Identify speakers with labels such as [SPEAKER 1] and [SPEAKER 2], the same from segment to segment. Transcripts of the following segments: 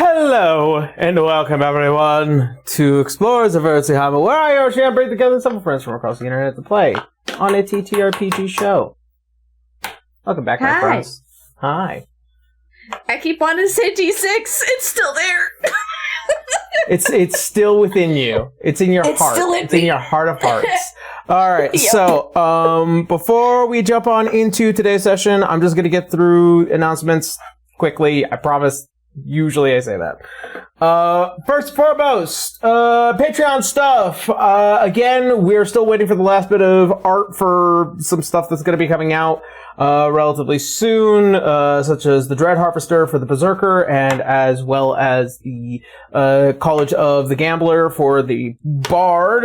[SPEAKER 1] Hello, and welcome everyone to Explorers of Eardsihimmle, where I, Yoshi, bring together several friends from across the internet to play on a TTRPG show. Welcome back, my friends. Hi.
[SPEAKER 2] I keep wanting to say D6. It's still there.
[SPEAKER 1] It's still within you. It's in your heart. It's in your heart of hearts. All right. Yep. So, before we jump on into today's session, I'm just going to get through announcements quickly. I promise. Usually I say that. First and foremost, Patreon stuff. Again, we're still waiting for the last bit of art for some stuff that's going to be coming out relatively soon, such as the Dread Harvester for the Berserker, and as well as the College of the Gambler for the Bard.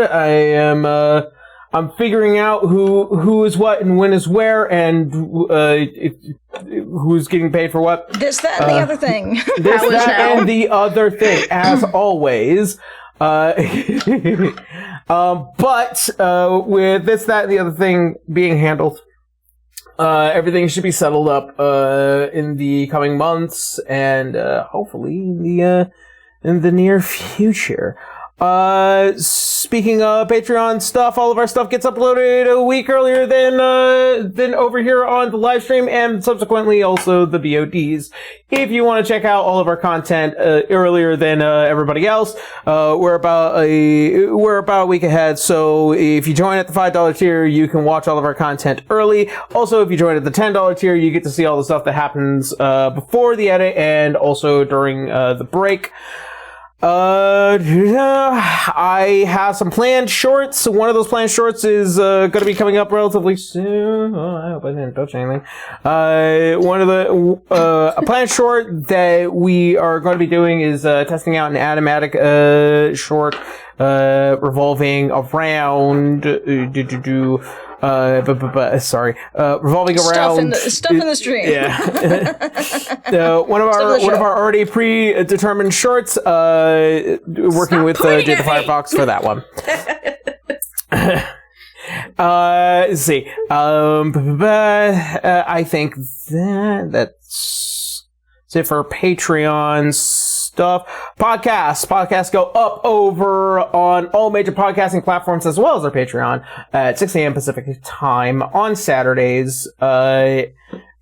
[SPEAKER 1] I'm figuring out who is what and when is where, and who's getting paid for what.
[SPEAKER 3] This, that, and the other thing.
[SPEAKER 1] This, that, and the other thing, as always. But with this, that, and the other thing being handled, everything should be settled up in the coming months, and hopefully in the near future. Speaking of Patreon stuff, all of our stuff gets uploaded a week earlier than over here on the live stream, and subsequently also the VODs. If you want to check out all of our content earlier than everybody else, we're about a week ahead. So if you join at the $5 tier, you can watch all of our content early. Also, if you join at the $10 tier, you get to see all the stuff that happens before the edit and also during the break. I have some planned shorts. One of those planned shorts is going to be coming up relatively soon. Oh, I hope I didn't touch anything. A planned short that we are going to be doing is testing out an Automatic short revolving around revolving around
[SPEAKER 3] stuff in the stream.
[SPEAKER 1] Yeah. one of our already predetermined shorts. Working with J the Firefox for that one. Let's see. I think that's it for Patreon stuff. Podcasts go up over on all major podcasting platforms as well as our Patreon at 6 a.m. Pacific time on Saturdays. They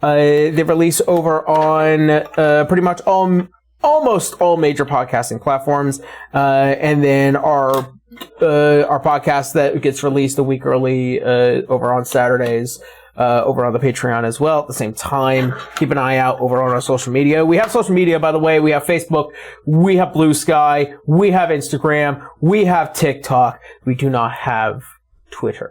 [SPEAKER 1] release over on pretty much almost all major podcasting platforms, and then our podcast that gets released a week early over on Saturdays. Over on the Patreon as well at the same time. Keep an eye out over on our social media. We have social media, by the way. We have Facebook. We have Blue Sky. We have Instagram. We have TikTok. We do not have Twitter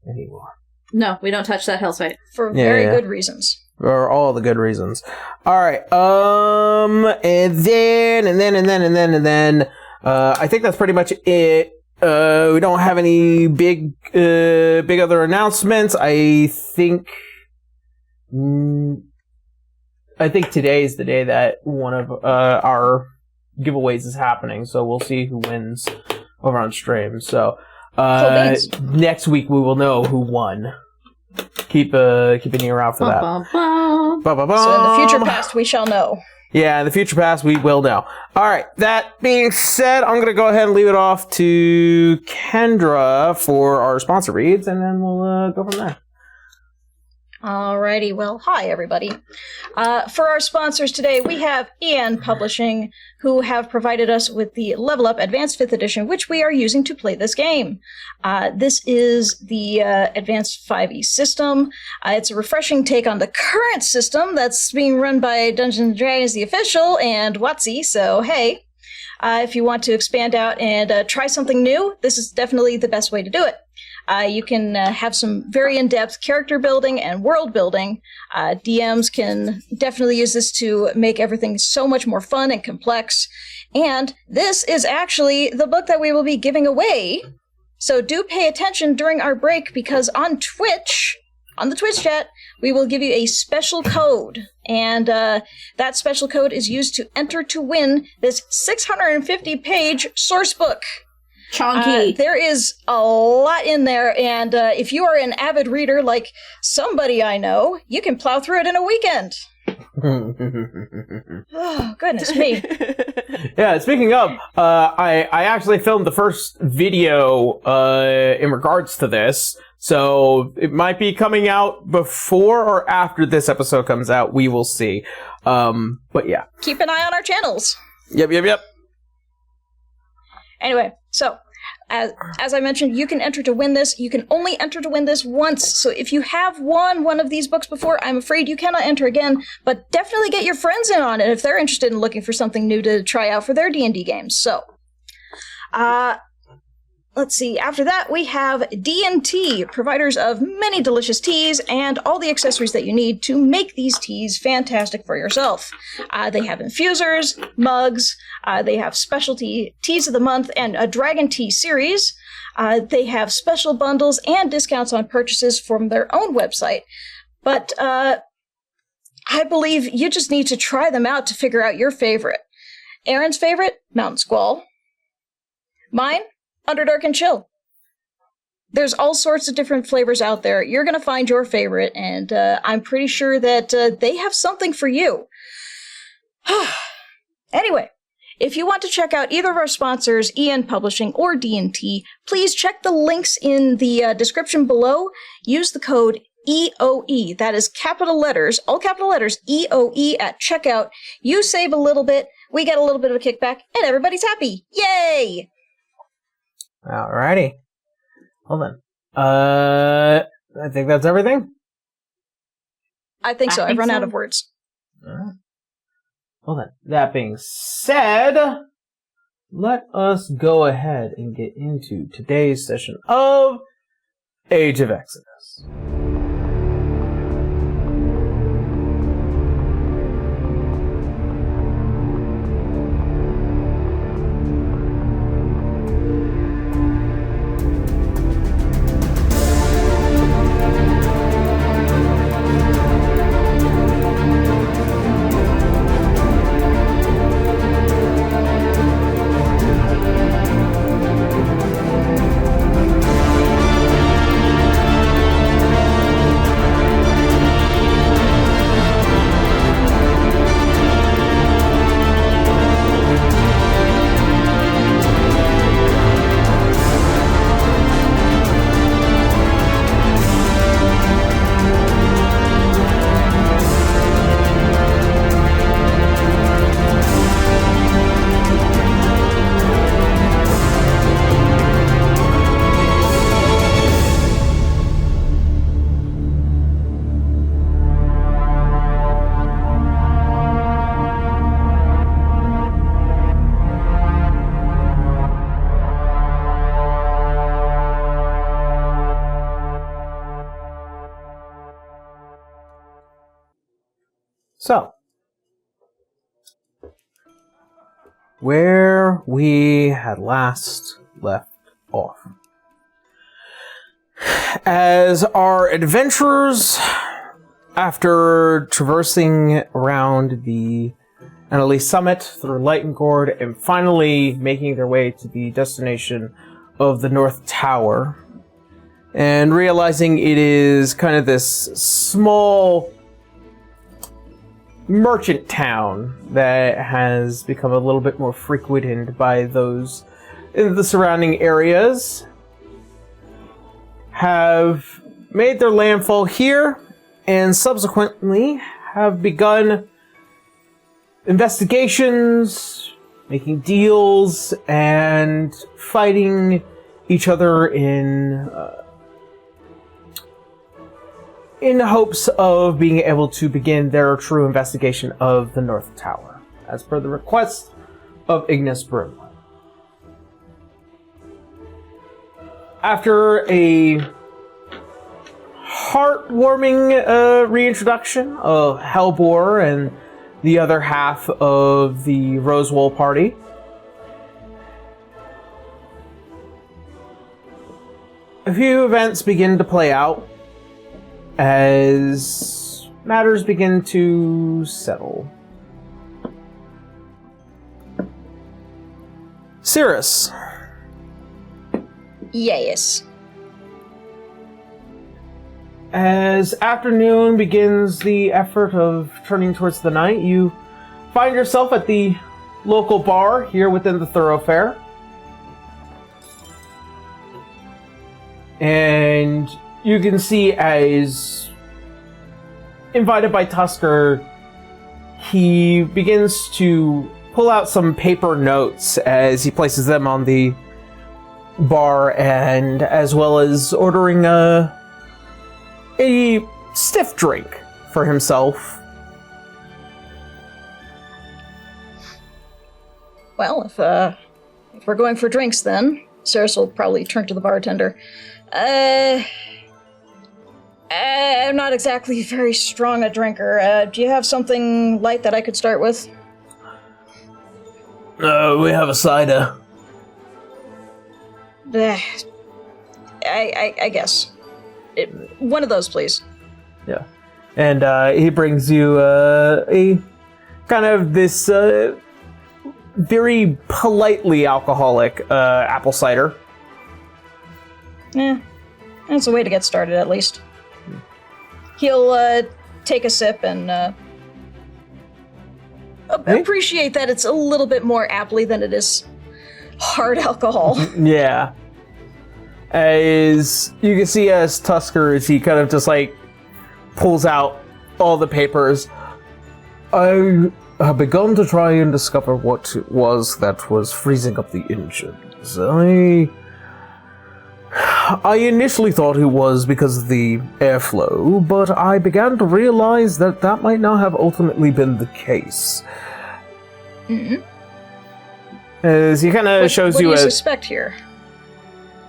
[SPEAKER 1] anymore.
[SPEAKER 2] No, we don't touch that hell site.
[SPEAKER 3] For very good reasons.
[SPEAKER 1] For all the good reasons. All right. And then, I think that's pretty much it. We don't have any big other announcements. I think today's the day that one of our giveaways is happening, so we'll see who wins over on stream. So next week we will know who won. Keep an ear out for that.
[SPEAKER 3] So in the future past we shall know.
[SPEAKER 1] Yeah, in the future past, we will know. All right, that being said, I'm going to go ahead and leave it off to Kendra for our sponsor reads, and then we'll go from there.
[SPEAKER 3] Alrighty, well, hi everybody. For our sponsors today, we have Ian Publishing, who have provided us with the Level Up Advanced 5th Edition, which we are using to play this game. This is the Advanced 5E system. It's a refreshing take on the current system that's being run by Dungeons & Dragons The Official and WotC, so hey. If you want to expand out and try something new, this is definitely the best way to do it. You can have some very in-depth character building and world building. DMs can definitely use this to make everything so much more fun and complex. And this is actually the book that we will be giving away. So do pay attention during our break, because on Twitch, on the Twitch chat, we will give you a special code. And that special code is used to enter to win this 650-page source book.
[SPEAKER 2] Chonky.
[SPEAKER 3] There is a lot in there, and if you are an avid reader like somebody I know, you can plow through it in a weekend. Oh, goodness me.
[SPEAKER 1] Yeah, speaking of, I actually filmed the first video in regards to this, so it might be coming out before or after this episode comes out. We will see. But yeah.
[SPEAKER 3] Keep an eye on our channels.
[SPEAKER 1] Yep.
[SPEAKER 3] Anyway, so, as I mentioned, you can enter to win this. You can only enter to win this once. So if you have won one of these books before, I'm afraid you cannot enter again. But definitely get your friends in on it if they're interested in looking for something new to try out for their D&D games. So, let's see. After that, we have D&T, providers of many delicious teas and all the accessories that you need to make these teas fantastic for yourself. They have infusers, mugs, they have specialty teas of the month and a dragon tea series. They have special bundles and discounts on purchases from their own website. But I believe you just need to try them out to figure out your favorite. Aaron's favorite? Mountain Squall. Mine? Underdark and Chill. There's all sorts of different flavors out there. You're going to find your favorite, and I'm pretty sure that they have something for you. Anyway, if you want to check out either of our sponsors, EN Publishing or D&T, please check the links in the description below. Use the code EOE. That is capital letters, all capital letters, EOE at checkout. You save a little bit, we get a little bit of a kickback, and everybody's happy. Yay!
[SPEAKER 1] Alrighty. Well then. I think that's everything.
[SPEAKER 3] I think so. I've run out of words.
[SPEAKER 1] Alright. Well then, that being said, let us go ahead and get into today's session of Age of Exodus. So, where we had last left off. As our adventurers, after traversing around the Annalise Summit through Lightengord and finally making their way to the destination of the North Tower, and realizing it is kind of this small merchant town that has become a little bit more frequented by those in the surrounding areas, have made their landfall here and subsequently have begun investigations, making deals, and fighting each other in hopes of being able to begin their true investigation of the North Tower, as per the request of Ignis Brimley. After a heartwarming reintroduction of Hellbore and the other half of the Rosewall party, a few events begin to play out as matters begin to settle. Cirrus.
[SPEAKER 3] Yes.
[SPEAKER 1] as afternoon begins the effort of turning towards the night, you find yourself at the local bar here within the thoroughfare. And you can see, as invited by Tusker, he begins to pull out some paper notes as he places them on the bar, and as well as ordering a stiff drink for himself.
[SPEAKER 3] Well, if we're going for drinks, then Cirrus will probably turn to the bartender. I'm not exactly very strong a drinker. Do you have something light that I could start with?
[SPEAKER 1] We have a cider.
[SPEAKER 3] I guess. One of those, please.
[SPEAKER 1] Yeah. And he brings you a kind of this very politely alcoholic apple cider.
[SPEAKER 3] That's a way to get started, at least. He'll take a sip and appreciate that it's a little bit more appley than it is hard alcohol.
[SPEAKER 1] Yeah. As you can see, as Tusker, as he kind of just like pulls out all the papers, I have begun to try and discover what it was that was freezing up the engines. I initially thought it was because of the airflow, but I began to realize that that might not have ultimately been the case.
[SPEAKER 3] Mm-hmm.
[SPEAKER 1] As he kind of shows you
[SPEAKER 3] what do you suspect here?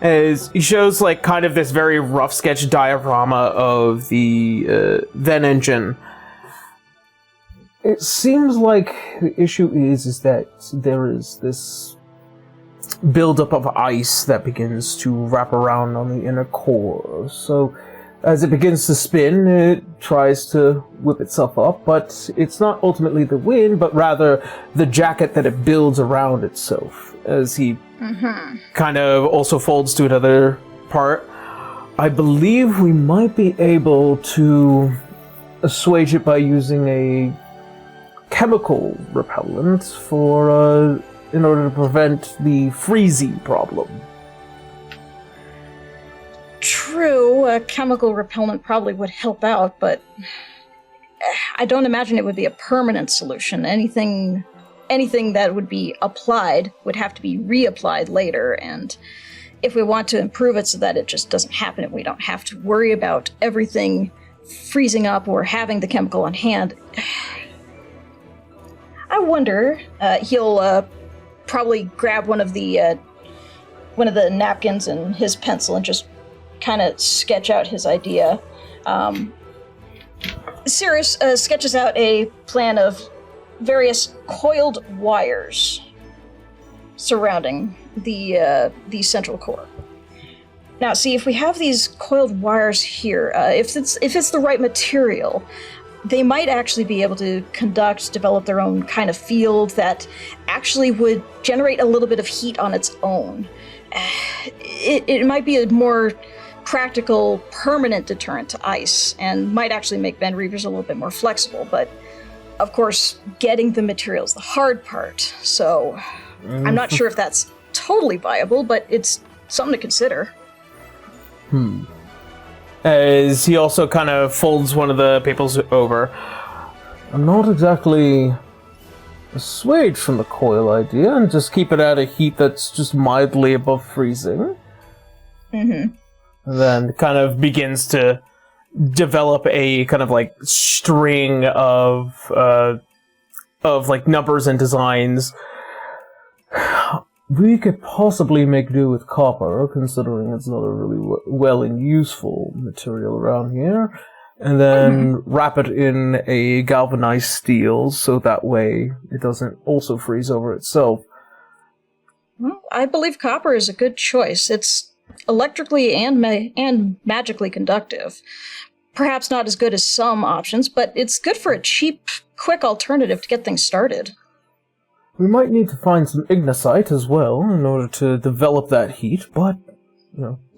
[SPEAKER 1] As he shows like kind of this very rough sketch diorama of the then engine. It seems like the issue is that there is this buildup of ice that begins to wrap around on the inner core. So as it begins to spin, it tries to whip itself up, but it's not ultimately the wind, but rather the jacket that it builds around itself. As he kind of also folds to another part, I believe we might be able to assuage it by using a chemical repellent for in order to prevent the freezing problem.
[SPEAKER 3] True, a chemical repellent probably would help out, but I don't imagine it would be a permanent solution. Anything that would be applied would have to be reapplied later, and if we want to improve it so that it just doesn't happen and we don't have to worry about everything freezing up or having the chemical on hand, I wonder, he'll probably grab one of the napkins and his pencil and just kind of sketch out his idea. Cirrus sketches out a plan of various coiled wires surrounding the central core. Now, see, if we have these coiled wires here, if it's the right material, they might actually be able to develop their own kind of field that actually would generate a little bit of heat on its own. It might be a more practical, permanent deterrent to ice, and might actually make Bend Reavers a little bit more flexible, but of course, getting the material's the hard part, so I'm not sure if that's totally viable, but it's something to consider.
[SPEAKER 1] As he also kind of folds one of the papers over. I'm not exactly assuaged from the coil idea, and just keep it at a heat that's just mildly above freezing. And then kind of begins to develop a kind of like string of like numbers and designs. We could possibly make do with copper, considering it's not a really well and useful material around here, and then wrap it in a galvanized steel so that way it doesn't also freeze over itself.
[SPEAKER 3] Well, I believe copper is a good choice. It's electrically and magically conductive. Perhaps not as good as some options, but it's good for a cheap, quick alternative to get things started.
[SPEAKER 1] We might need to find some ignesite as well in order to develop that heat, but,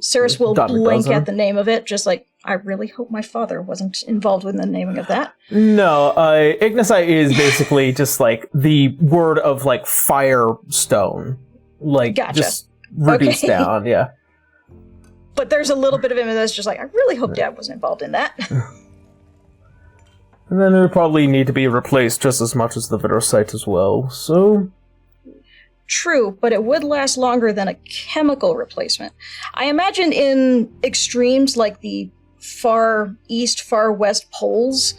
[SPEAKER 3] Cirrus will blink at the name of it, just like, I really hope my father wasn't involved with the naming of that.
[SPEAKER 1] No, Ignicite is basically just like the word of like firestone. Like,
[SPEAKER 3] Gotcha.
[SPEAKER 1] just reduced down, yeah.
[SPEAKER 3] But there's a little bit of him that's just like, I really hope Dad wasn't involved in that.
[SPEAKER 1] And then it would probably need to be replaced just as much as the Vitosite as well, so...
[SPEAKER 3] True, but it would last longer than a chemical replacement. I imagine in extremes like the far east, far west poles,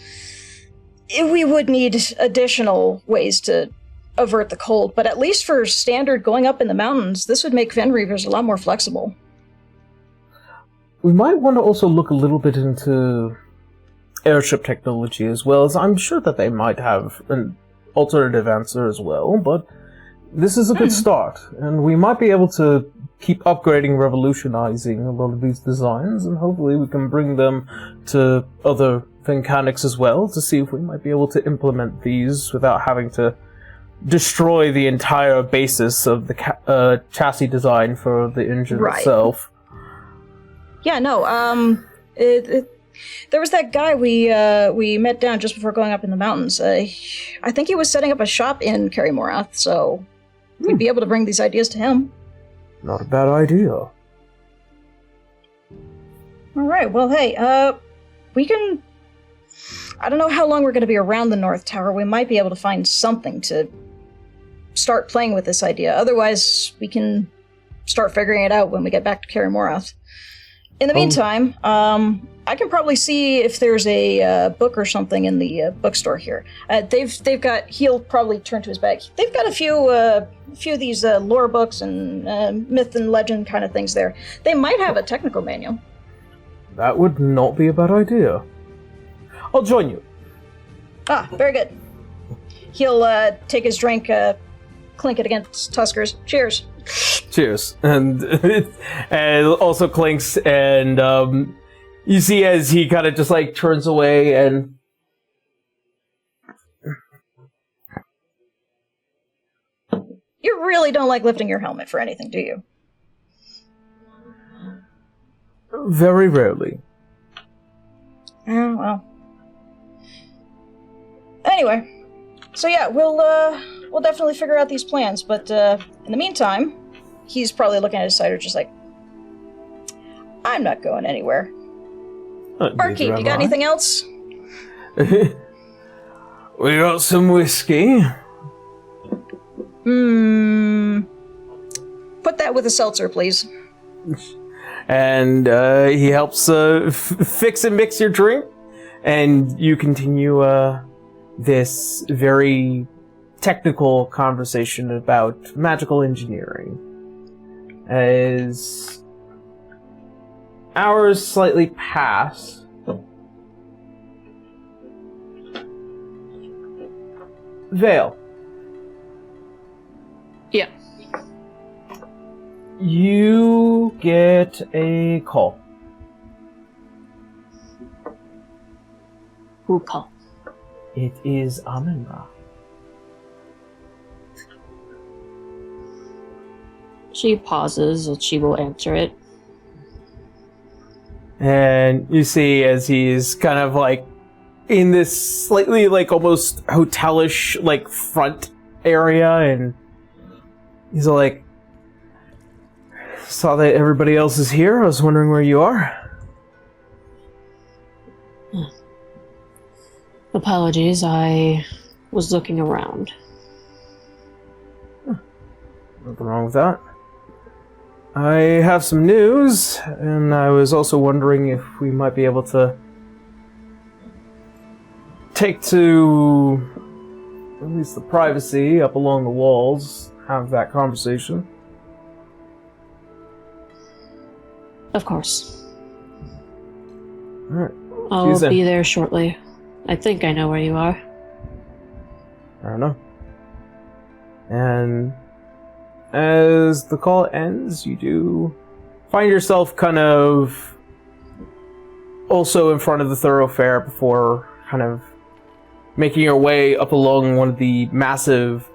[SPEAKER 3] we would need additional ways to avert the cold, but at least for standard going up in the mountains, this would make Fenreavers a lot more flexible.
[SPEAKER 1] We might want to also look a little bit into airship technology as well, as I'm sure that they might have an alternative answer as well, but this is a good start, and we might be able to keep upgrading, revolutionizing a lot of these designs, and hopefully we can bring them to other mechanics as well to see if we might be able to implement these without having to destroy the entire basis of the chassis design for the engine itself.
[SPEAKER 3] Yeah, no, there was that guy we met down just before going up in the mountains. I think he was setting up a shop in Kerry Morath, so we'd be able to bring these ideas to him.
[SPEAKER 1] Not a bad idea.
[SPEAKER 3] Alright, well, hey, we can... I don't know how long we're going to be around the North Tower. We might be able to find something to start playing with this idea. Otherwise, we can start figuring it out when we get back to Kerry Morath. In the meantime, I can probably see if there's a book or something in the bookstore here. They've got. He'll probably turn to his bag. They've got a few of these lore books and myth and legend kind of things there. They might have a technical manual.
[SPEAKER 1] That would not be a bad idea. I'll join you.
[SPEAKER 3] Ah, very good. He'll take his drink, clink it against Tusker's. Cheers.
[SPEAKER 1] Cheers. And also clinks, and you see as he kind of just like turns away and
[SPEAKER 3] you really don't like lifting your helmet for anything, do you?
[SPEAKER 1] Very rarely.
[SPEAKER 3] Oh, well. Anyway, so yeah, we'll definitely figure out these plans, but in the meantime, he's probably looking at his cider just like, I'm not going anywhere. Barkeep, you got anything else?
[SPEAKER 1] We got some whiskey.
[SPEAKER 3] Put that with a seltzer, please.
[SPEAKER 1] And he helps fix and mix your drink, and you continue this very technical conversation about magical engineering. As hours slightly pass, Vale.
[SPEAKER 2] Yeah.
[SPEAKER 1] You get a call.
[SPEAKER 2] Who called?
[SPEAKER 1] It is Amenra.
[SPEAKER 2] She pauses and she will answer it.
[SPEAKER 1] And you see as he's kind of like in this slightly like almost hotelish like front area, and he's like, saw that everybody else is here. I was wondering where you are.
[SPEAKER 2] Apologies, I was looking around.
[SPEAKER 1] Nothing wrong with that. I have some news, and I was also wondering if we might be able to take to at least the privacy up along the walls, have that conversation.
[SPEAKER 2] Of course.
[SPEAKER 1] Alright.
[SPEAKER 2] I'll be there shortly. I think I know where you are.
[SPEAKER 1] I don't know. And as the call ends, you do find yourself kind of also in front of the thoroughfare before kind of making your way up along one of the massive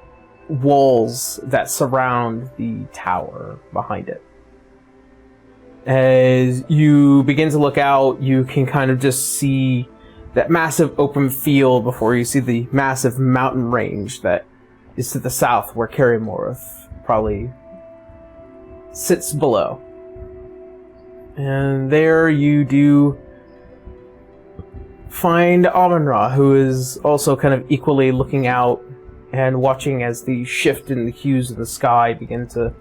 [SPEAKER 1] walls that surround the tower behind it. As you begin to look out, you can kind of just see that massive open field before you see the massive mountain range that is to the south, where Karimorith probably sits below. And there you do find Amun-Ra, who is also kind of equally looking out and watching as the shift in the hues of the sky begin to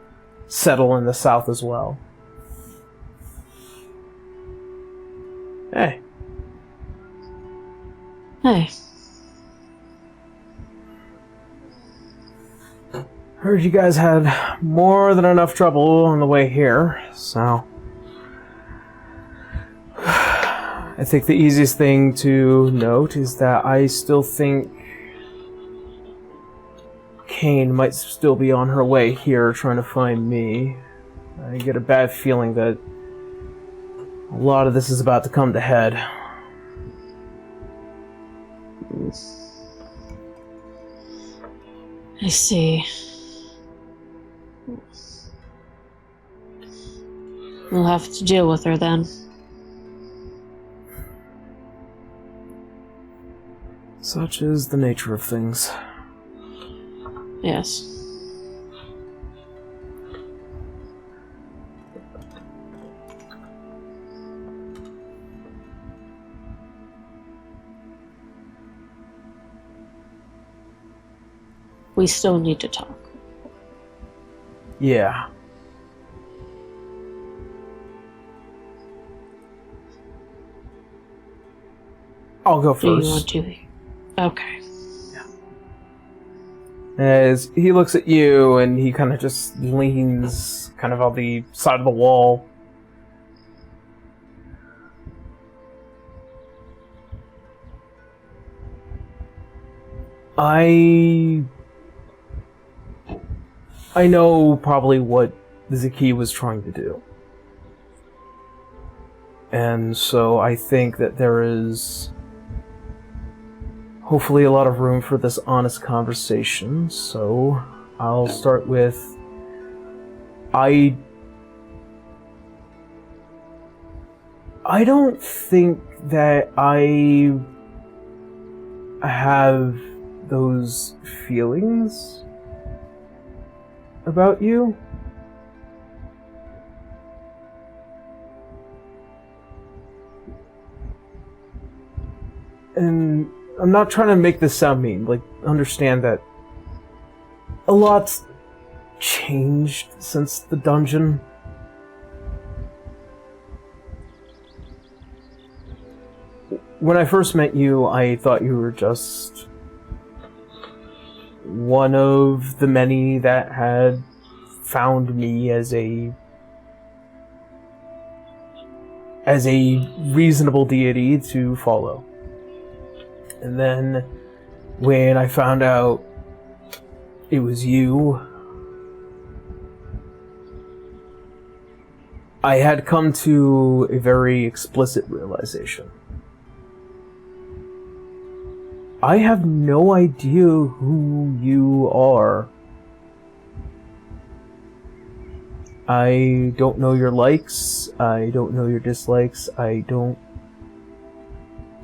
[SPEAKER 1] settle in the south as well. Hey.
[SPEAKER 4] Hey.
[SPEAKER 1] Heard you guys had more than enough trouble on the way here, so... I think the easiest thing to note is that I still think Kane might still be on her way here trying to find me. I get a bad feeling that a lot of this is about to come to head.
[SPEAKER 4] I see. We'll have to deal with her then.
[SPEAKER 1] Such is the nature of things.
[SPEAKER 4] Yes. We still need to talk.
[SPEAKER 1] Yeah. I'll go
[SPEAKER 4] Do
[SPEAKER 1] first.
[SPEAKER 4] you want to? Okay.
[SPEAKER 1] As he looks at you and he kind of just leans kind of on the side of the wall. I know probably what Zaki was trying to do. And so I think that there is hopefully a lot of room for this honest conversation. So I'll start with I don't think that I have those feelings about you. And I'm not trying to make this sound mean. Like, understand that a lot's changed since the dungeon. When I first met you, I thought you were just one of the many that had found me as a reasonable deity to follow. And then when I found out it was you, I had come to a very explicit realization. I have no idea who you are. I don't know your likes, I don't know your dislikes, I don't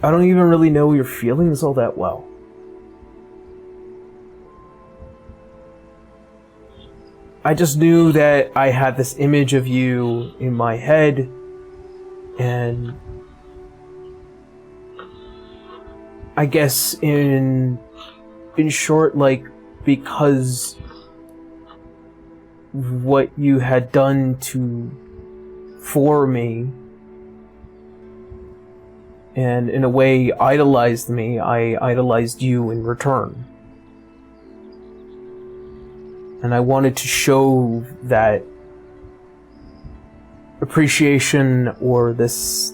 [SPEAKER 1] even really know your feelings all that well. I just knew that I had this image of you in my head, and I guess in short, like, because what you had done for me, and in a way idolized me, I idolized you in return. And I wanted to show that appreciation, or this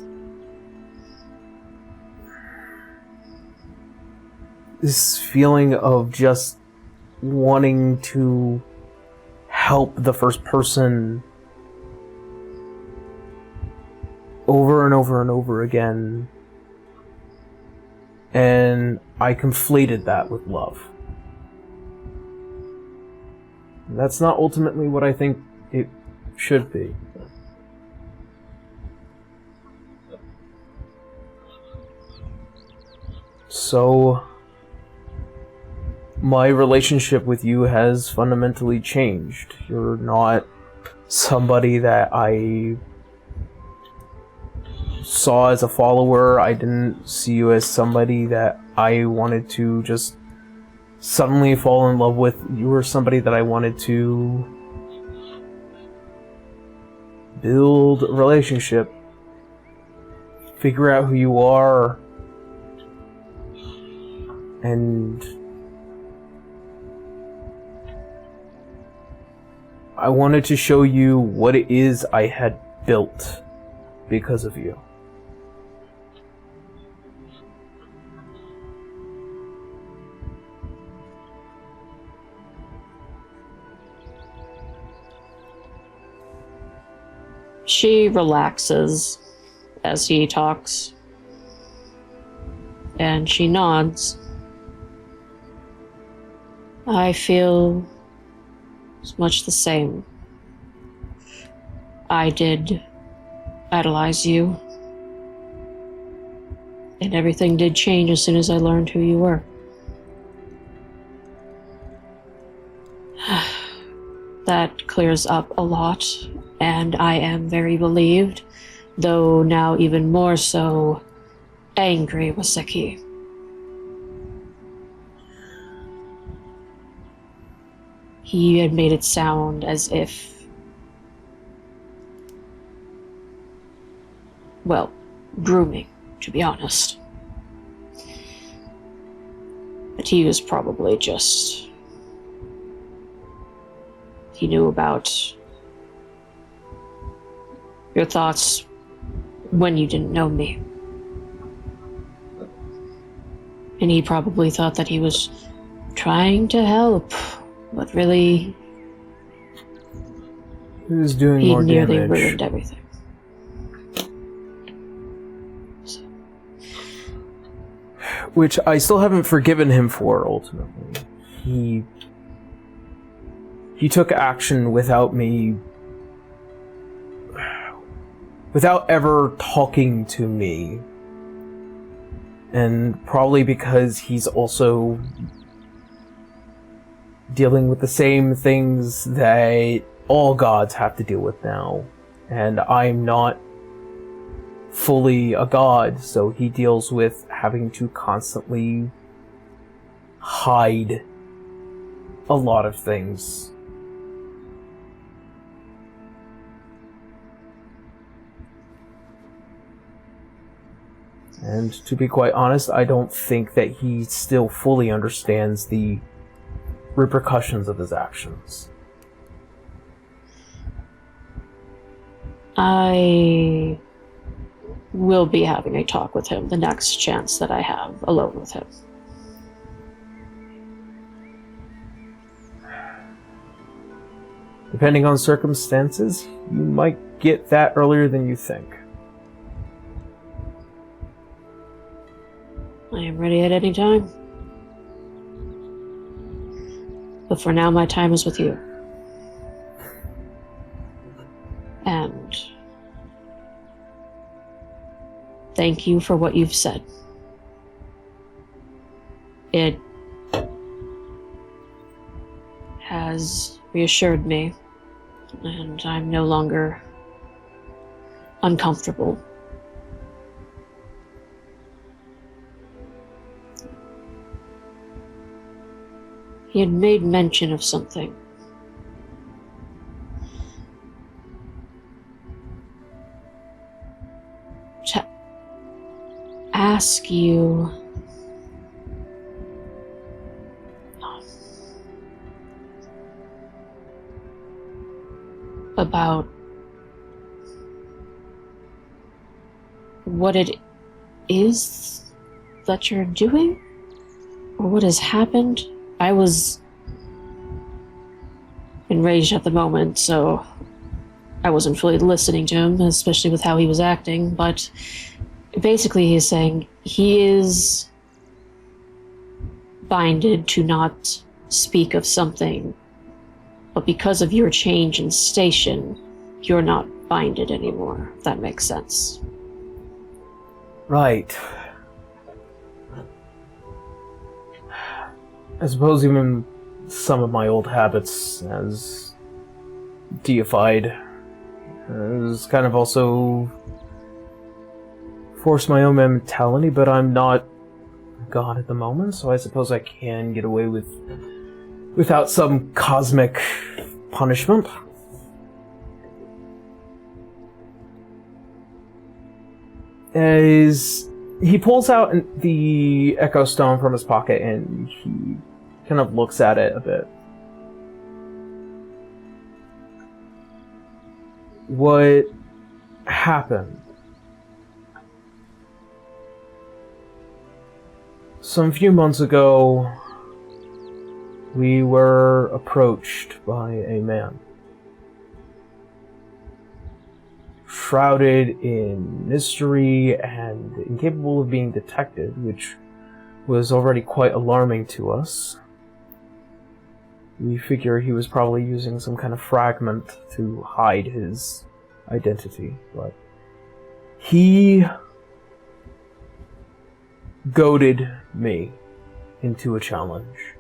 [SPEAKER 1] feeling of just wanting to help the first person over and over and over again. And I conflated that with love. That's not ultimately what I think it should be. So, my relationship with you has fundamentally changed. You're not somebody that I saw as a follower. I didn't see you as somebody that I wanted to just suddenly fall in love with. You were somebody that I wanted to build a relationship, figure out who you are, and I wanted to show you what it is I had built because of you.
[SPEAKER 4] She relaxes as he talks, and she nods. I feel much the same. I did idolize you, and everything did change as soon as I learned who you were. That clears up a lot, and I am very relieved, though now even more so angry with Seki. He had made it sound as if, well, grooming, to be honest. But he was probably just... He knew about your thoughts when you didn't know me. And he probably thought that he was trying to help, but really...
[SPEAKER 1] He was doing
[SPEAKER 4] he
[SPEAKER 1] more
[SPEAKER 4] nearly
[SPEAKER 1] damage.
[SPEAKER 4] ruined everything.
[SPEAKER 1] Which I still haven't forgiven him for, ultimately. He took action without me... without ever talking to me. And probably because he's also dealing with the same things that all gods have to deal with now. And I'm not fully a god, so he deals with having to constantly hide a lot of things. And to be quite honest, I don't think that he still fully understands the repercussions of his actions.
[SPEAKER 4] I will be having a talk with him the next chance that I have alone with him.
[SPEAKER 1] Depending on circumstances, you might get that earlier than you think.
[SPEAKER 4] I am ready at any time. But for now, my time is with you. And thank you for what you've said. It has reassured me, and I'm no longer uncomfortable. He had made mention of something. To ask you about what it is that you're doing, or what has happened. I was enraged at the moment, so I wasn't fully listening to him, especially with how he was acting, but basically he's saying he is binded to not speak of something, but because of your change in station, you're not binded anymore, if that makes sense.
[SPEAKER 1] Right. I suppose even some of my old habits as deified has kind of also forced my own mentality, but I'm not God at the moment, so I suppose I can get away without some cosmic punishment. As he pulls out the Echo Stone from his pocket and he kind of looks at it a bit. What happened? Some few months ago, we were approached by a man. Shrouded in mystery and incapable of being detected, which was already quite alarming to us. We figure he was probably using some kind of fragment to hide his identity, but he goaded me into a challenge.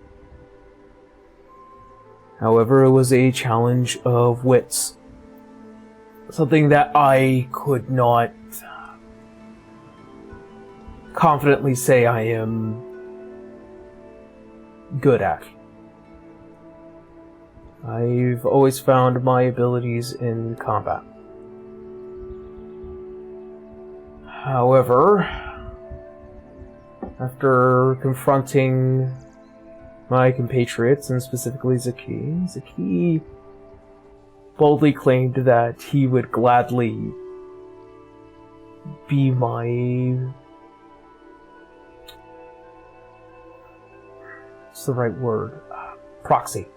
[SPEAKER 1] However, it was a challenge of wits. Something that I could not confidently say I am good at. I've always found my abilities in combat. However, after confronting my compatriots, and specifically Zaki boldly claimed that he would gladly be my... what's the right word? Proxy.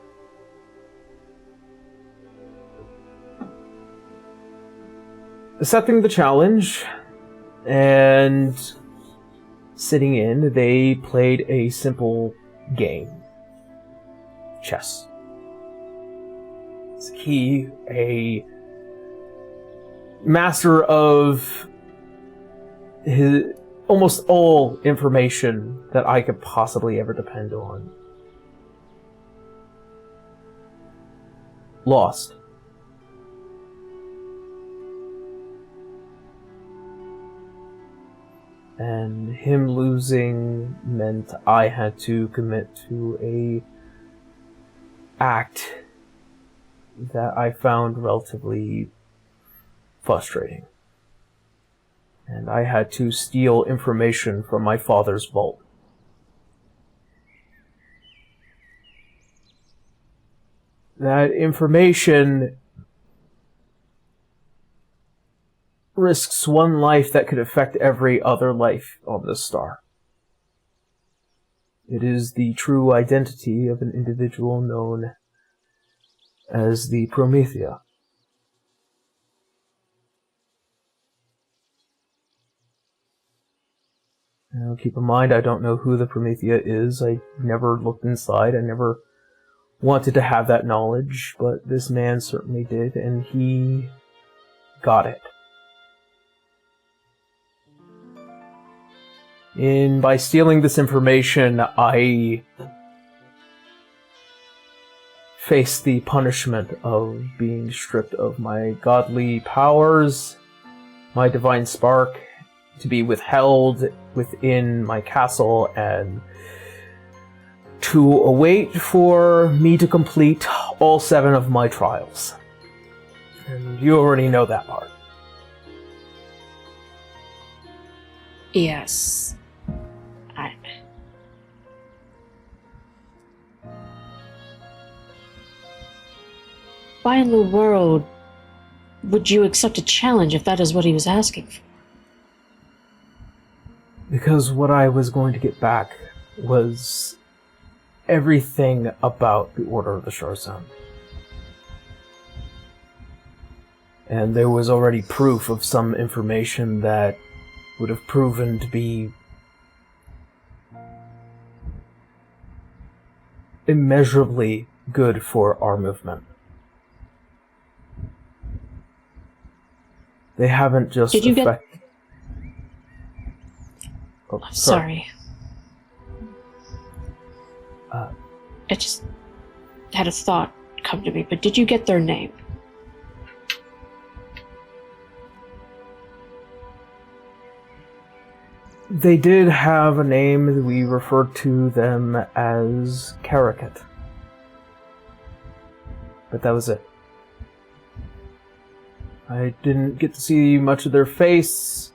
[SPEAKER 1] Accepting the challenge and sitting in, they played a simple game. Chess. He, a master of his almost all information that I could possibly ever depend on, lost. And him losing meant I had to commit to a act that I found relatively frustrating. And I had to steal information from my father's vault. That information risks one life that could affect every other life on this star. It is the true identity of an individual known as the Promethea. Now, keep in mind, I don't know who the Promethea is. I never looked inside. I never wanted to have that knowledge, but this man certainly did, and he got it. By stealing this information, I face the punishment of being stripped of my godly powers, my divine spark, to be withheld within my castle, and to await for me to complete all 7 of my trials. And you already know that part.
[SPEAKER 4] Yes. Why in the world would you accept a challenge if that is what he was asking for?
[SPEAKER 1] Because what I was going to get back was everything about the Order of the Sharzan. And there was already proof of some information that would have proven to be immeasurably good for our movement. They haven't just
[SPEAKER 4] Did you get... Oh,
[SPEAKER 1] sorry.
[SPEAKER 4] I just had a thought come to me, but did you get their name?
[SPEAKER 1] They did have a name. We referred to them as Caracat. But that was it. I didn't get to see much of their face,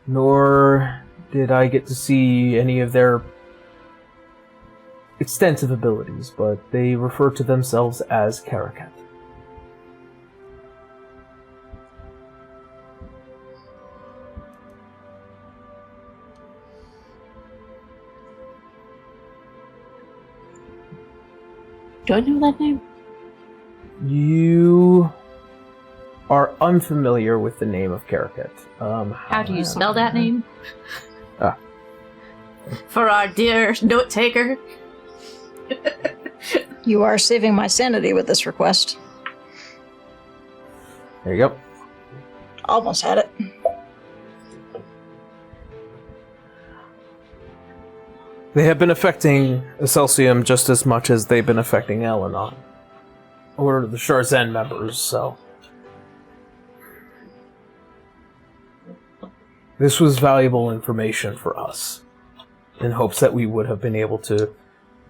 [SPEAKER 1] nor did I get to see any of their extensive abilities, but they refer to themselves as Caracat.
[SPEAKER 4] Do I know that name?
[SPEAKER 1] You are unfamiliar with the name of Caracat.
[SPEAKER 2] How do you spell that name?
[SPEAKER 1] Ah.
[SPEAKER 2] For our dear note taker.
[SPEAKER 3] You are saving my sanity with this request.
[SPEAKER 1] There you go.
[SPEAKER 3] Almost had it.
[SPEAKER 1] They have been affecting Excelsium just as much as they've been affecting Elenon. Or the Sharzen members, so... This was valuable information for us, in hopes that we would have been able to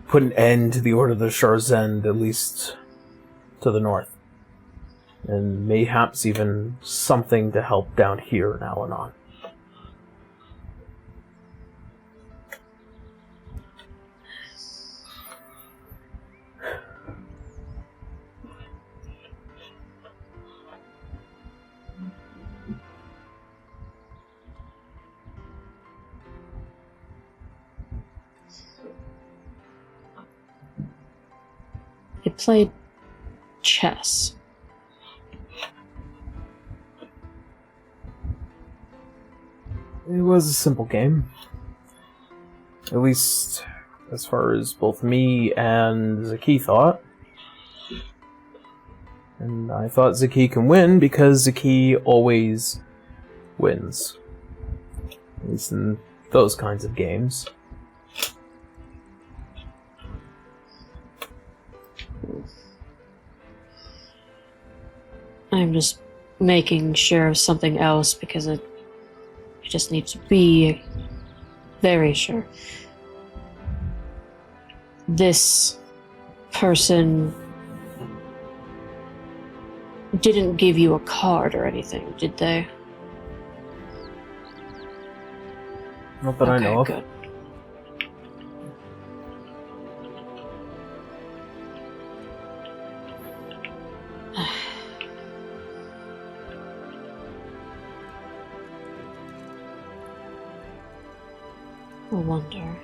[SPEAKER 1] put an end to the Order of the Sharzen, at least to the north. And mayhaps even something to help down here in Elenon.
[SPEAKER 4] I played chess.
[SPEAKER 1] It was a simple game. At least, as far as both me and Zaki thought. And I thought Zaki can win because Zaki always wins. At least in those kinds of games.
[SPEAKER 4] I'm just making sure of something else because I just need to be very sure. This person didn't give you a card or anything, did they?
[SPEAKER 1] Not that I know of.
[SPEAKER 4] Good. I wonder.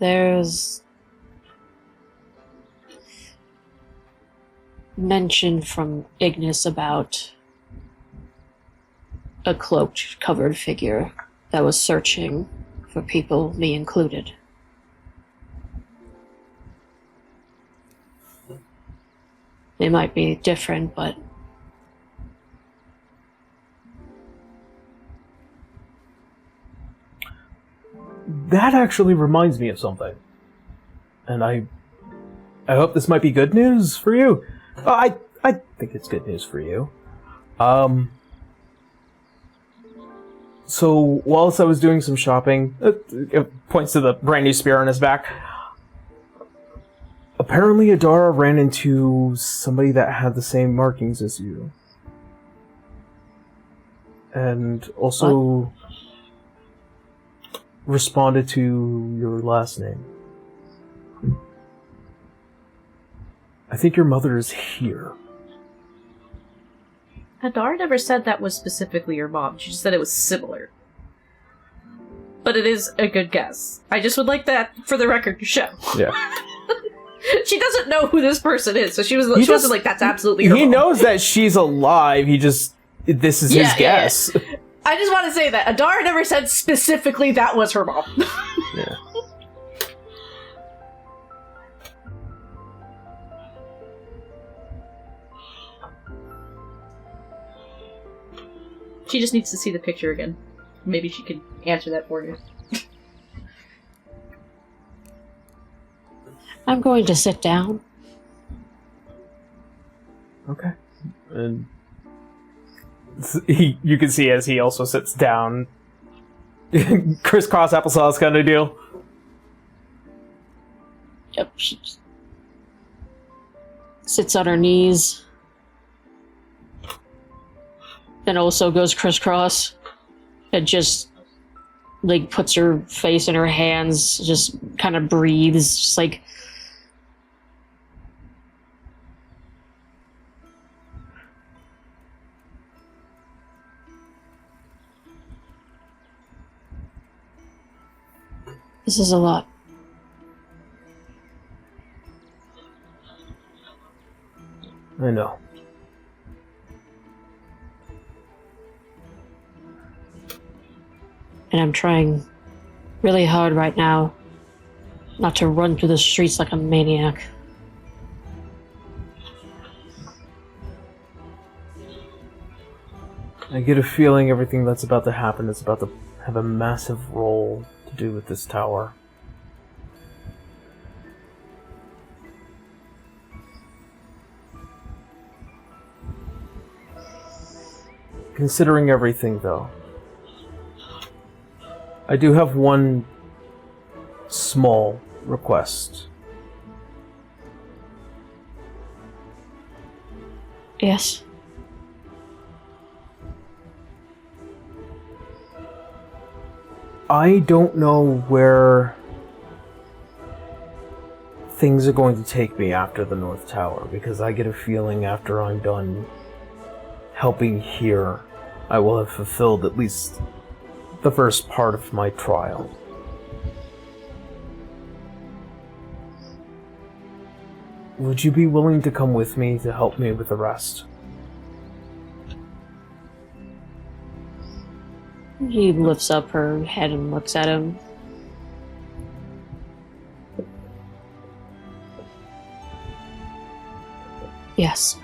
[SPEAKER 4] There's mention from Ignis about a cloaked, covered figure that was searching for people, me included. They might be different, but
[SPEAKER 1] That actually reminds me of something. And I hope this might be good news for you. I think it's good news for you. So, whilst I was doing some shopping, it points to the brand new spear on his back. Apparently Adara ran into somebody that had the same markings as you. And also responded to your last name. I think your mother is here.
[SPEAKER 2] Hadar never said that was specifically your mom. She just said it was similar. But it is a good guess. I just would like that, for the record, to show.
[SPEAKER 1] Yeah.
[SPEAKER 2] She doesn't know who this person is, so she wasn't like, that's absolutely her
[SPEAKER 1] He
[SPEAKER 2] mom.
[SPEAKER 1] knows that she's alive, this is his guess.
[SPEAKER 2] Yeah. I just want to say that Adara never said specifically that was her mom.
[SPEAKER 1] Yeah.
[SPEAKER 2] She just needs to see the picture again. Maybe she could answer that for you.
[SPEAKER 4] I'm going to sit down.
[SPEAKER 1] Okay. And you can see as he also sits down, crisscross applesauce kind of deal.
[SPEAKER 4] Yep, she just sits on her knees. Then also goes crisscross. And just, like, puts her face in her hands, just kind of breathes, just like... This is a lot.
[SPEAKER 1] I know.
[SPEAKER 4] And I'm trying really hard right now not to run through the streets like a maniac.
[SPEAKER 1] I get a feeling everything that's about to happen is about to have a massive role to do with this tower. Considering everything, though, I do have one small request.
[SPEAKER 4] Yes.
[SPEAKER 1] I don't know where things are going to take me after the North Tower, because I get a feeling after I'm done helping here, I will have fulfilled at least the first part of my trial. Would you be willing to come with me to help me with the rest?
[SPEAKER 4] He lifts up her head and looks at him. Yes.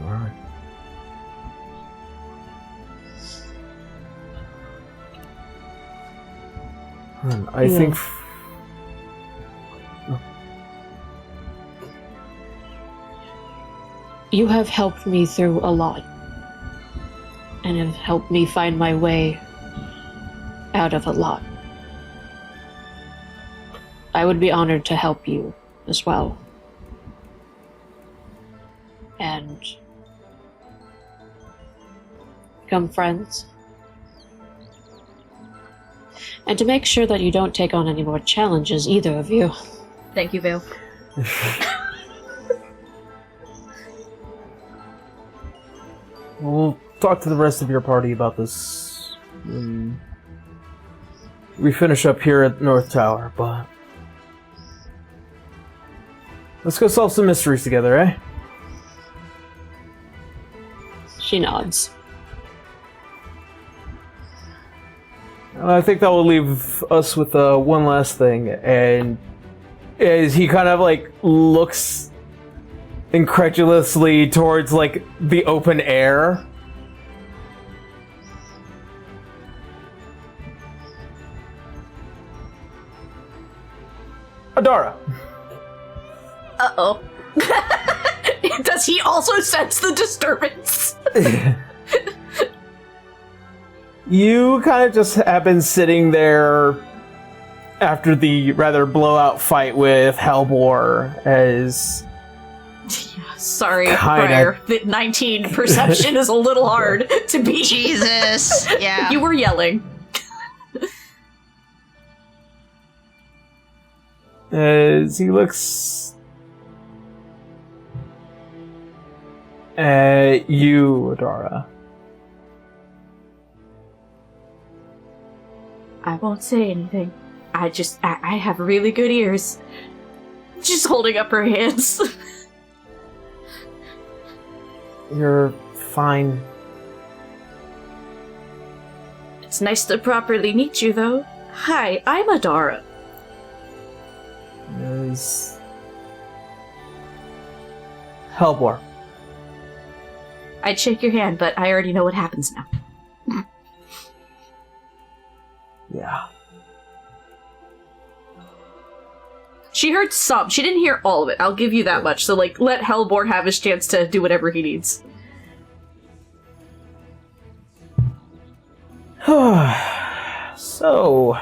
[SPEAKER 1] Alright. I
[SPEAKER 4] Yeah.
[SPEAKER 1] think...
[SPEAKER 4] You have helped me through a lot. And have helped me find my way out of a lot. I would be honored to help you as well. And become friends. And to make sure that you don't take on any more challenges, either of you.
[SPEAKER 2] Thank you, Vale.
[SPEAKER 1] We'll talk to the rest of your party about this when we finish up here at North Tower, but let's go solve some mysteries together, eh?
[SPEAKER 4] She nods.
[SPEAKER 1] I think that will leave us with one last thing, and as he kind of like looks incredulously towards like the open air. Adara.
[SPEAKER 2] Uh-oh. Does he also sense the disturbance?
[SPEAKER 1] You kind of just have been sitting there after the rather blowout fight with Hellbore as...
[SPEAKER 2] Sorry,
[SPEAKER 1] Kinda.
[SPEAKER 2] Briar. The 19 perception is a little hard to beat.
[SPEAKER 5] Jesus. Yeah.
[SPEAKER 2] You were yelling.
[SPEAKER 1] As he looks at you, Adara.
[SPEAKER 2] I won't say anything. I have really good ears. She's holding up her hands.
[SPEAKER 1] You're fine.
[SPEAKER 2] It's nice to properly meet you, though. Hi, I'm Adara.
[SPEAKER 1] As Hellbor.
[SPEAKER 2] I'd shake your hand, but I already know what happens now.
[SPEAKER 1] Yeah.
[SPEAKER 2] She heard some. She didn't hear all of it. I'll give you that much. So, like, let Hellbor have his chance to do whatever he needs.
[SPEAKER 1] So...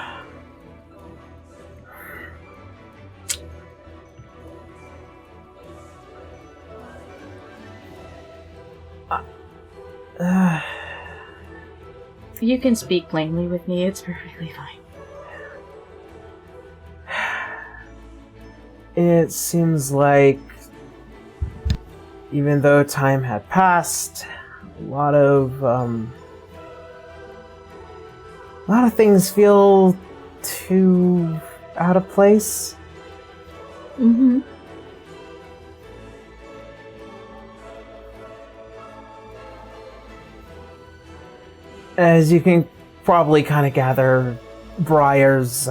[SPEAKER 2] You can speak plainly with me. It's perfectly fine.
[SPEAKER 1] It seems like, even though time had passed, a lot of things feel too out of place.
[SPEAKER 2] Mm-hmm.
[SPEAKER 1] As you can probably kind of gather, Briar's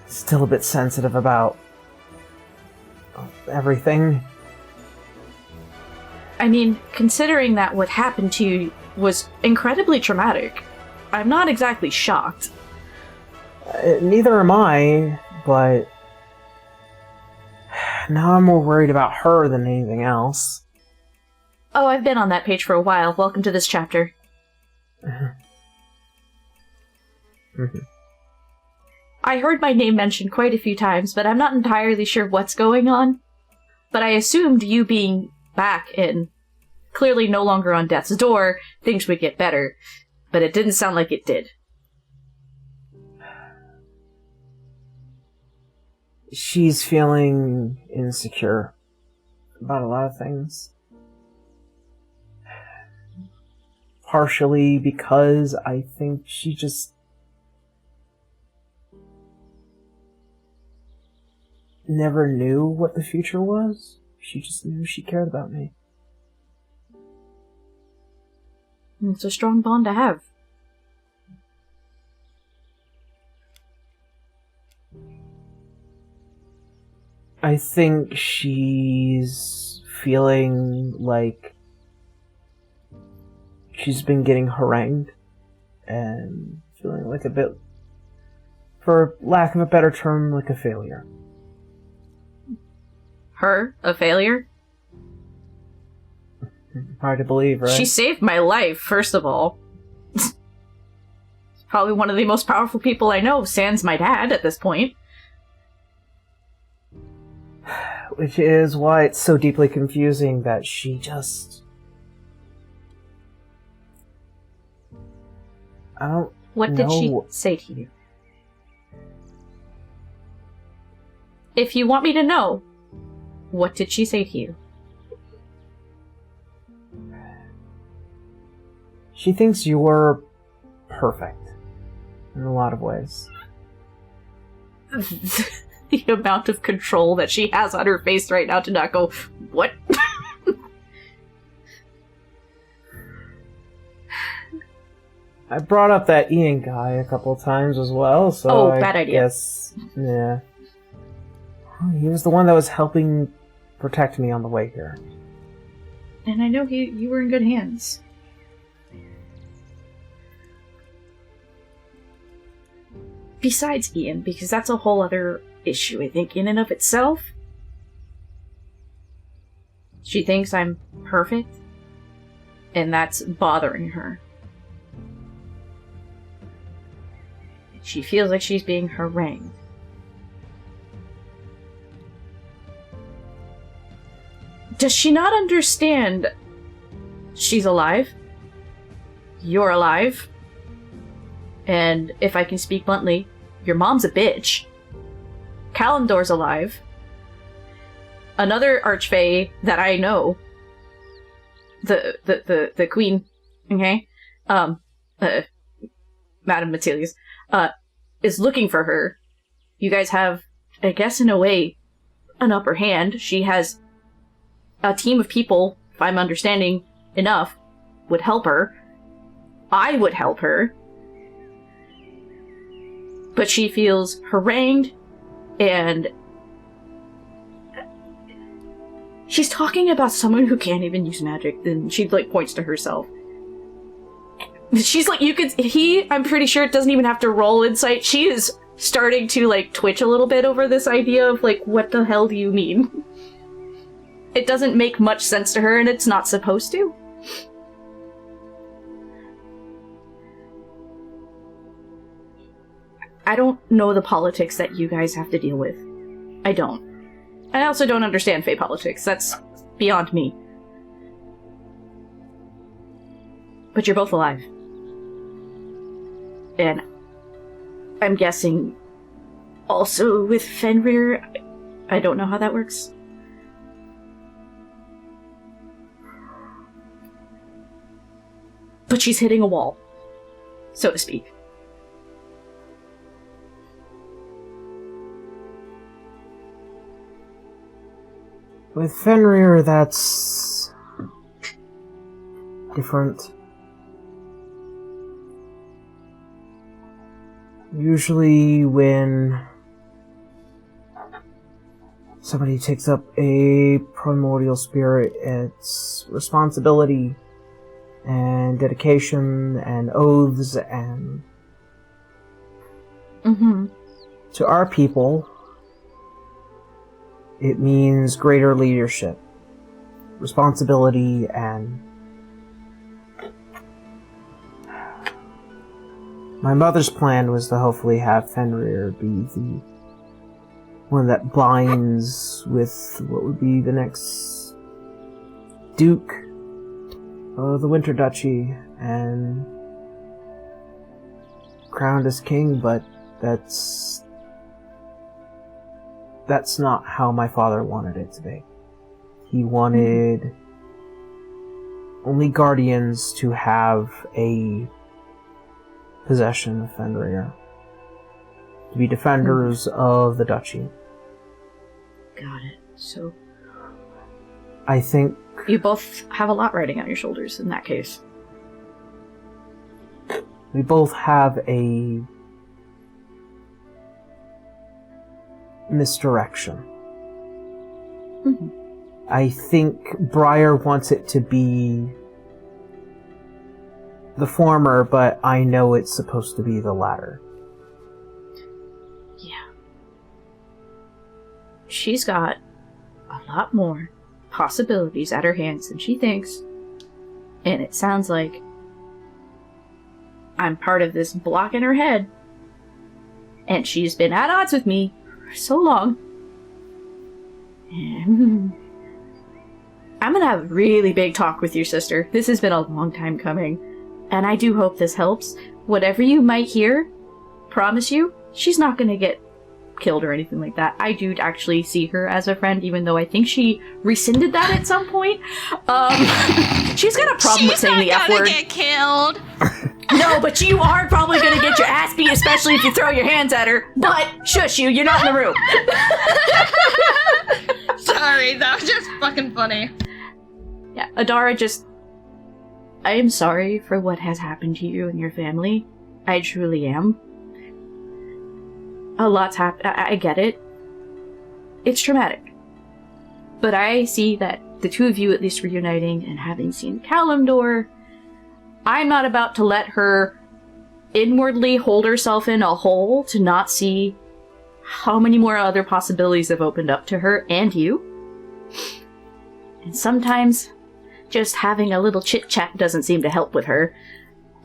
[SPEAKER 1] still a bit sensitive about everything.
[SPEAKER 2] I mean, considering that what happened to you was incredibly traumatic, I'm not exactly shocked.
[SPEAKER 1] Neither am I, but now I'm more worried about her than anything else.
[SPEAKER 2] Oh, I've been on that page for a while. Welcome to this chapter. I heard my name mentioned quite a few times, but I'm not entirely sure what's going on. But I assumed you being back and clearly no longer on death's door, things would get better. But it didn't sound like it did.
[SPEAKER 1] She's feeling insecure about a lot of things. Partially because I think she just never knew what the future was. She just knew she cared about me.
[SPEAKER 2] It's a strong bond to have.
[SPEAKER 1] I think she's feeling like she's been getting harangued and feeling like a bit, for lack of a better term, like a failure.
[SPEAKER 2] Her? A failure?
[SPEAKER 1] Hard to believe, right?
[SPEAKER 2] She saved my life, first of all. Probably one of the most powerful people I know, sans my dad at this point.
[SPEAKER 1] Which is why it's so deeply confusing that she just... I don't
[SPEAKER 2] What
[SPEAKER 1] know.
[SPEAKER 2] did she say to you? If you want me to know, what did she say to you?
[SPEAKER 1] She thinks you're perfect in a lot of ways.
[SPEAKER 2] The amount of control that she has on her face right now to not go, what?
[SPEAKER 1] I brought up that Ian guy a couple of times as well, so
[SPEAKER 2] Oh,
[SPEAKER 1] I
[SPEAKER 2] bad idea.
[SPEAKER 1] guess, yeah. He was the one that was helping protect me on the way here.
[SPEAKER 2] And I know you were in good hands. Besides Ian, because that's a whole other issue, I think, in and of itself. She thinks I'm perfect, and that's bothering her. She feels like she's being harangued. Does she not understand she's alive? You're alive? And if I can speak bluntly, your mom's a bitch. Kalimdor's alive. Another Archfey that I know, the queen, okay, Madame Matthias, is looking for her. You guys have, I guess in a way, an upper hand. She has a team of people, if I'm understanding enough, would help her. I would help her. But she feels harangued and She's talking about someone who can't even use magic, and she, like, points to herself. She's like, I'm pretty sure it doesn't even have to roll insight. She is starting to, like, twitch a little bit over this idea of, like, what the hell do you mean? It doesn't make much sense to her, and it's not supposed to. I don't know the politics that you guys have to deal with. I don't. I also don't understand Fae politics. That's beyond me. But you're both alive. And I'm guessing also with Fenrir, I don't know how that works. But she's hitting a wall, so to speak.
[SPEAKER 1] With Fenrir, that's different. Usually when somebody takes up a primordial spirit, it's responsibility and dedication and oaths and... To our people, it means greater leadership, responsibility, and... My mother's plan was to hopefully have Fenrir be the one that binds with what would be the next Duke of the Winter Duchy and crowned as king, but that's not how my father wanted it to be. He wanted only guardians to have a possession of Fenrir, to be defenders of the duchy.
[SPEAKER 2] Got it. So
[SPEAKER 1] I think
[SPEAKER 2] you both have a lot riding on your shoulders in that case.
[SPEAKER 1] we both have a misdirection. I think Briar wants it to be the former, but I know it's supposed to be the latter.
[SPEAKER 2] Yeah. She's got a lot more possibilities at her hands than she thinks. And it sounds like I'm part of this block in her head. And she's been at odds with me for so long. And I'm gonna have a really big talk with your sister. This has been a long time coming. And I do hope this helps. Whatever you might hear, promise you, she's not gonna get killed or anything like that. I do actually see her as a friend, even though I think she rescinded that at some point. She's got a problem with saying the F word.
[SPEAKER 5] She's not gonna get killed.
[SPEAKER 2] No, but you are probably gonna get your ass beat, especially if you throw your hands at her. But shush you, you're not in the room.
[SPEAKER 5] Sorry, that was just fucking funny.
[SPEAKER 2] Yeah, Adara just... I am sorry for what has happened to you and your family. I truly am. A lot's happened. I get it. It's traumatic. But I see that the two of you at least reuniting and having seen Kalimdor, I'm not about to let her inwardly hold herself in a hole to not see how many more other possibilities have opened up to her and you. And sometimes just having a little chit-chat doesn't seem to help with her.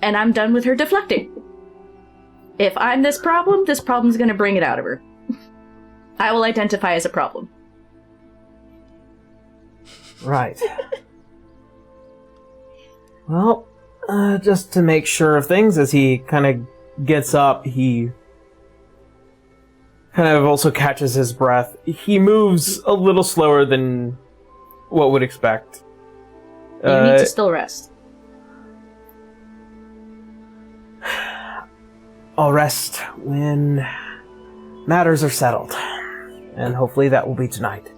[SPEAKER 2] And I'm done with her deflecting. If I'm this problem's gonna bring it out of her. I will identify as a problem.
[SPEAKER 1] Right. Well, just to make sure of things, as he kind of gets up, he kind of also catches his breath. He moves a little slower than what would expect.
[SPEAKER 2] You need to still rest.
[SPEAKER 1] I'll rest when matters are settled. And hopefully that will be tonight.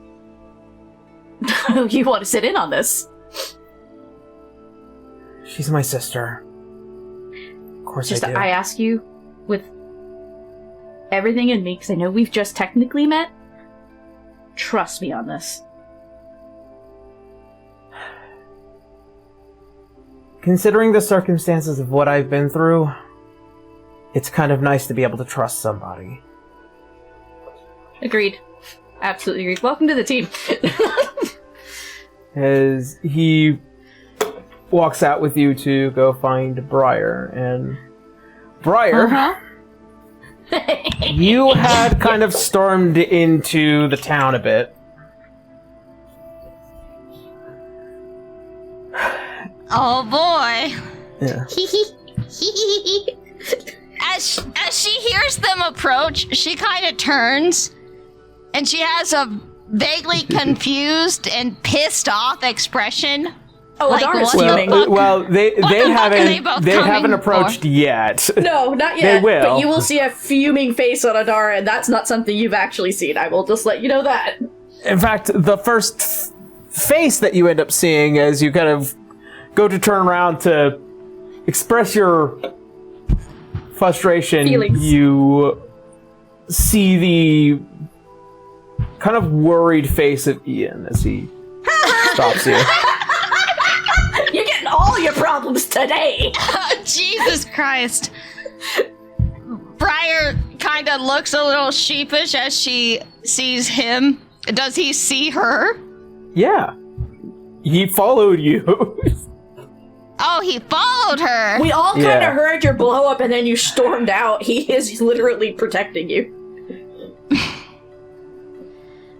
[SPEAKER 2] You want to sit in on this?
[SPEAKER 1] She's my sister. Of course
[SPEAKER 2] Just,
[SPEAKER 1] I do.
[SPEAKER 2] I ask you, with everything in me, because I know we've just technically met, trust me on this.
[SPEAKER 1] considering the circumstances of what I've been through, it's kind of nice to be able to trust somebody.
[SPEAKER 2] Agreed. Absolutely agreed. Welcome to the team.
[SPEAKER 1] As he walks out with you to go find Briar, and Briar, you had kind of stormed into the town a bit.
[SPEAKER 5] Oh boy.
[SPEAKER 1] Yeah.
[SPEAKER 5] As she hears them approach, she kind of turns, and she has a vaguely confused and pissed off expression.
[SPEAKER 2] Oh,
[SPEAKER 5] Like,
[SPEAKER 2] Adara's
[SPEAKER 5] what the
[SPEAKER 2] fuming.
[SPEAKER 5] fuck?
[SPEAKER 1] Well, they
[SPEAKER 5] What the fuck are they
[SPEAKER 1] haven't
[SPEAKER 5] both
[SPEAKER 1] they haven't
[SPEAKER 5] coming
[SPEAKER 1] approached
[SPEAKER 5] for?
[SPEAKER 1] yet.
[SPEAKER 2] No, not yet.
[SPEAKER 1] They will.
[SPEAKER 2] But you will see a fuming face on Adara, and that's not something you've actually seen. I will just let you know that.
[SPEAKER 1] In fact, the first face that you end up seeing as you kind of go to turn around to express your frustration,
[SPEAKER 2] Feelings.
[SPEAKER 1] you see the kind of worried face of Ian as he stops you.
[SPEAKER 2] You're getting all your problems today.
[SPEAKER 5] Jesus Christ. Briar kind of looks a little sheepish as she sees him. Does he see her?
[SPEAKER 1] Yeah. He followed you.
[SPEAKER 5] Oh, he followed her.
[SPEAKER 2] We all kind
[SPEAKER 1] Yeah.
[SPEAKER 2] of heard your blow up, and then you stormed out. He is literally protecting you.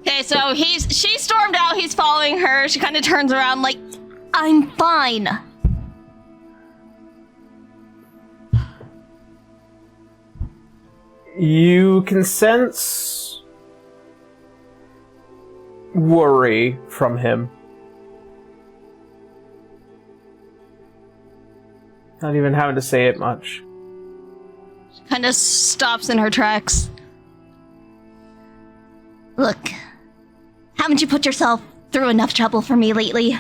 [SPEAKER 5] Okay, so she stormed out, he's following her. She kind of turns around like, I'm fine.
[SPEAKER 1] You can sense worry from him. Not even having to say it much.
[SPEAKER 5] Kind of stops in her tracks. Look, haven't you put yourself through enough trouble for me lately?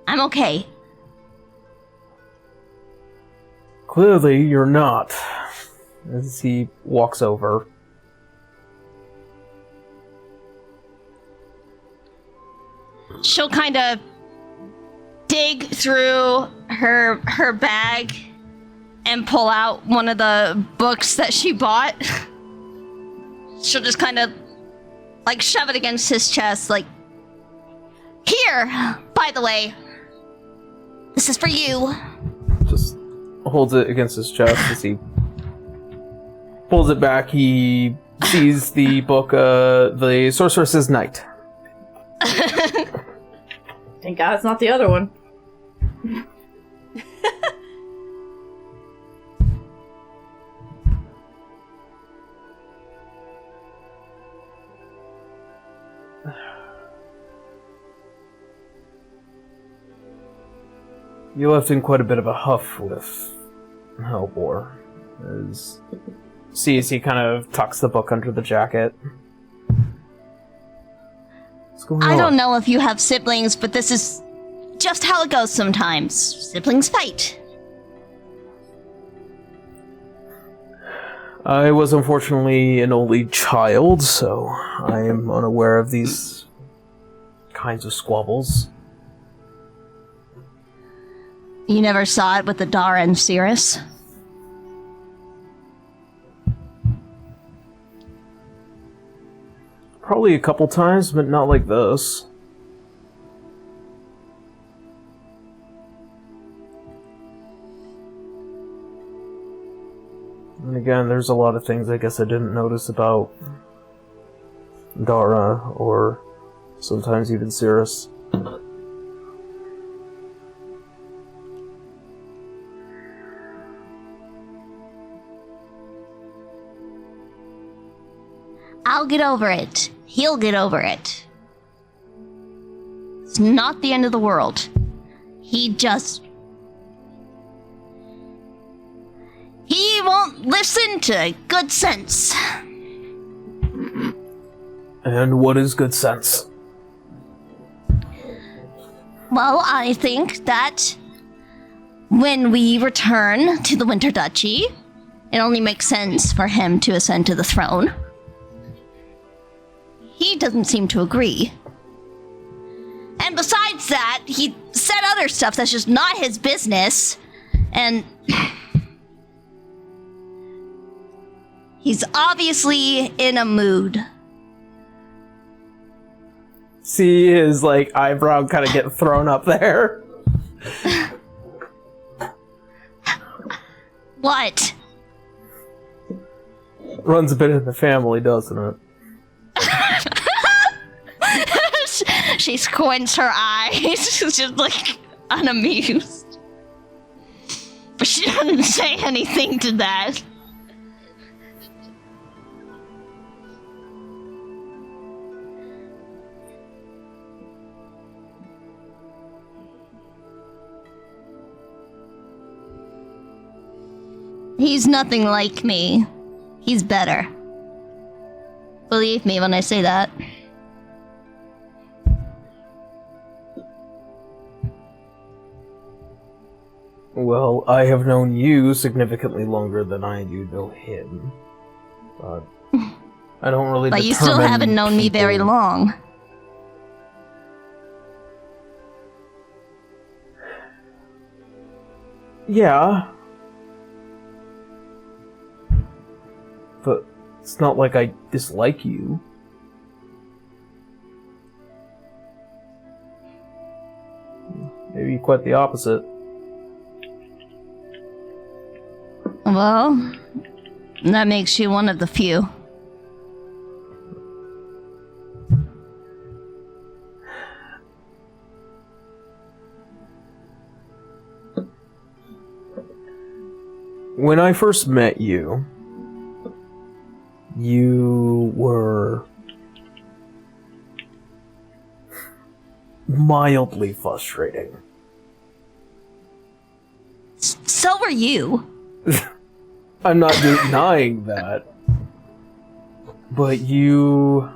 [SPEAKER 5] I'm okay.
[SPEAKER 1] Clearly, you're not. As he walks over.
[SPEAKER 5] She'll kind of dig through her bag and pull out one of the books that she bought. She'll just kind of like shove it against his chest, like, here, by the way, this is for you.
[SPEAKER 1] Just holds it against his chest as he pulls it back. He sees the book, The Sorceress's Knight.
[SPEAKER 2] Thank God it's not the other one.
[SPEAKER 1] You left in quite a bit of a huff with Hellbore. As he kind of tucks the book under the jacket. What's going on?
[SPEAKER 5] I don't know if you have siblings, but this is just how it goes sometimes. Siblings fight.
[SPEAKER 1] I was unfortunately an only child, so I am unaware of these kinds of squabbles.
[SPEAKER 5] You never saw it with the Dara and Cirrus?
[SPEAKER 1] Probably a couple times, but not like this. And again, there's a lot of things I guess I didn't notice about Dara, or sometimes even Cirrus.
[SPEAKER 5] I'll get over it. He'll get over it. It's not the end of the world. He won't listen to good sense.
[SPEAKER 1] And what is good sense?
[SPEAKER 5] Well, I think that when we return to the Winter Duchy, it only makes sense for him to ascend to the throne. He doesn't seem to agree. And besides that, he said other stuff that's just not his business. And he's obviously in a mood.
[SPEAKER 1] See his, like, eyebrow kind of get thrown up there.
[SPEAKER 5] What?
[SPEAKER 1] Runs a bit in the family, doesn't it?
[SPEAKER 5] She squints her eyes. She's just, like, unamused. But she doesn't say anything to that. He's nothing like me. He's better. Believe me when I say that.
[SPEAKER 1] Well, I have known you significantly longer than I do know him. But I don't really
[SPEAKER 5] But you still
[SPEAKER 1] determine
[SPEAKER 5] haven't known me very
[SPEAKER 1] people.
[SPEAKER 5] long.
[SPEAKER 1] Yeah. But it's not like I dislike you. Maybe quite the opposite.
[SPEAKER 5] Well, that makes you one of the few.
[SPEAKER 1] When I first met you, you were mildly frustrating.
[SPEAKER 5] So were you.
[SPEAKER 1] I'm not denying that. But you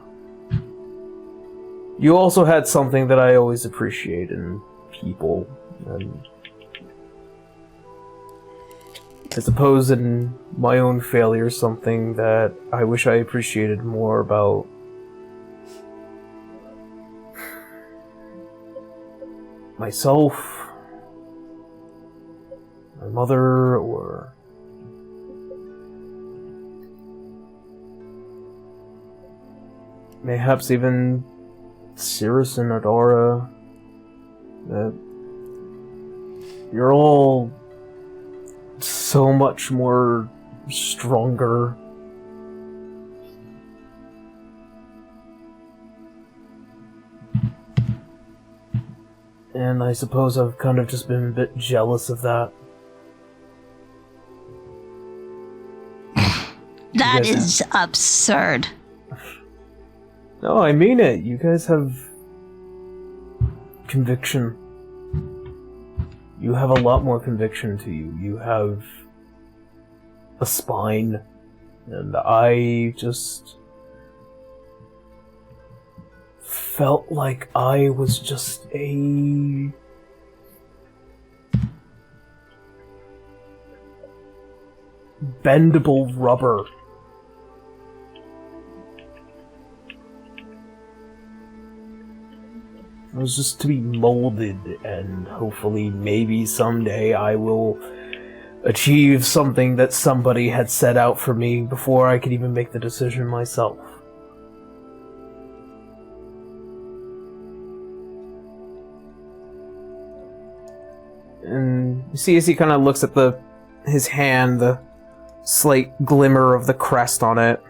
[SPEAKER 1] also had something that I always appreciate in people. And I suppose in my own failure, something that I wish I appreciated more about myself, my mother, or mayhaps even Cirrus and Adara. That you're all so much more stronger. And I suppose I've kind of just been a bit jealous of that.
[SPEAKER 5] That
[SPEAKER 1] Yes.
[SPEAKER 5] is absurd.
[SPEAKER 1] No, I mean it. You guys have conviction. You have a lot more conviction to you. You have a spine. And I just felt like I was just a bendable rubber. It was just to be molded, and hopefully maybe someday I will achieve something that somebody had set out for me before I could even make the decision myself. And you see as he kind of looks at his hand, the slight glimmer of the crest on it.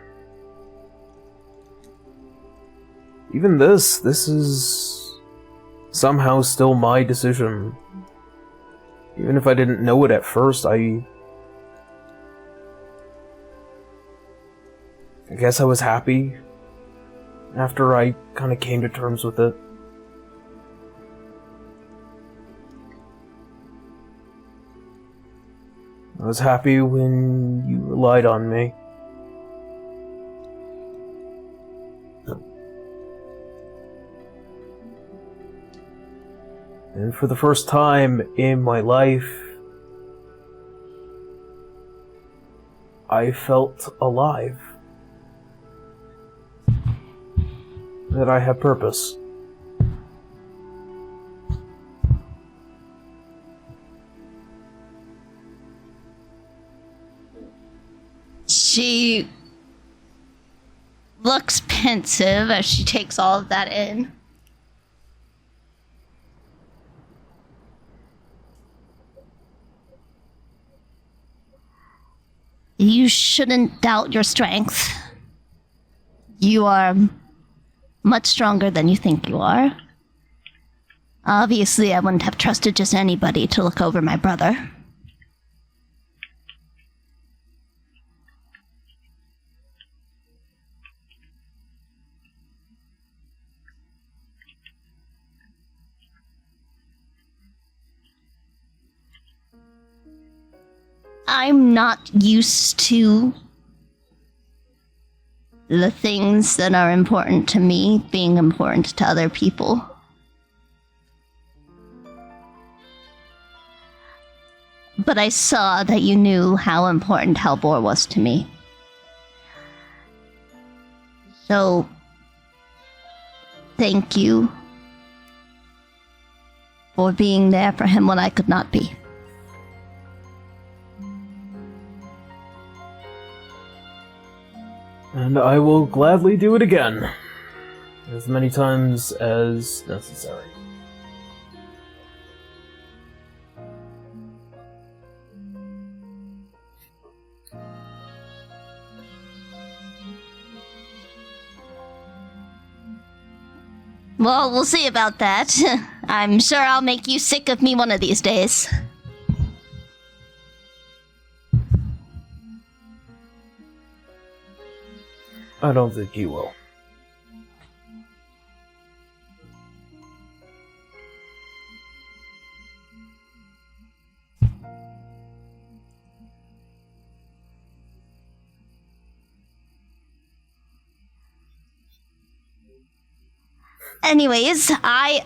[SPEAKER 1] Even this is somehow still my decision. Even if I didn't know it at first, I guess I was happy after I kind of came to terms with it. I was happy when you relied on me. And for the first time in my life, I felt alive. That I have purpose.
[SPEAKER 5] She looks pensive as she takes all of that in. You shouldn't doubt your strength. You are much stronger than you think you are. Obviously, I wouldn't have trusted just anybody to look over my brother. I'm not used to the things that are important to me being important to other people. But I saw that you knew how important Halvor was to me. So, thank you for being there for him when I could not be.
[SPEAKER 1] And I will gladly do it again. As many times as necessary.
[SPEAKER 5] Well, we'll see about that. I'm sure I'll make you sick of me one of these days.
[SPEAKER 1] I don't think you will.
[SPEAKER 5] Anyways, I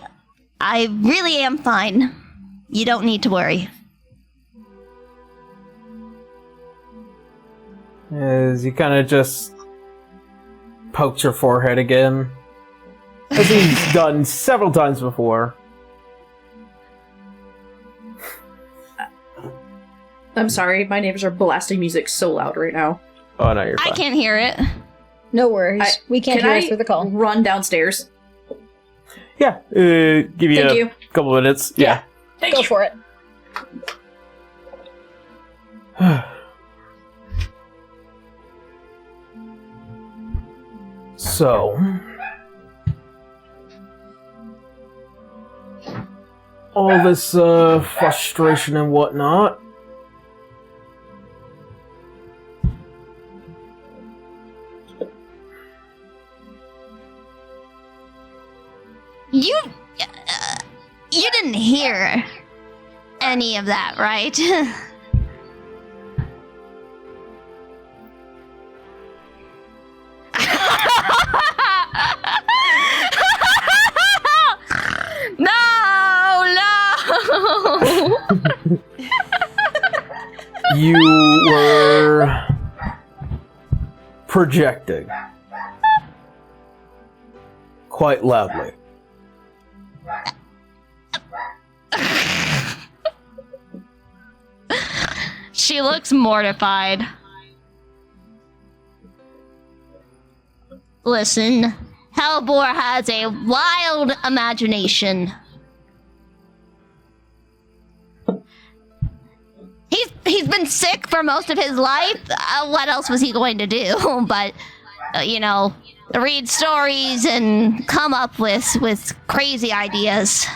[SPEAKER 5] really am fine. You don't need to worry.
[SPEAKER 1] As you kind of just pokes your forehead again, as he's done several times before.
[SPEAKER 2] I'm sorry, my neighbors are blasting music so loud right now.
[SPEAKER 1] Oh no, you're fine.
[SPEAKER 5] I can't hear it.
[SPEAKER 3] No worries. We can't hear us through the call.
[SPEAKER 2] Run downstairs?
[SPEAKER 1] Yeah, give you
[SPEAKER 2] Thank you.
[SPEAKER 1] couple minutes. Yeah.
[SPEAKER 2] Thank
[SPEAKER 3] Go
[SPEAKER 2] you.
[SPEAKER 3] for it.
[SPEAKER 1] So, all this frustration and whatnot.
[SPEAKER 5] You didn't hear any of that, right? No!
[SPEAKER 1] You were projecting quite loudly.
[SPEAKER 5] She looks mortified. Listen, Halvor has a wild imagination. He's been sick for most of his life. What else was he going to do? But, read stories and come up with crazy ideas.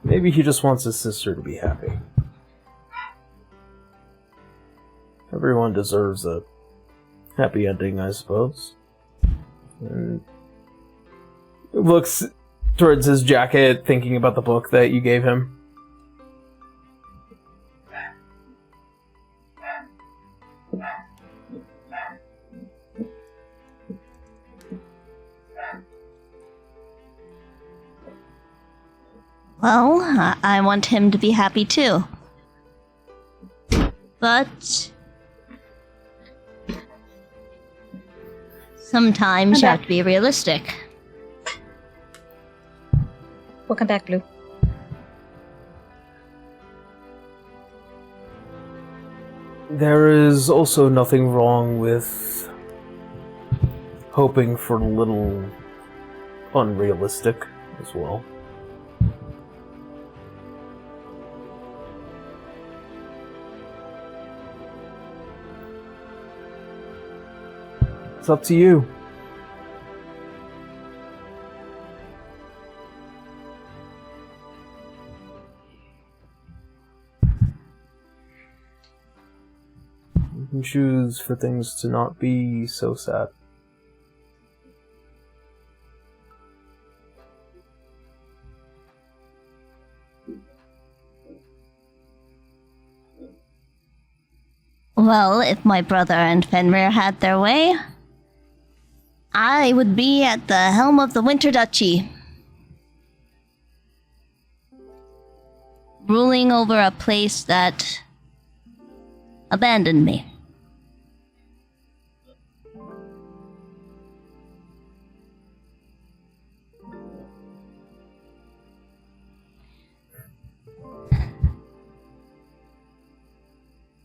[SPEAKER 1] Maybe he just wants his sister to be happy. Everyone deserves a happy ending, I suppose. And looks towards his jacket, thinking about the book that you gave him.
[SPEAKER 5] Well, I want him to be happy too. But sometimes you have to be realistic.
[SPEAKER 3] Welcome back, Blue.
[SPEAKER 1] there is also nothing wrong with hoping for a little unrealistic as well. It's up to you. You can choose for things to not be so sad.
[SPEAKER 5] Well, if my brother and Fenrir had their way, I would be at the helm of the Winter Duchy, ruling over a place that abandoned me.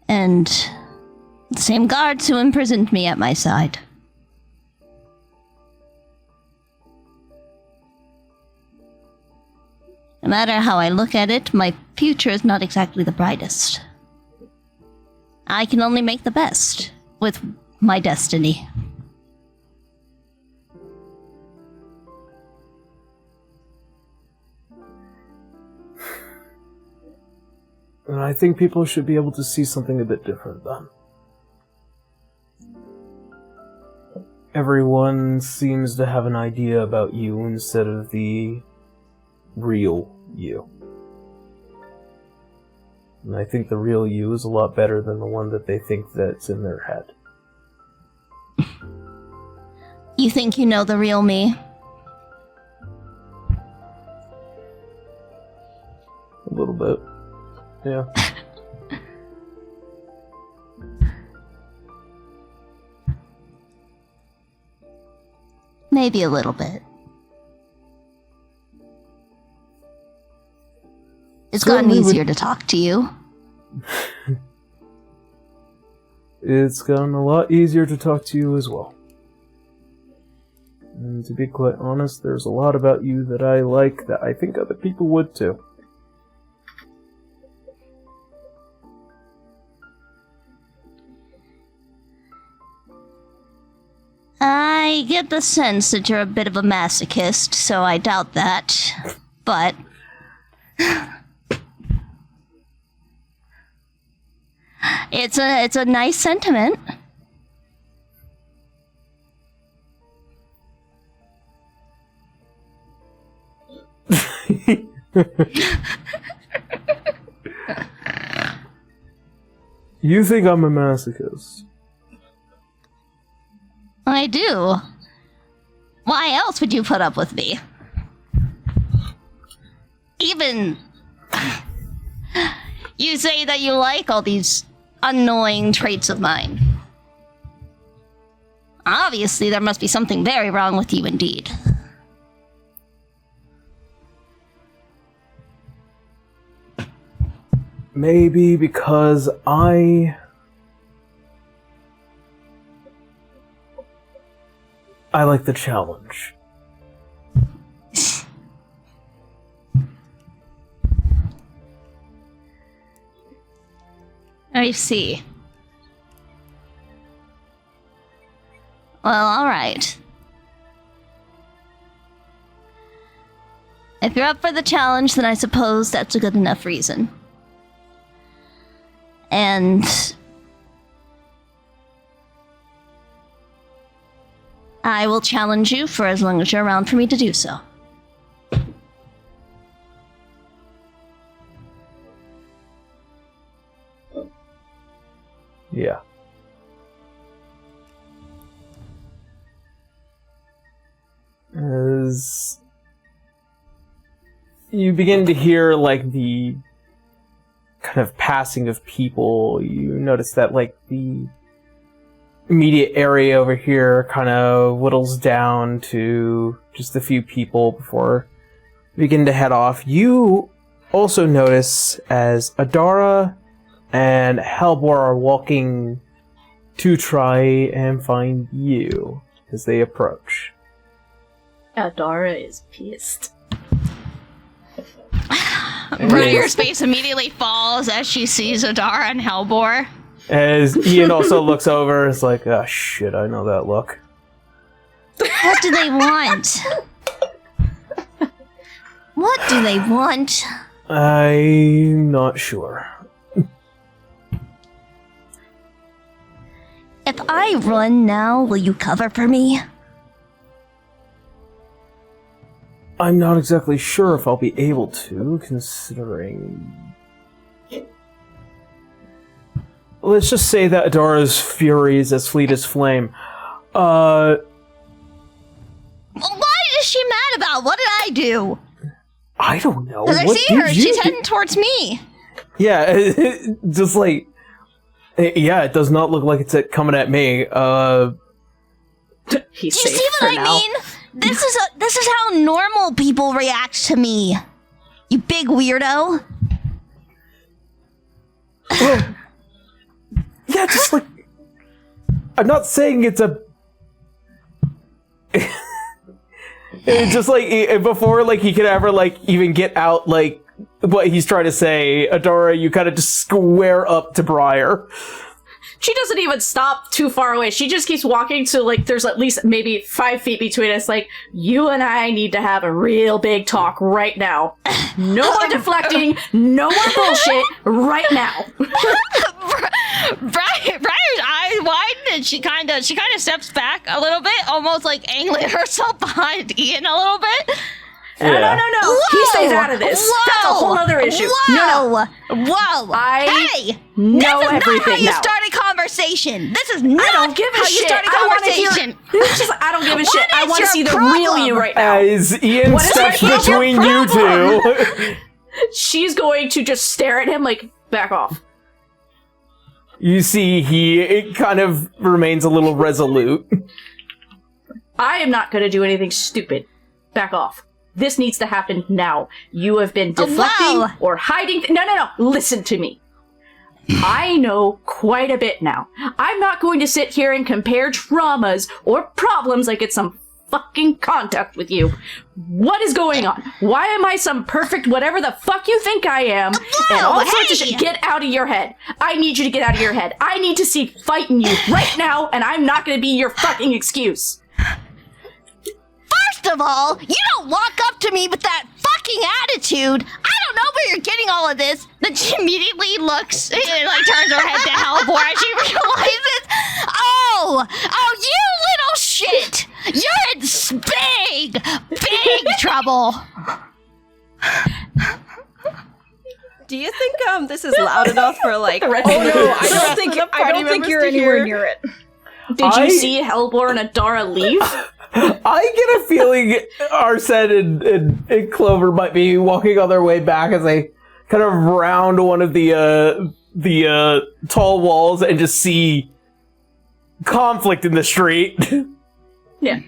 [SPEAKER 5] And the same guards who imprisoned me at my side. No matter how I look at it, my future is not exactly the brightest. I can only make the best with my destiny.
[SPEAKER 1] And I think people should be able to see something a bit different then. Everyone seems to have an idea about you instead of the real you. And I think the real you is a lot better than the one that they think that's in their head.
[SPEAKER 5] You think you know the real me?
[SPEAKER 1] A little bit. Yeah.
[SPEAKER 5] Maybe a little bit. It's gotten easier to talk to you.
[SPEAKER 1] It's gotten a lot easier to talk to you as well. And to be quite honest, there's a lot about you that I like that I think other people would too.
[SPEAKER 5] I get the sense that you're a bit of a masochist, so I doubt that. But it's a nice sentiment.
[SPEAKER 1] You think I'm a masochist?
[SPEAKER 5] I do. Why else would you put up with me? Even you say that you like all these annoying traits of mine. Obviously, there must be something very wrong with you indeed.
[SPEAKER 1] Maybe because I like the challenge.
[SPEAKER 5] I see. Well, alright. If you're up for the challenge, then I suppose that's a good enough reason. And I will challenge you for as long as you're around for me to do so.
[SPEAKER 1] Yeah. As you begin to hear, like, the kind of passing of people, you notice that, like, the immediate area over here kind of whittles down to just a few people before you begin to head off. You also notice as Adara and Halbor are walking to try and find you as they approach.
[SPEAKER 2] Adara is pissed.
[SPEAKER 5] Briar's face immediately falls as she sees Adara and Halbor.
[SPEAKER 1] As Ian also looks over, it's like, oh shit, I know that look.
[SPEAKER 5] What do they want? What do they want?
[SPEAKER 1] I'm not sure.
[SPEAKER 5] If I run now, will you cover for me?
[SPEAKER 1] I'm not exactly sure if I'll be able to, considering... Let's just say that Adara's fury is as fleet as flame.
[SPEAKER 5] What is she mad about? What did I do?
[SPEAKER 1] I don't know.
[SPEAKER 5] Because I
[SPEAKER 1] What
[SPEAKER 5] see
[SPEAKER 1] did
[SPEAKER 5] her.
[SPEAKER 1] you
[SPEAKER 5] She's
[SPEAKER 1] do?
[SPEAKER 5] heading towards me.
[SPEAKER 1] Yeah, just like... Yeah, it does not look like it's coming at me.
[SPEAKER 2] He's
[SPEAKER 5] Do you
[SPEAKER 2] safe
[SPEAKER 5] see
[SPEAKER 2] for
[SPEAKER 5] what I
[SPEAKER 2] now.
[SPEAKER 5] mean? This is how normal people react to me. You big weirdo.
[SPEAKER 1] Well, yeah, just like... I'm not saying it's a... It's just like, before like he could ever like even get out like what he's trying to say, Adora, you kind of just square up to Briar.
[SPEAKER 2] She doesn't even stop too far away. She just keeps walking to, like, there's at least maybe 5 feet between us. Like, you and I need to have a real big talk right now. No more deflecting. No more bullshit right now.
[SPEAKER 5] Briar's eyes widen and she kind of steps back a little bit, almost like angling herself behind Ian a little bit.
[SPEAKER 2] No.
[SPEAKER 5] Whoa!
[SPEAKER 2] He stays out of this. That's a whole other issue. No.
[SPEAKER 5] Whoa!
[SPEAKER 2] I
[SPEAKER 5] Hey!
[SPEAKER 2] know
[SPEAKER 5] This is not how
[SPEAKER 2] everything
[SPEAKER 5] you
[SPEAKER 2] now.
[SPEAKER 5] start a conversation. This is not
[SPEAKER 2] I don't give a
[SPEAKER 5] how
[SPEAKER 2] shit.
[SPEAKER 5] you start a
[SPEAKER 2] I wanna hear-
[SPEAKER 5] conversation.
[SPEAKER 2] I don't give a shit.
[SPEAKER 5] What
[SPEAKER 2] I
[SPEAKER 5] is
[SPEAKER 2] want to
[SPEAKER 5] your
[SPEAKER 2] see the
[SPEAKER 5] problem?
[SPEAKER 2] real you right now.
[SPEAKER 1] As Ian
[SPEAKER 2] What is
[SPEAKER 1] steps
[SPEAKER 2] your
[SPEAKER 1] between you two,
[SPEAKER 2] She's going to just stare at him like, back off.
[SPEAKER 1] you see it kind of remains a little resolute.
[SPEAKER 2] I am not going to do anything stupid. Back off. This needs to happen now. You have been deflecting
[SPEAKER 5] whoa.
[SPEAKER 2] or hiding. No. Listen to me. I know quite a bit now. I'm not going to sit here and compare traumas or problems like it's some fucking contact with you. What is going on? Why am I some perfect whatever the fuck you think I am? And all sorts of shit. Get out of your head. I need you to get out of your head. I need to see fighting you right now, and I'm not going to be your fucking excuse.
[SPEAKER 5] First of all, you don't walk up to me with that fucking attitude. I don't know where you're getting all of this. Then she immediately looks and like turns her head to Halbor as she realizes, oh, you little shit. You're in big trouble.
[SPEAKER 6] Do you think this is loud enough for like?
[SPEAKER 3] Oh no, I don't think you're anywhere near it.
[SPEAKER 2] Did you see Hellbor and Adara leave?
[SPEAKER 1] I get a feeling Arsene and Clover might be walking on their way back as they kind of round one of the tall walls and just see conflict in the street.
[SPEAKER 2] Yeah.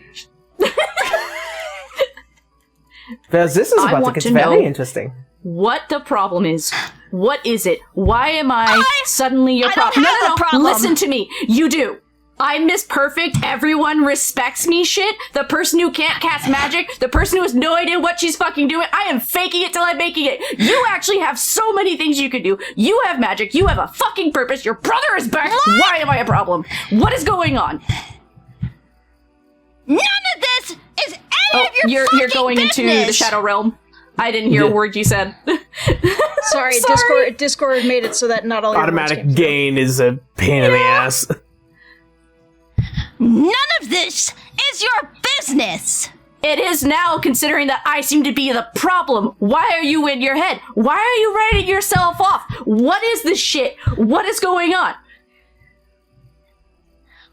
[SPEAKER 1] Because this is
[SPEAKER 2] I
[SPEAKER 1] about to
[SPEAKER 2] want
[SPEAKER 1] get
[SPEAKER 2] to
[SPEAKER 1] very
[SPEAKER 2] know-
[SPEAKER 1] interesting.
[SPEAKER 2] What the problem is? What is it? Why am I suddenly your
[SPEAKER 5] I don't
[SPEAKER 2] problem?
[SPEAKER 5] have a problem.
[SPEAKER 2] Listen to me. You do. I'm Miss Perfect. Everyone respects me shit. The person who can't cast magic. The person who has no idea what she's fucking doing. I am faking it till I'm making it. You actually have so many things you can do. You have magic. You have a fucking purpose. Your brother is back.
[SPEAKER 5] What?
[SPEAKER 2] Why am I a problem? What is going on?
[SPEAKER 5] None of this is any of your fucking
[SPEAKER 2] you're going
[SPEAKER 5] business.
[SPEAKER 2] into the Shadow Realm. I didn't hear a word you said.
[SPEAKER 3] Sorry, Discord made it so that not all your words
[SPEAKER 1] Automatic
[SPEAKER 3] came through.
[SPEAKER 1] gain is a pain in the ass.
[SPEAKER 5] None of this is your business.
[SPEAKER 2] It is now, considering that I seem to be the problem. Why are you in your head? Why are you writing yourself off? What is this shit? What is going on?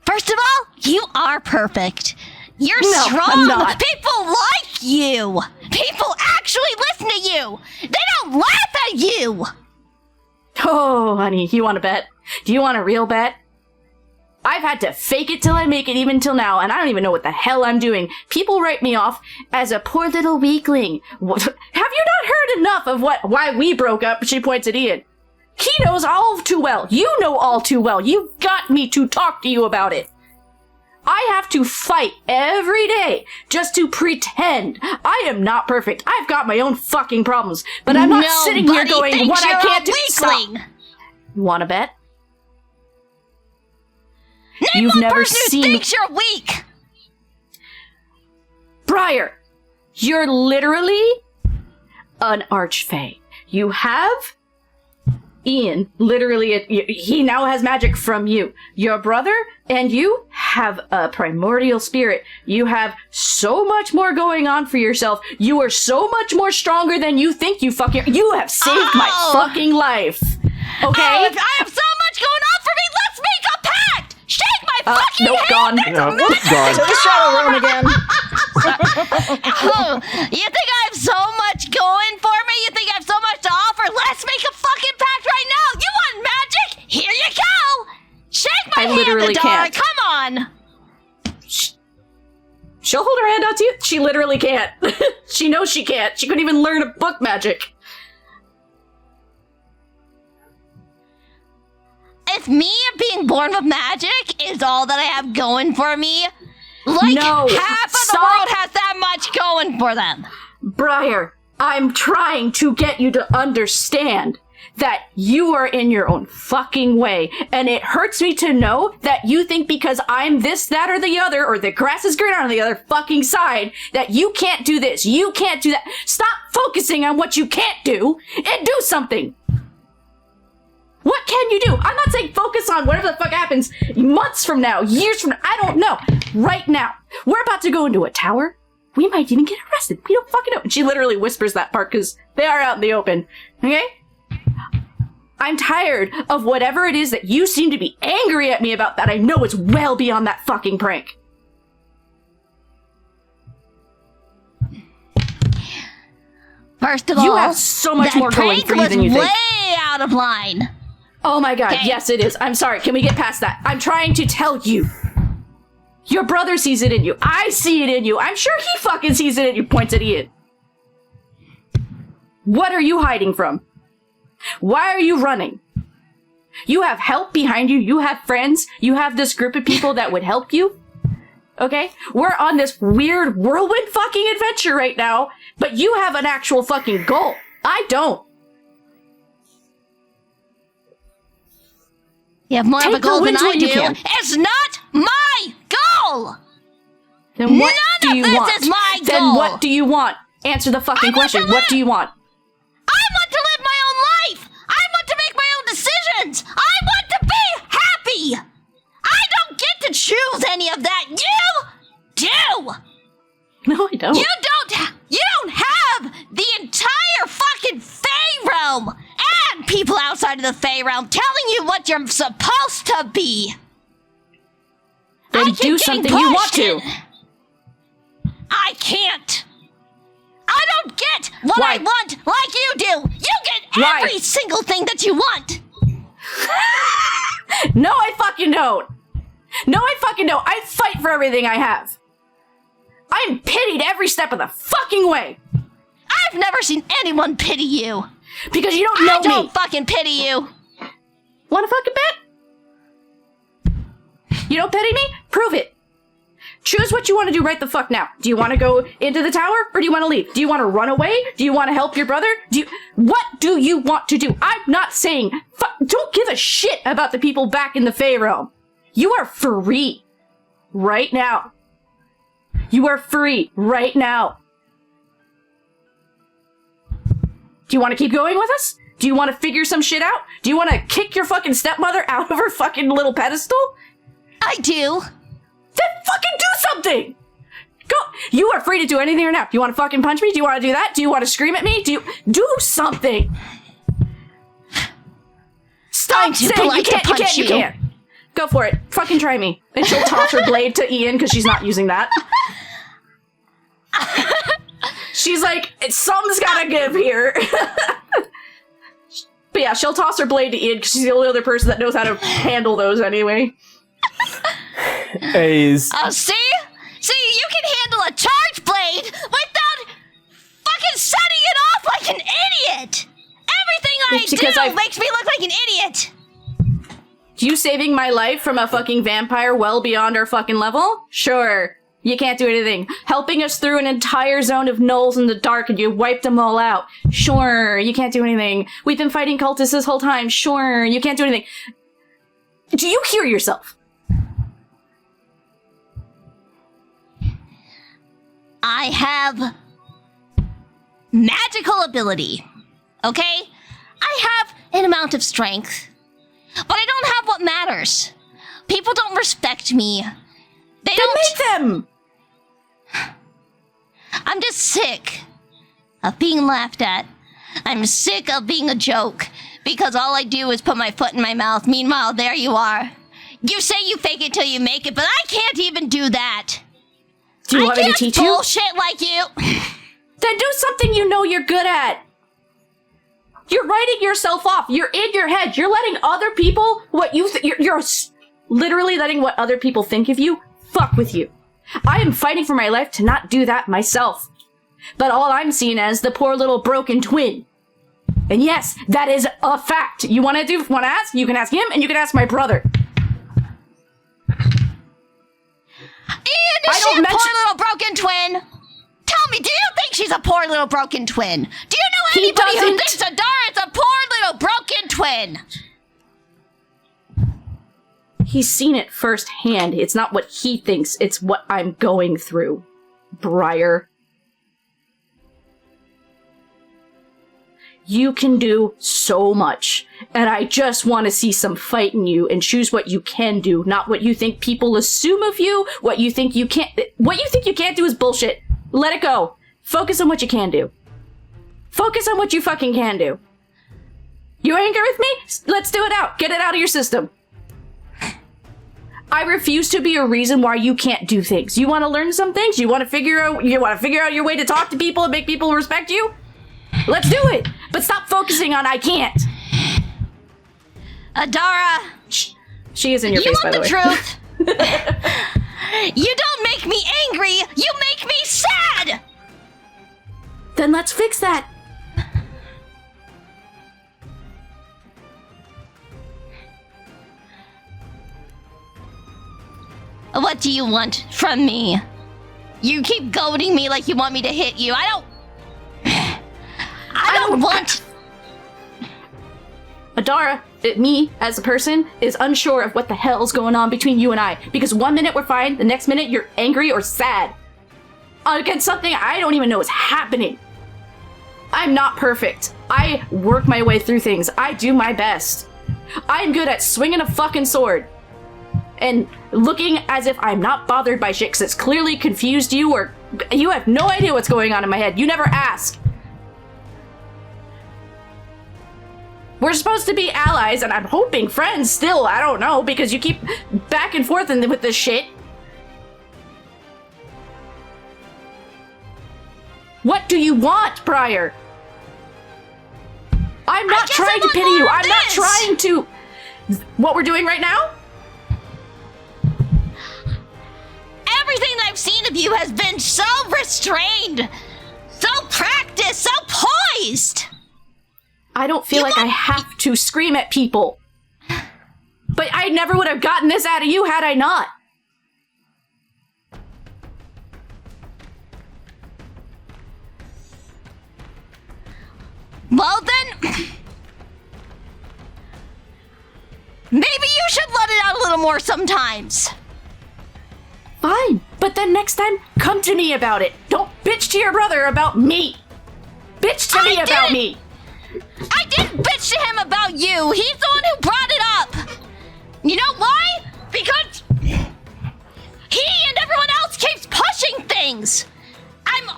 [SPEAKER 5] First of all, you are perfect. You're
[SPEAKER 2] No,
[SPEAKER 5] strong.
[SPEAKER 2] I'm not.
[SPEAKER 5] People like you. People actually listen to you. They don't laugh at you.
[SPEAKER 2] Oh, honey, you want to bet? Do you want a real bet? I've had to fake it till I make it even till now, and I don't even know what the hell I'm doing. People write me off as a poor little weakling. Have you not heard enough of why we broke up? She points at Ian. He knows all too well. You know all too well. You've got me to talk to you about it. I have to fight every day just to pretend I am not perfect. I've got my own fucking problems, but I'm not sitting here going, what I can't do.
[SPEAKER 5] Weakling.
[SPEAKER 2] Wanna bet?
[SPEAKER 5] Name
[SPEAKER 2] You've
[SPEAKER 5] one
[SPEAKER 2] never
[SPEAKER 5] person who
[SPEAKER 2] seen
[SPEAKER 5] thinks you're weak.
[SPEAKER 2] Briar, you're literally an archfey. You have Ian, literally, he now has magic from you. Your brother and you have a primordial spirit. You have so much more going on for yourself. You are so much more stronger than you think you have saved my fucking life. Okay?
[SPEAKER 5] Oh, if I have so much going on for me, let's make a pact! Shake my fucking
[SPEAKER 2] nope,
[SPEAKER 5] hand!
[SPEAKER 2] gone.
[SPEAKER 1] Yeah, gone.
[SPEAKER 3] To the shadow realm again.
[SPEAKER 5] Oh, you think I have so much going for me? You think I have so much to offer? Let's make a fucking pact right now! You want magic? Here you go! Shake my
[SPEAKER 2] I
[SPEAKER 5] hand,
[SPEAKER 2] literally
[SPEAKER 5] Adara!
[SPEAKER 2] can't.
[SPEAKER 5] Come on!
[SPEAKER 2] She'll hold her hand out to you. She literally can't. She knows she can't. She couldn't even learn a book magic.
[SPEAKER 5] If me being born with magic is all that I have going for me, like
[SPEAKER 2] No,
[SPEAKER 5] half of the
[SPEAKER 2] stop.
[SPEAKER 5] world has that much going for them.
[SPEAKER 2] Briar, I'm trying to get you to understand that you are in your own fucking way, and it hurts me to know that you think because I'm this, that, or the other, or the grass is greener on the other fucking side, that you can't do this, you can't do that. Stop focusing on what you can't do, and do something! What can you do? I'm not saying focus on whatever the fuck happens months from now, years from now, I don't know. Right now, we're about to go into a tower. We might even get arrested. We don't fucking know. And she literally whispers that part because they are out in the open. Okay? I'm tired of whatever it is that you seem to be angry at me about that I know is well beyond that fucking prank.
[SPEAKER 5] First of all,
[SPEAKER 2] You have so much
[SPEAKER 5] that
[SPEAKER 2] more going
[SPEAKER 5] prank
[SPEAKER 2] for you
[SPEAKER 5] was
[SPEAKER 2] than you think.
[SPEAKER 5] way out of line.
[SPEAKER 2] Oh my god,
[SPEAKER 5] Okay.
[SPEAKER 2] yes it is. I'm sorry, can we get past that? I'm trying to tell you. Your brother sees it in you. I see it in you. I'm sure he fucking sees it in you. Points at Ian. What are you hiding from? Why are you running? You have help behind you. You have friends. You have this group of people that would help you. Okay? We're on this weird whirlwind fucking adventure right now, but you have an actual fucking goal. I don't.
[SPEAKER 5] You have more of a
[SPEAKER 2] Take the
[SPEAKER 5] goal than
[SPEAKER 2] wins
[SPEAKER 5] I
[SPEAKER 2] when you
[SPEAKER 5] do.
[SPEAKER 2] can.
[SPEAKER 5] It's not my goal!
[SPEAKER 2] Then what
[SPEAKER 5] None
[SPEAKER 2] do
[SPEAKER 5] of
[SPEAKER 2] you
[SPEAKER 5] this
[SPEAKER 2] want?
[SPEAKER 5] is my
[SPEAKER 2] Then
[SPEAKER 5] goal.
[SPEAKER 2] what do you want? Answer the fucking
[SPEAKER 5] I want to
[SPEAKER 2] question. What do you want?
[SPEAKER 5] I want to live my own life! I want to make my own decisions! I want to be happy! I don't get to choose any of that! You do!
[SPEAKER 2] No, I don't.
[SPEAKER 5] You don't have the entire fucking Fey realm and people outside of the Fey realm telling you what you're supposed to be.
[SPEAKER 2] Then
[SPEAKER 5] I keep
[SPEAKER 2] do
[SPEAKER 5] getting
[SPEAKER 2] something you want
[SPEAKER 5] pushed
[SPEAKER 2] to.
[SPEAKER 5] in. I can't. I don't get what
[SPEAKER 2] Why?
[SPEAKER 5] I want like you do. You get
[SPEAKER 2] Why?
[SPEAKER 5] every single thing that you want.
[SPEAKER 2] No, I fucking don't. No, I fucking don't. I fight for everything I have. I'm pitied every step of the fucking way.
[SPEAKER 5] I've never seen anyone pity you.
[SPEAKER 2] Because you don't know
[SPEAKER 5] I don't
[SPEAKER 2] me.
[SPEAKER 5] fucking pity you.
[SPEAKER 2] Want to fucking bet? You don't pity me? Prove it. Choose what you want to do right the fuck now. Do you want to go into the tower or do you want to leave? Do you want to run away? Do you want to help your brother? What do you want to do? I'm not saying don't give a shit about the people back in the Fey realm. You are free right now. You are free right now. Do you want to keep going with us? Do you want to figure some shit out? Do you want to kick your fucking stepmother out of her fucking little pedestal?
[SPEAKER 5] I do.
[SPEAKER 2] Then fucking do something! Go! You are free to do anything right now. Do you want to fucking punch me? Do you want to do that? Do you want to scream at me? Do something! Stop
[SPEAKER 5] I'm too
[SPEAKER 2] saying you
[SPEAKER 5] polite to
[SPEAKER 2] can't, you
[SPEAKER 5] punch
[SPEAKER 2] can't, you
[SPEAKER 5] you.
[SPEAKER 2] can't. Go for it. Fucking try me. And she'll toss her blade to Ian because she's not using that. She's like, something's gotta give here. But yeah, she'll toss her blade to Ian because she's the only other person that knows how to handle those anyway.
[SPEAKER 1] A's.
[SPEAKER 5] Oh, see? See, you can handle a charge blade without fucking setting it off like an idiot! Everything I I do! Makes me look like an idiot!
[SPEAKER 2] You saving my life from a fucking vampire well beyond our fucking level? Sure. You can't do anything. Helping us through an entire zone of gnolls in the dark and you wiped them all out. Sure. You can't do anything. We've been fighting cultists this whole time. Sure. You can't do anything. Do you hear yourself?
[SPEAKER 5] I have magical ability. Okay? I have an amount of strength. But I don't have what matters. People don't respect me. They don't
[SPEAKER 2] make them!
[SPEAKER 5] I'm just sick of being laughed at. I'm sick of being a joke. Because all I do is put my foot in my mouth. Meanwhile, there you are. You say you fake it till you make it, but I can't even do that.
[SPEAKER 2] Do you want me to teach you?
[SPEAKER 5] Bullshit like you.
[SPEAKER 2] Then do something you know you're good at. You're writing yourself off. You're in your head. You're letting other people you're literally letting what other people think of you fuck with you. I am fighting for my life to not do that myself. But all I'm seen as the poor little broken twin. And yes, that is a fact. You want to ask? You can ask him and you can ask my brother.
[SPEAKER 5] Ian, is she a poor little broken twin? Tell me, do you think she's a poor little broken twin? Do you know anybody who thinks Adara is a poor little broken twin?
[SPEAKER 2] He's seen it firsthand. It's not what he thinks, it's what I'm going through, Briar. You can do so much, and I just want to see some fight in you and choose what you can do, not what you think people assume of you, what you think you can't do is bullshit. Let it go. Focus on what you can do. Focus on what you fucking can do. You angry with me? Let's do it out. Get it out of your system. I refuse to be a reason why you can't do things. You want to learn some things? You want to figure out your way to talk to people and make people respect you? Let's do it. But stop focusing on I can't.
[SPEAKER 5] Adara.
[SPEAKER 2] She is in your face, by the way.
[SPEAKER 5] You want the truth? You don't make me angry. You make me sad.
[SPEAKER 2] Then let's fix that.
[SPEAKER 5] What do you want from me? You keep goading me like you want me to hit you. I don't want...
[SPEAKER 2] Adara, me, as a person, is unsure of what the hell's going on between you and I. Because one minute we're fine, the next minute you're angry or sad. Against something I don't even know is happening. I'm not perfect. I work my way through things. I do my best. I'm good at swinging a fucking sword. And looking as if I'm not bothered by shit because it's clearly confused you or you have no idea what's going on in my head. You never ask. We're supposed to be allies, and I'm hoping friends still. I don't know, because you keep back and forth with this shit. What do you want, Briar? I'm not trying to pity you. I'm not trying to... What we're doing right now?
[SPEAKER 5] Everything I've seen of you has been so restrained, so practiced, so poised.
[SPEAKER 2] I don't feel like I have to scream at people. But I never would have gotten this out of you had I not.
[SPEAKER 5] Well then, maybe you should let it out a little more sometimes.
[SPEAKER 2] Fine, but then next time, come to me about it. Don't bitch to your brother about me. Bitch to me about me.
[SPEAKER 5] I didn't bitch to him about you. He's the one who brought it up. You know why? Because he and everyone else keeps pushing things. I'm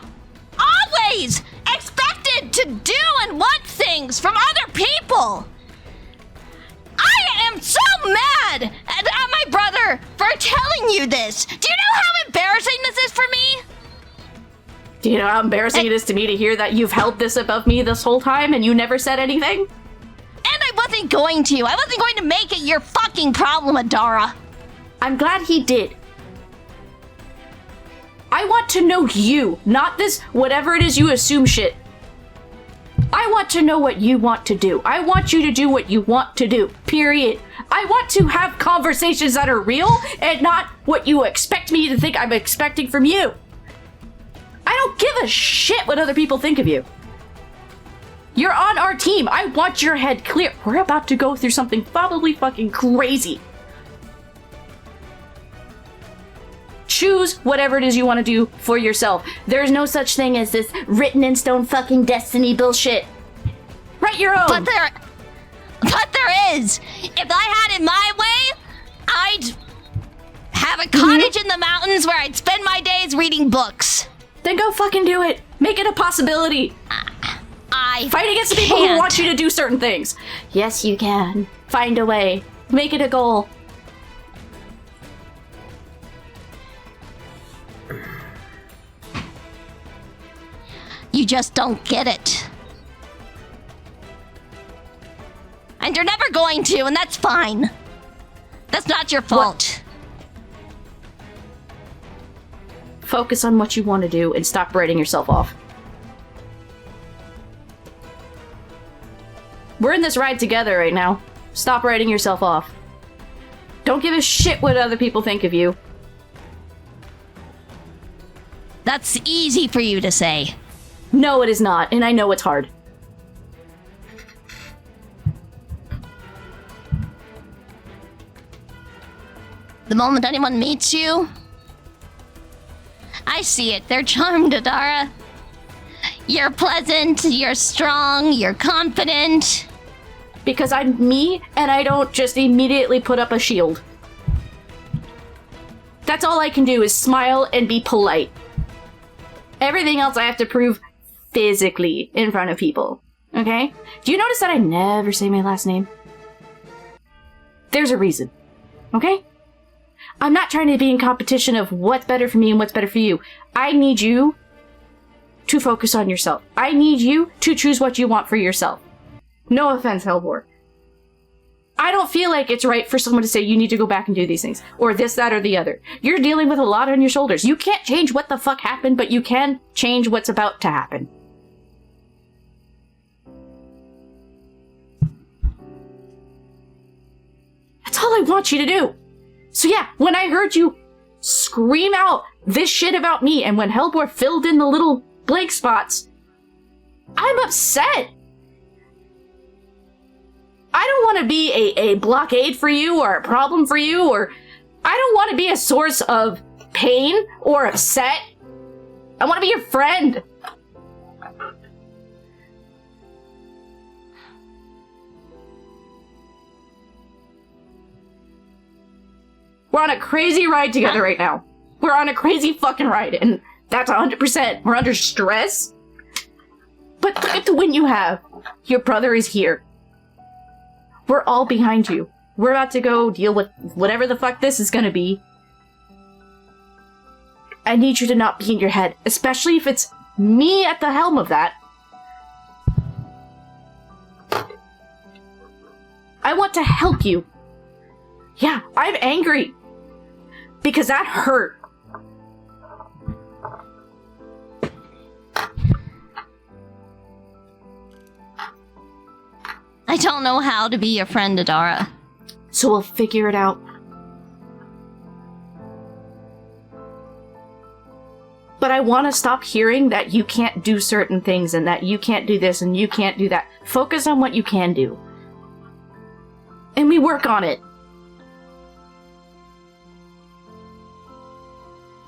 [SPEAKER 5] always expected to do and want things from other people. I am so mad at my brother for telling you this. Do you know how embarrassing this is for me?
[SPEAKER 2] Do you know how embarrassing it is to me to hear that you've held this above me this whole time and you never said anything?
[SPEAKER 5] And I wasn't going to. I wasn't going to make it your fucking problem, Adara.
[SPEAKER 2] I'm glad he did. I want to know you, not this whatever it is you assume shit. I I want to know what you want to do. I want you to do what you want to do, period. I want to have conversations that are real and not what you expect me to think I'm expecting from you. I don't give a shit what other people think of you. You're on our team. I want your head clear. We're about to go through something probably fucking crazy. Choose whatever it is you want to do for yourself. There's no such thing as this written in stone fucking destiny bullshit. Write your own.
[SPEAKER 5] But there is. If I had it my way, I'd have a cottage in the mountains where I'd spend my days reading books.
[SPEAKER 2] Then go fucking do it. Make it a possibility.
[SPEAKER 5] I
[SPEAKER 2] Fight against the people who want you to do certain things. Yes, you can. Find a way. Make it a goal.
[SPEAKER 5] You just don't get it. And you're never going to, and that's fine. That's not your fault.
[SPEAKER 2] Focus on what you want to do and stop writing yourself off. We're in this ride together right now. Stop writing yourself off. Don't give a shit what other people think of you.
[SPEAKER 5] That's easy for you to say.
[SPEAKER 2] No, it is not, and I know it's hard.
[SPEAKER 5] The moment anyone meets you, I see it. They're charmed, Adara. You're pleasant, you're strong, you're confident.
[SPEAKER 2] Because I'm me, and I don't just immediately put up a shield. That's all I can do is smile and be polite. Everything else I have to prove physically in front of people. Okay? Do you notice that I never say my last name? There's a reason. Okay? I'm not trying to be in competition of what's better for me and what's better for you. I need you to focus on yourself. I need you to choose what you want for yourself. No offense, Hellbor. I don't feel like it's right for someone to say you need to go back and do these things, or this, that, or the other. You're dealing with a lot on your shoulders. You can't change what the fuck happened, but you can change what's about to happen. That's all I want you to do. So yeah, when I heard you scream out this shit about me, and when Hellbor filled in the little blank spots, I'm upset. I don't want to be a blockade for you or a problem for you, or I don't want to be a source of pain or upset. I want to be your friend. We're on a crazy ride together right now. We're on a crazy fucking ride, and that's 100%. We're under stress. But look at the win you have. Your brother is here. We're all behind you. We're about to go deal with whatever the fuck this is gonna be. I need you to not be in your head, especially if it's me at the helm of that. I want to help you. Yeah, I'm angry. Because that hurt.
[SPEAKER 5] I don't know how to be your friend, Adara.
[SPEAKER 2] So we'll figure it out. But I want to stop hearing that you can't do certain things and that you can't do this and you can't do that. Focus on what you can do. And we work on it.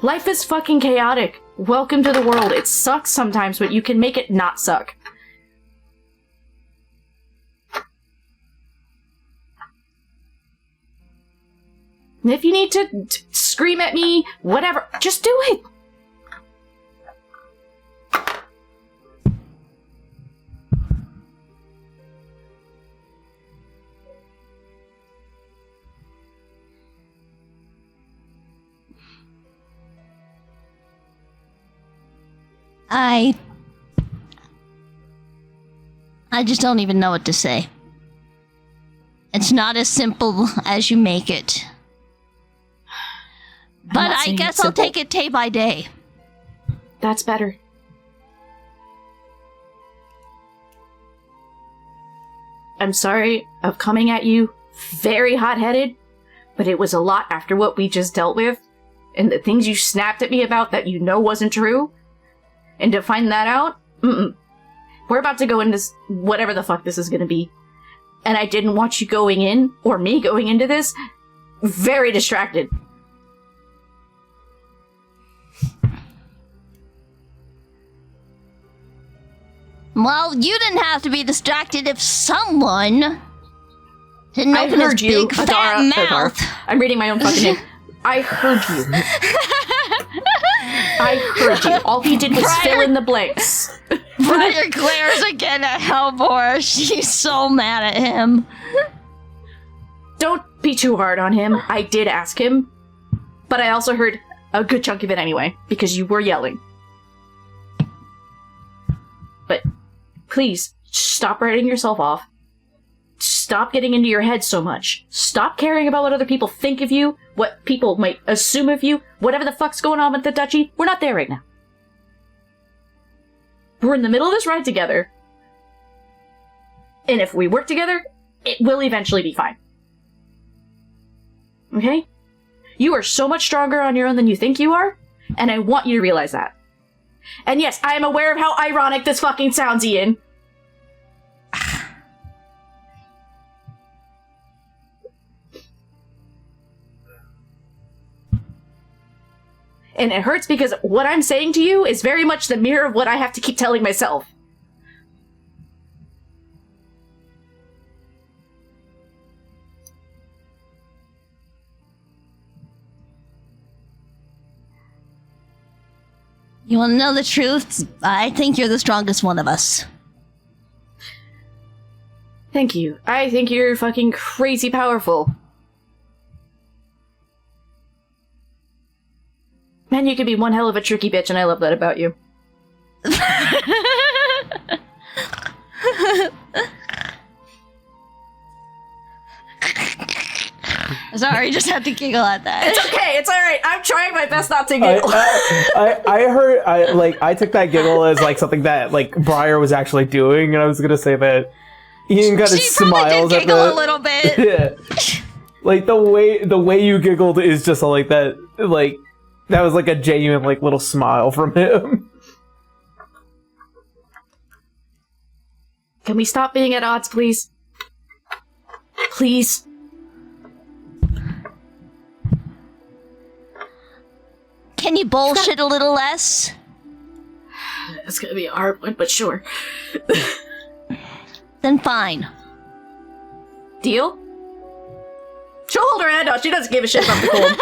[SPEAKER 2] Life is fucking chaotic. Welcome to the world. It sucks sometimes, but you can make it not suck. And if you need to scream at me, whatever, just do it.
[SPEAKER 5] I just don't even know what to say. It's not as simple as you make it. But I guess I'll take it day by day.
[SPEAKER 2] That's better. I'm sorry of coming at you very hot-headed, but it was a lot after what we just dealt with, and the things you snapped at me about that you know wasn't true, and to find that out, we're about to go into whatever the fuck this is gonna be. And I didn't want you going in, or me going into this, very distracted.
[SPEAKER 5] Well, you didn't have to be distracted if someone didn't
[SPEAKER 2] I
[SPEAKER 5] open his
[SPEAKER 2] heard you,
[SPEAKER 5] big fat
[SPEAKER 2] Adara.
[SPEAKER 5] mouth.
[SPEAKER 2] I'm reading my own fucking name. I heard you. I heard you. All he did was fill in the blanks.
[SPEAKER 5] Briar glares again at Hellbore. She's so mad at him.
[SPEAKER 2] Don't be too hard on him. I did ask him, but I also heard a good chunk of it anyway, because you were yelling. But please, stop writing yourself off. Stop getting into your head so much. Stop caring about what other people think of you, what people might assume of you, whatever the fuck's going on with the duchy. We're not there right now. We're in the middle of this ride together. And if we work together, it will eventually be fine. Okay? You are so much stronger on your own than you think you are, and I want you to realize that. And yes, I am aware of how ironic this fucking sounds, Ian. And it hurts because what I'm saying to you is very much the mirror of what I have to keep telling myself.
[SPEAKER 5] You want to know the truth? I think you're the strongest one of us.
[SPEAKER 2] Thank you. I think you're fucking crazy powerful. Man, you could be one hell of a tricky bitch, and I love that about you.
[SPEAKER 5] Sorry, just had to giggle at that.
[SPEAKER 2] It's okay, it's alright. I'm trying my best not to giggle.
[SPEAKER 1] I took that giggle as like something that like Briar was actually doing, and I was gonna say that Ian kind of smiles
[SPEAKER 5] did
[SPEAKER 1] at
[SPEAKER 5] giggle
[SPEAKER 1] the
[SPEAKER 5] a little bit.
[SPEAKER 1] Yeah. Like the way you giggled is just like that. Like that was like a genuine like little smile from him.
[SPEAKER 2] Can we stop being at odds, please? Please?
[SPEAKER 5] Can you bullshit a little less?
[SPEAKER 2] It's gonna be a hard one, but sure.
[SPEAKER 5] Then fine.
[SPEAKER 2] Deal? She'll hold her hand out. She doesn't give a shit about the cold.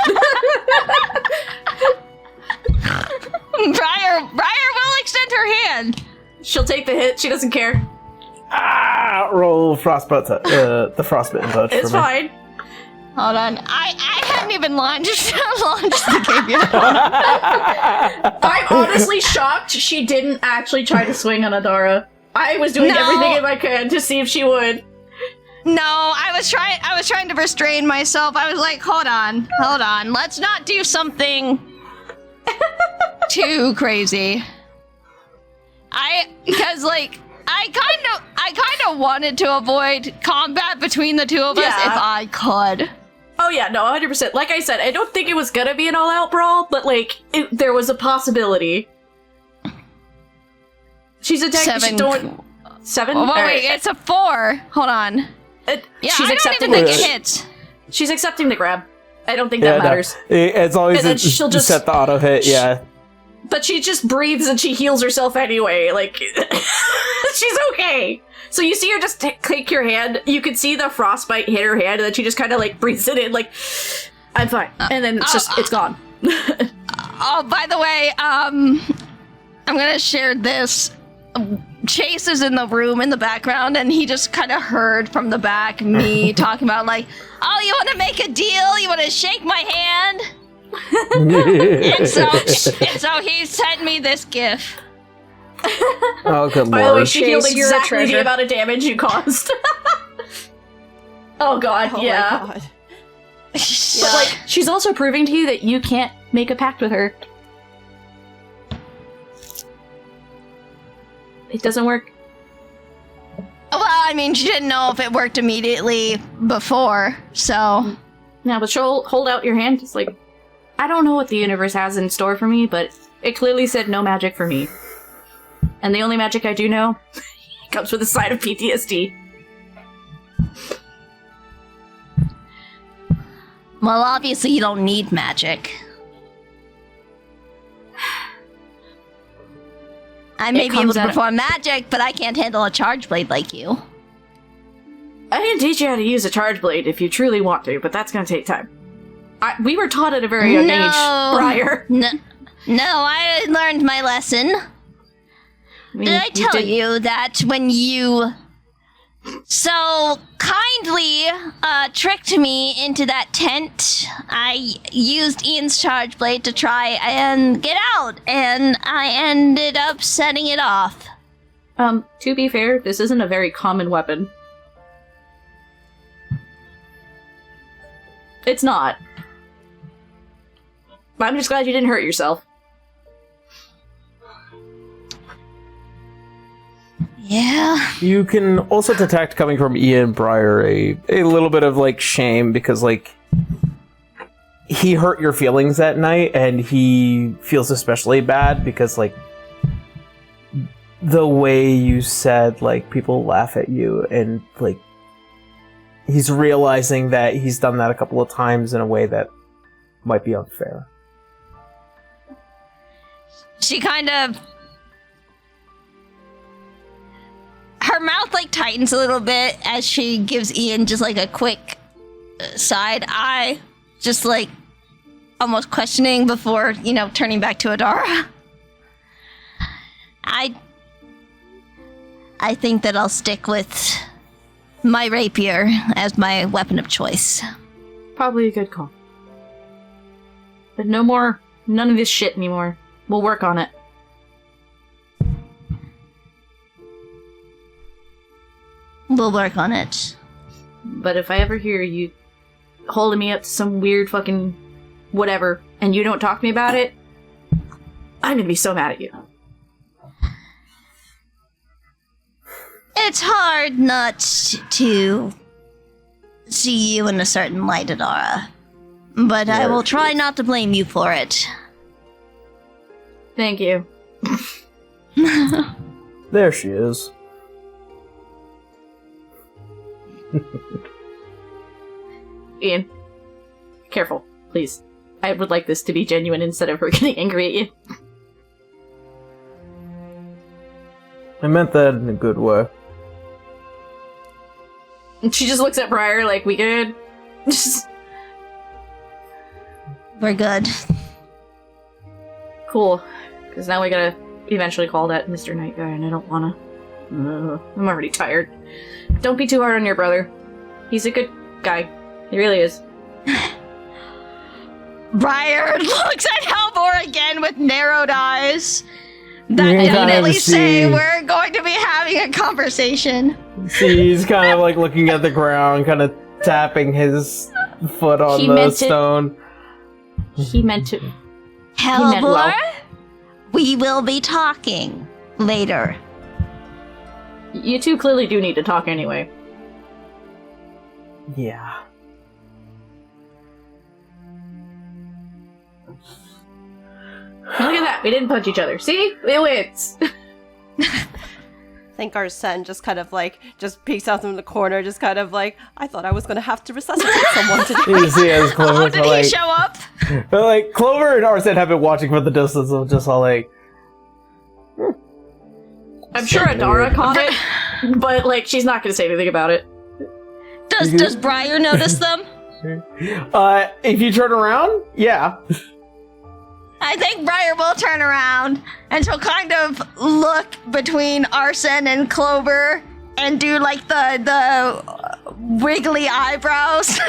[SPEAKER 5] Briar will extend her hand.
[SPEAKER 2] She'll take the hit. She doesn't care.
[SPEAKER 1] Roll frostbite. The frostbitten touch.
[SPEAKER 2] It's
[SPEAKER 1] for me.
[SPEAKER 2] fine.
[SPEAKER 5] Hold on. I hadn't even launched the game yet.
[SPEAKER 2] I'm honestly shocked she didn't actually try to swing on Adara. I was doing everything I could to see if she would.
[SPEAKER 5] No, I was trying to restrain myself. I was like, hold on. Let's not do something too crazy. Because I kind of wanted to avoid combat between the two of us if I could.
[SPEAKER 2] Oh yeah, no, 100%. Like I said, I don't think it was gonna be an all-out brawl, but there was a possibility. She's attacked.
[SPEAKER 5] 7.
[SPEAKER 2] 7?
[SPEAKER 5] Oh, wait,
[SPEAKER 2] Alright.
[SPEAKER 5] it's a 4. Hold on.
[SPEAKER 2] She's
[SPEAKER 5] I
[SPEAKER 2] accepting
[SPEAKER 5] don't even
[SPEAKER 2] the
[SPEAKER 5] think it hits.
[SPEAKER 2] She's accepting the grab. I don't think that matters.
[SPEAKER 1] No. As long as it's
[SPEAKER 2] she'll just
[SPEAKER 1] set the auto hit, yeah.
[SPEAKER 2] But she just breathes and she heals herself anyway. She's okay. So you see her just take your hand. You can see the frostbite hit her hand, and then she just kind of breathes it in, I'm fine. And then it's gone.
[SPEAKER 5] Oh, by the way, I'm gonna share this. Chase is in the room in the background, and he just kind of heard from the back me talking about oh, you want to make a deal? You want to shake my hand? and so he sent me this gif.
[SPEAKER 1] Oh, good
[SPEAKER 2] By the way,
[SPEAKER 1] lord.
[SPEAKER 2] she healed
[SPEAKER 3] Chase, you're a
[SPEAKER 2] exactly the
[SPEAKER 3] treasure.
[SPEAKER 2] amount of damage you caused. Oh god,
[SPEAKER 6] Oh
[SPEAKER 2] yeah.
[SPEAKER 6] my god.
[SPEAKER 2] But she's also proving to you that you can't make a pact with her. It doesn't work.
[SPEAKER 5] Well, I mean, she didn't know if it worked immediately before, so...
[SPEAKER 2] Yeah, but she'll hold out your hand. It's like, I don't know what the universe has in store for me, but it clearly said no magic for me. And the only magic I do know comes with a side of PTSD.
[SPEAKER 5] Well, obviously you don't need magic. I may be able to perform magic, but I can't handle a charge blade like you.
[SPEAKER 2] I can teach you how to use a charge blade if you truly want to, but that's going to take time. We were taught at a very young age, Briar.
[SPEAKER 5] No, I learned my lesson. Did I tell you that when you so kindly tricked me into that tent, I used Ian's charge blade to try and get out, and I ended up setting it off.
[SPEAKER 2] To be fair, this isn't a very common weapon. It's not. I'm just glad you didn't hurt yourself.
[SPEAKER 5] Yeah.
[SPEAKER 1] You can also detect coming from Ian and Briar a little bit of like shame because like he hurt your feelings that night and he feels especially bad because like the way you said like people laugh at you and like he's realizing that he's done that a couple of times in a way that might be unfair.
[SPEAKER 5] She kind of... Her mouth, like, tightens a little bit as she gives Ian just, like, a quick side eye. Just, like, almost questioning before, you know, turning back to Adara. I think that I'll stick with my rapier as my weapon of choice.
[SPEAKER 2] Probably a good call. But none of this shit anymore. We'll work on it.
[SPEAKER 5] We'll work on it.
[SPEAKER 2] But if I ever hear you holding me up to some weird fucking whatever, and you don't talk to me about it, I'm gonna be so mad at you.
[SPEAKER 5] It's hard not to see you in a certain light, Adara. But I will try not to blame you for it.
[SPEAKER 2] Thank you.
[SPEAKER 1] There she is.
[SPEAKER 2] Ian, careful, please. I would like this to be genuine instead of her getting angry at you.
[SPEAKER 1] I meant that in a good way.
[SPEAKER 2] And she just looks at Briar like, we good?
[SPEAKER 5] We're good.
[SPEAKER 2] Cool. Because now we gotta eventually call that Mr. Night Guy, and I don't wanna. I'm already tired. Don't be too hard on your brother. He's a good guy. He really is.
[SPEAKER 5] Briar looks at Halvor again with narrowed eyes. That
[SPEAKER 1] You can kind
[SPEAKER 5] definitely
[SPEAKER 1] of
[SPEAKER 5] say
[SPEAKER 1] see-
[SPEAKER 5] we're going to be having a conversation.
[SPEAKER 1] He's kind of like looking at the ground, kind of tapping his foot on
[SPEAKER 2] He
[SPEAKER 1] the
[SPEAKER 2] meant it.
[SPEAKER 1] stone.
[SPEAKER 2] He meant to.
[SPEAKER 5] Halvor,
[SPEAKER 2] well.
[SPEAKER 5] we will be talking later.
[SPEAKER 2] You two clearly do need to talk anyway.
[SPEAKER 1] Yeah.
[SPEAKER 2] Look at that. We didn't punch each other. See? It wins.
[SPEAKER 6] I think Arsene just kind of like, just peeks out from the corner, just kind of like, I thought I was going to have to resuscitate someone today.
[SPEAKER 1] You see as Clover,
[SPEAKER 5] Oh, did he show up?
[SPEAKER 1] but like Clover and Arsene have been watching from the distance of just all like.
[SPEAKER 2] I'm sure Adara caught it, but like she's not going to say anything about it.
[SPEAKER 5] Does Briar notice them?
[SPEAKER 1] If you turn around, yeah.
[SPEAKER 5] I think Briar will turn around and she'll kind of look between Arsene and Clover and do like the wiggly eyebrows.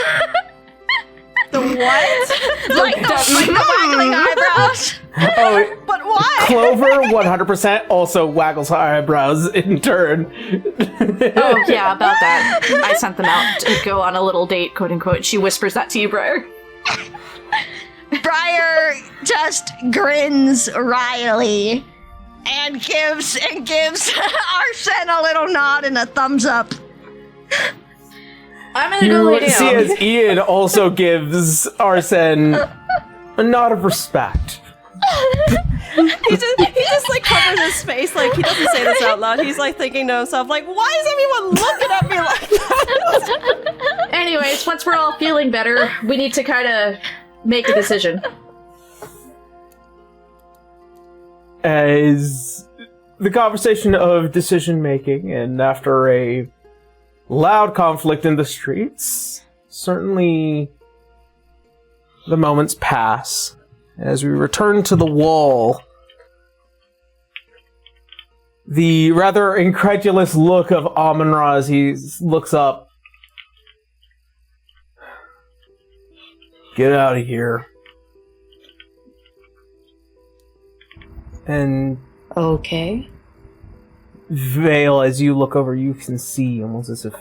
[SPEAKER 6] The what?
[SPEAKER 5] like the waggling eyebrows.
[SPEAKER 1] Oh,
[SPEAKER 6] But why?
[SPEAKER 1] Clover 100% also waggles her eyebrows in turn.
[SPEAKER 2] Oh, yeah, about that. I sent them out to go on a little date, quote unquote. She whispers that to you, Briar.
[SPEAKER 5] Briar just grins wryly and gives Arsene a little nod and a thumbs up.
[SPEAKER 2] I'm gonna go lay
[SPEAKER 1] You see
[SPEAKER 2] down.
[SPEAKER 1] as Ian also gives Arsene a nod of respect.
[SPEAKER 6] He just like covers his face, like he doesn't say this out loud. He's like thinking to himself, like, why is everyone looking at me like that?
[SPEAKER 2] Anyways, once we're all feeling better, we need to kind of make a decision.
[SPEAKER 1] As the conversation of decision making, and after a loud conflict in the streets, certainly the moments pass as we return to the wall. The rather incredulous look of Amon-Ra as he looks up. Get out of here. And
[SPEAKER 4] Okay.
[SPEAKER 1] Vale, as you look over, you can see almost as if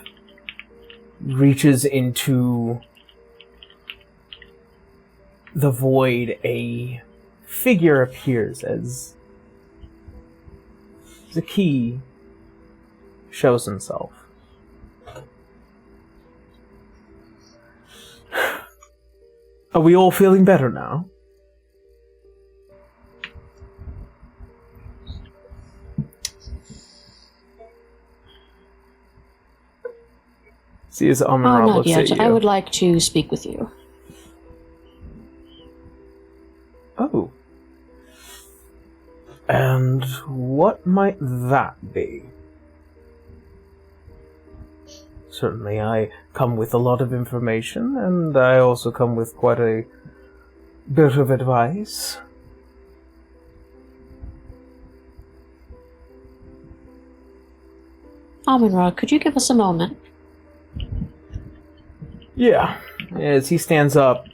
[SPEAKER 1] reaches into the void, a figure appears as the key shows himself. Are we all feeling better now? See as Amon-Ra
[SPEAKER 4] Not
[SPEAKER 1] looks at
[SPEAKER 4] yet.
[SPEAKER 1] you.
[SPEAKER 4] I would like to speak with you.
[SPEAKER 1] Oh. And what might that be? Certainly, I come with a lot of information, and I also come with quite a bit of advice.
[SPEAKER 4] Amon-Ra, could you give us a moment?
[SPEAKER 1] Yeah. As he stands up,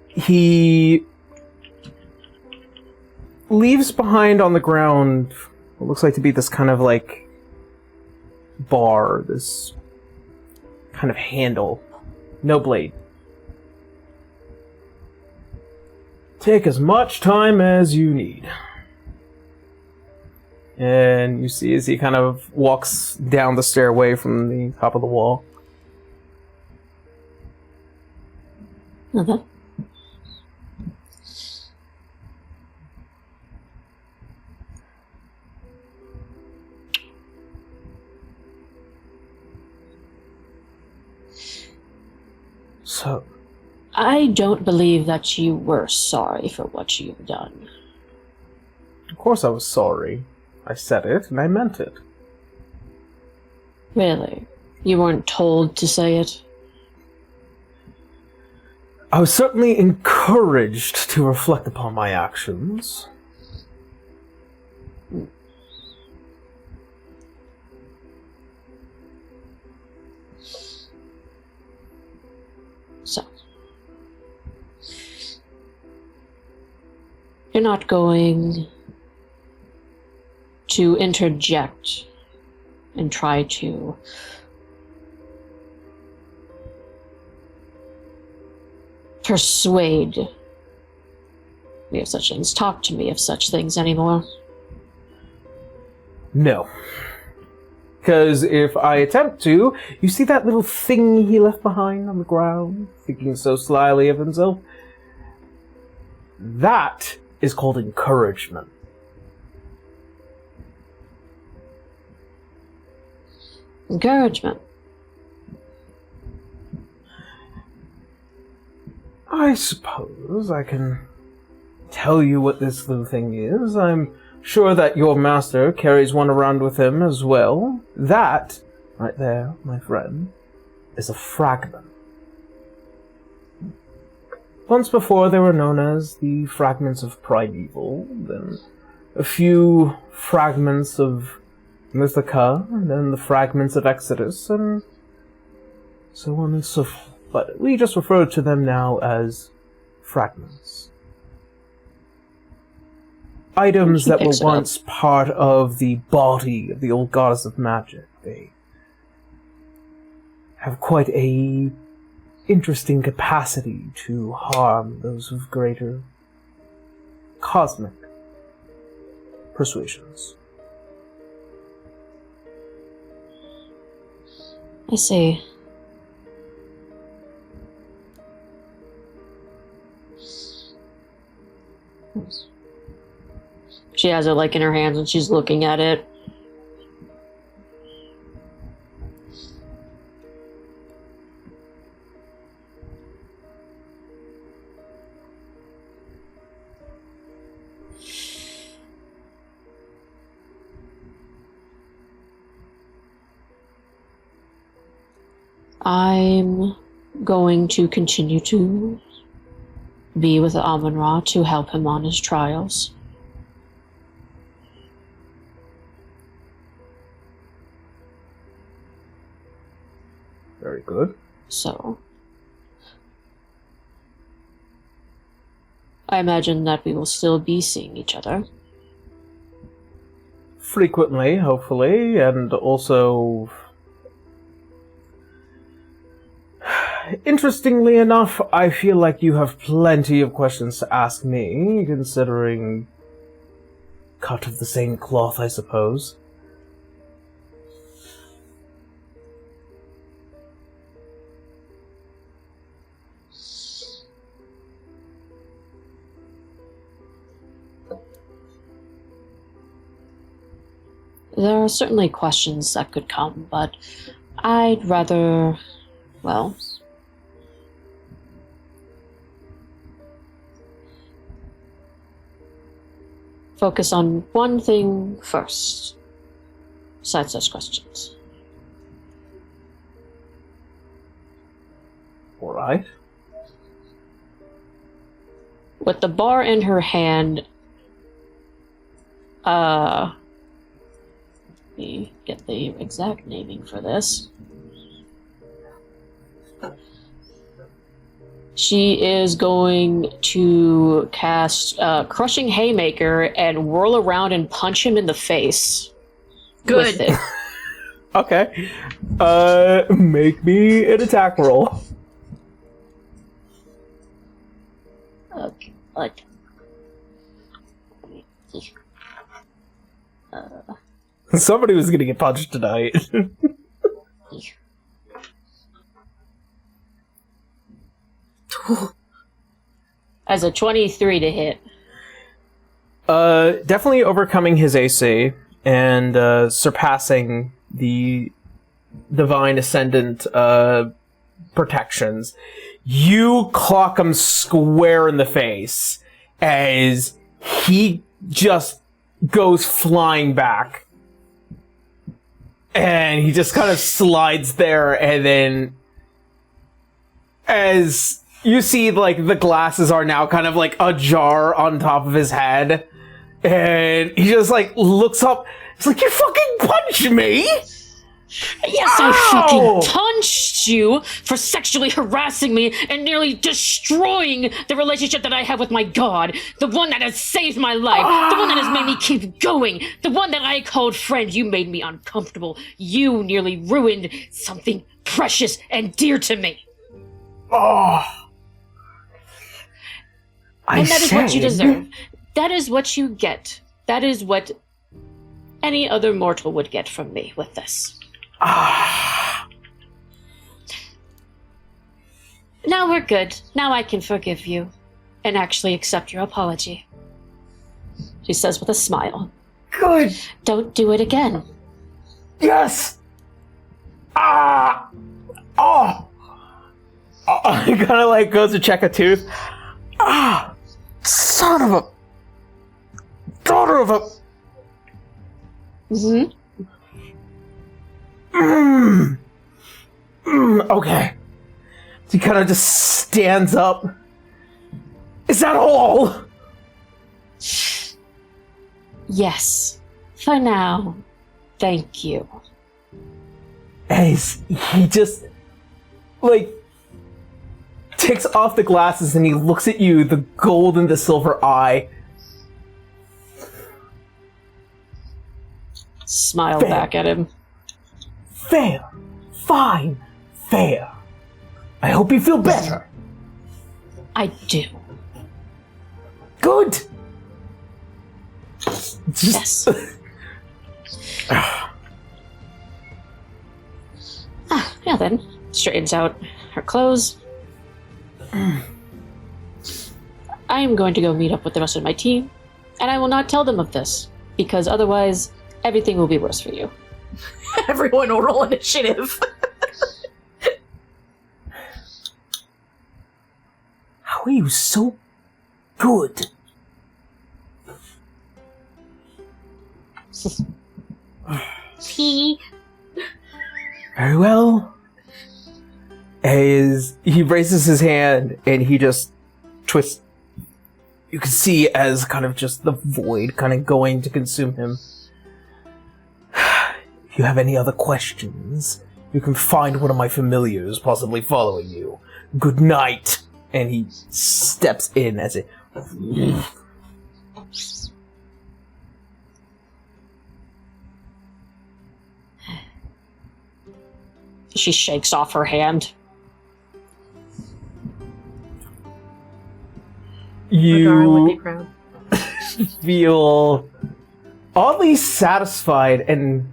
[SPEAKER 1] he leaves behind on the ground what looks like to be this kind of like bar, this kind of handle. No blade. Take as much time as you need. And you see as he kind of walks down the stairway from the top of the wall.
[SPEAKER 4] Okay.
[SPEAKER 1] So,
[SPEAKER 4] I don't believe that you were sorry for what you've done.
[SPEAKER 1] of course I was sorry. I said it, and I meant it.
[SPEAKER 4] Really? You weren't told to say it?
[SPEAKER 1] I was certainly encouraged to reflect upon my actions.
[SPEAKER 4] So. You're not going to interject and try to persuade me of such things, talk to me of such things anymore.
[SPEAKER 1] No. Because if I attempt to, you see that little thing he left behind on the ground, thinking so slyly of himself? That is called encouragement.
[SPEAKER 4] Encouragement.
[SPEAKER 1] I suppose I can tell you what this little thing is. I'm sure that your master carries one around with him as well. That, right there, my friend, is a fragment. Once before they were known as the fragments of Primeval, then a few fragments of Mythica, and then the fragments of Exodus, and so on and so forth. But we just refer to them now as fragments. Items that were once part of the body of the old goddess of magic. They have quite a interesting capacity to harm those of greater cosmic persuasions.
[SPEAKER 4] I see. She has it like in her hands and she's looking at it. I'm going to continue to be with Amun-Ra to help him on his trials.
[SPEAKER 1] Very good.
[SPEAKER 4] So, I imagine that we will still be seeing each other.
[SPEAKER 1] Frequently, hopefully, and also... Interestingly enough, I feel like you have plenty of questions to ask me, considering... cut of the same cloth, I suppose.
[SPEAKER 4] There are certainly questions that could come, but I'd rather, well, focus on one thing first, besides those questions.
[SPEAKER 1] Alright.
[SPEAKER 4] With the bar in her hand, let me get the exact naming for this. She is going to cast Crushing Haymaker and whirl around and punch him in the face.
[SPEAKER 2] Good.
[SPEAKER 4] With it.
[SPEAKER 1] Okay. Make me an attack roll.
[SPEAKER 4] Okay. What?
[SPEAKER 1] Somebody was gonna get punched tonight.
[SPEAKER 4] As a 23 to hit.
[SPEAKER 1] Definitely overcoming his AC and surpassing the Divine Ascendant protections. You clock him square in the face as he just goes flying back. And he just kind of slides there, and then as you see, like, the glasses are now kind of like ajar on top of his head, and he just, like, looks up. It's like, you fucking punched me!
[SPEAKER 4] Yes,
[SPEAKER 1] Ow!
[SPEAKER 4] I fucking punched you for sexually harassing me and nearly destroying the relationship that I have with my god. The one that has saved my life. The one that has made me keep going. The one that I called friend. You made me uncomfortable. You nearly ruined something precious and dear to me.
[SPEAKER 1] Oh.
[SPEAKER 4] And that is what you deserve. That is what you get. That is what any other mortal would get from me with this. Now we're good. Now I can forgive you and actually accept your apology. She says with a smile.
[SPEAKER 1] Good.
[SPEAKER 4] Don't do it again.
[SPEAKER 1] Yes. Oh. He kind of like goes to check a tooth. Son of a daughter of a.
[SPEAKER 4] Mm-hmm.
[SPEAKER 1] Okay. He kind of just stands up. Is that all?
[SPEAKER 4] Yes. For now. Thank you.
[SPEAKER 1] As he just, like, takes off the glasses and he looks at you, the gold in the silver eye.
[SPEAKER 4] Smile
[SPEAKER 1] Fair.
[SPEAKER 4] back at him.
[SPEAKER 1] Fair. Fine. Fair. I hope you feel better.
[SPEAKER 4] I do.
[SPEAKER 1] Good.
[SPEAKER 4] Yes. Now then, straightens out her clothes. I am going to go meet up with the rest of my team, and I will not tell them of this, because otherwise everything will be worse for you.
[SPEAKER 2] Everyone will roll initiative.
[SPEAKER 1] How are you so good?
[SPEAKER 2] P.
[SPEAKER 1] Very well. He raises his hand and he just twists. You can see as kind of just the void kind of going to consume him. If you have any other questions, you can find one of my familiars possibly following you. Good night. And he steps in as it.
[SPEAKER 4] She shakes off her hand.
[SPEAKER 2] Madara would be
[SPEAKER 1] You
[SPEAKER 2] proud.
[SPEAKER 1] feel oddly satisfied, and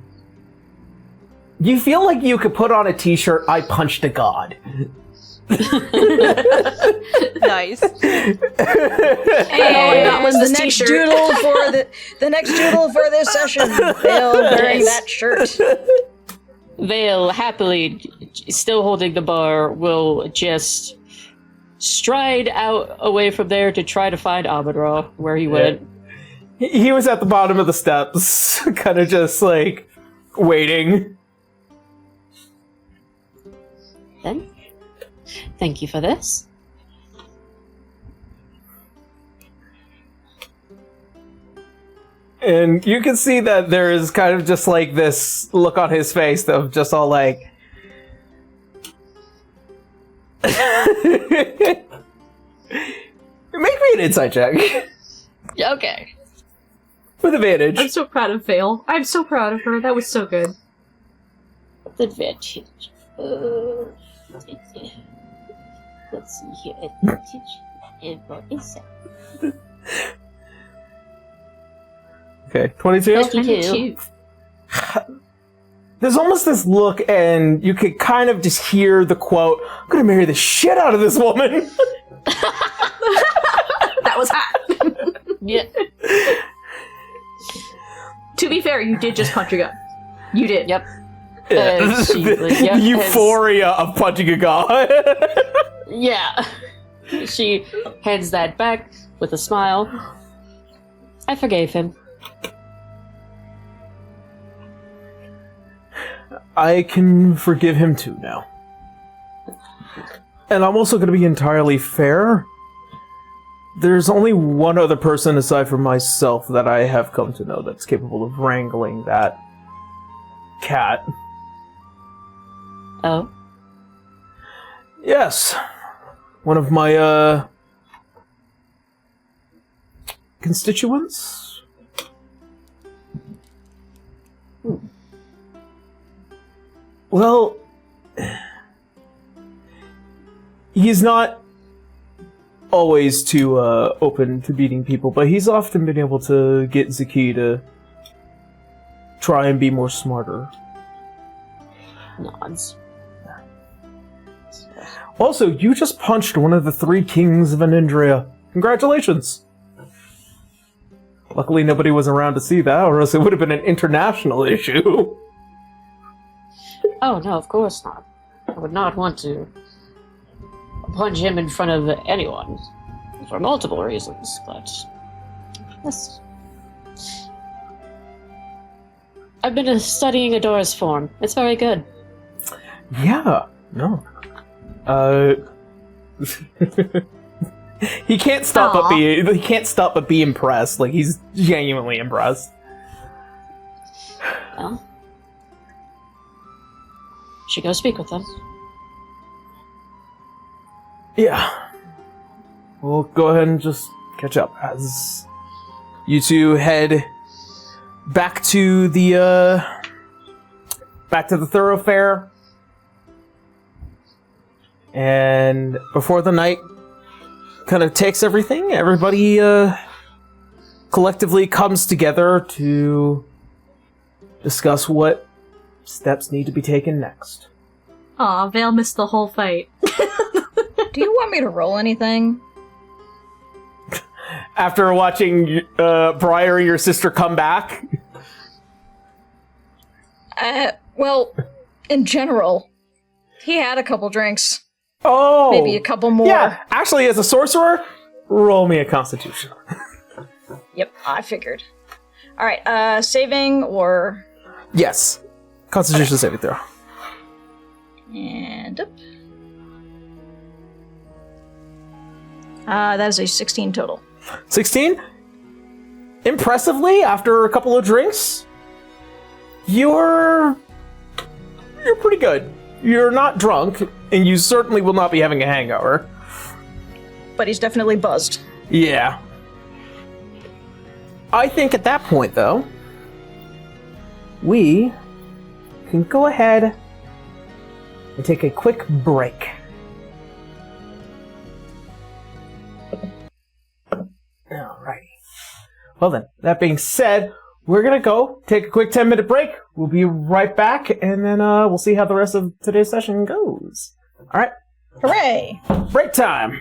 [SPEAKER 1] you feel like you could put on a t-shirt, "I punched a god."
[SPEAKER 6] Nice.
[SPEAKER 2] Hey,
[SPEAKER 3] That was
[SPEAKER 2] this
[SPEAKER 3] the next
[SPEAKER 2] t-shirt.
[SPEAKER 3] doodle for the next doodle for this session. Vale wearing
[SPEAKER 4] Yes.
[SPEAKER 3] that shirt.
[SPEAKER 4] Vale, happily, still holding the bar, will just stride out away from there to try to find Amadra, where he went.
[SPEAKER 1] He was at the bottom of the steps, kind of just like waiting.
[SPEAKER 4] Then, thank you for this.
[SPEAKER 1] And you can see that there is kind of just like this look on his face of just all like. Make me an insight check.
[SPEAKER 4] Okay.
[SPEAKER 1] With advantage.
[SPEAKER 2] I'm so proud of Vale. I'm so proud of her. That was so good.
[SPEAKER 4] Advantage. Let's see here. Advantage. And what is that?
[SPEAKER 1] Okay, 22?
[SPEAKER 4] 22.
[SPEAKER 1] There's almost this look, and you could kind of just hear the quote, "I'm gonna marry the shit out of this woman."
[SPEAKER 2] That was hot.
[SPEAKER 4] Yeah.
[SPEAKER 2] To be fair, you did just punch a gun. You did.
[SPEAKER 4] Yep.
[SPEAKER 1] Yeah.
[SPEAKER 4] She, like,
[SPEAKER 1] The
[SPEAKER 4] yep,
[SPEAKER 1] euphoria of punching a god.
[SPEAKER 4] Yeah. She hands that back with a smile. I forgave him.
[SPEAKER 1] I can forgive him too now. And I'm also going to be entirely fair. There's only one other person aside from myself that I have come to know that's capable of wrangling that cat.
[SPEAKER 4] Oh.
[SPEAKER 1] Yes. One of my, constituents? Well, he's not always too open to beating people, but he's often been able to get Zaki to try and be more smarter.
[SPEAKER 4] Nods.
[SPEAKER 1] Also, you just punched one of the 3 kings of Anindria. Congratulations! Luckily nobody was around to see that, or else it would have been an international issue.
[SPEAKER 4] Oh, no, of course not. I would not want to punch him in front of anyone. For multiple reasons, but... Yes. I've been studying Adora's form. It's very good.
[SPEAKER 1] Yeah, no. He can't stop but be impressed. Like, he's genuinely impressed.
[SPEAKER 4] Well... Should go speak with them.
[SPEAKER 1] Yeah. We'll go ahead and just catch up as you two head back to the thoroughfare. And before the night kind of takes everything, everybody collectively comes together to discuss what steps need to be taken next.
[SPEAKER 2] Aw, Vale missed the whole fight.
[SPEAKER 3] Do you want me to roll anything?
[SPEAKER 1] After watching Briar and your sister come back?
[SPEAKER 3] Well, in general, he had a couple drinks.
[SPEAKER 1] Oh!
[SPEAKER 3] Maybe a couple more.
[SPEAKER 1] Yeah, actually, as a sorcerer, roll me a constitution.
[SPEAKER 3] Yep, I figured. Alright, saving or...
[SPEAKER 1] Yes. Constitution saving throw.
[SPEAKER 3] And up. That is a 16 total.
[SPEAKER 1] 16? Impressively, after a couple of drinks, you're pretty good. You're not drunk, and you certainly will not be having a hangover.
[SPEAKER 3] But he's definitely buzzed.
[SPEAKER 1] Yeah. I think at that point, though, we can go ahead and take a quick break. Alrighty. Well then, that being said, we're gonna go take a quick 10-minute break. We'll be right back, and then we'll see how the rest of today's session goes. Alright,
[SPEAKER 3] Hooray!
[SPEAKER 1] break time!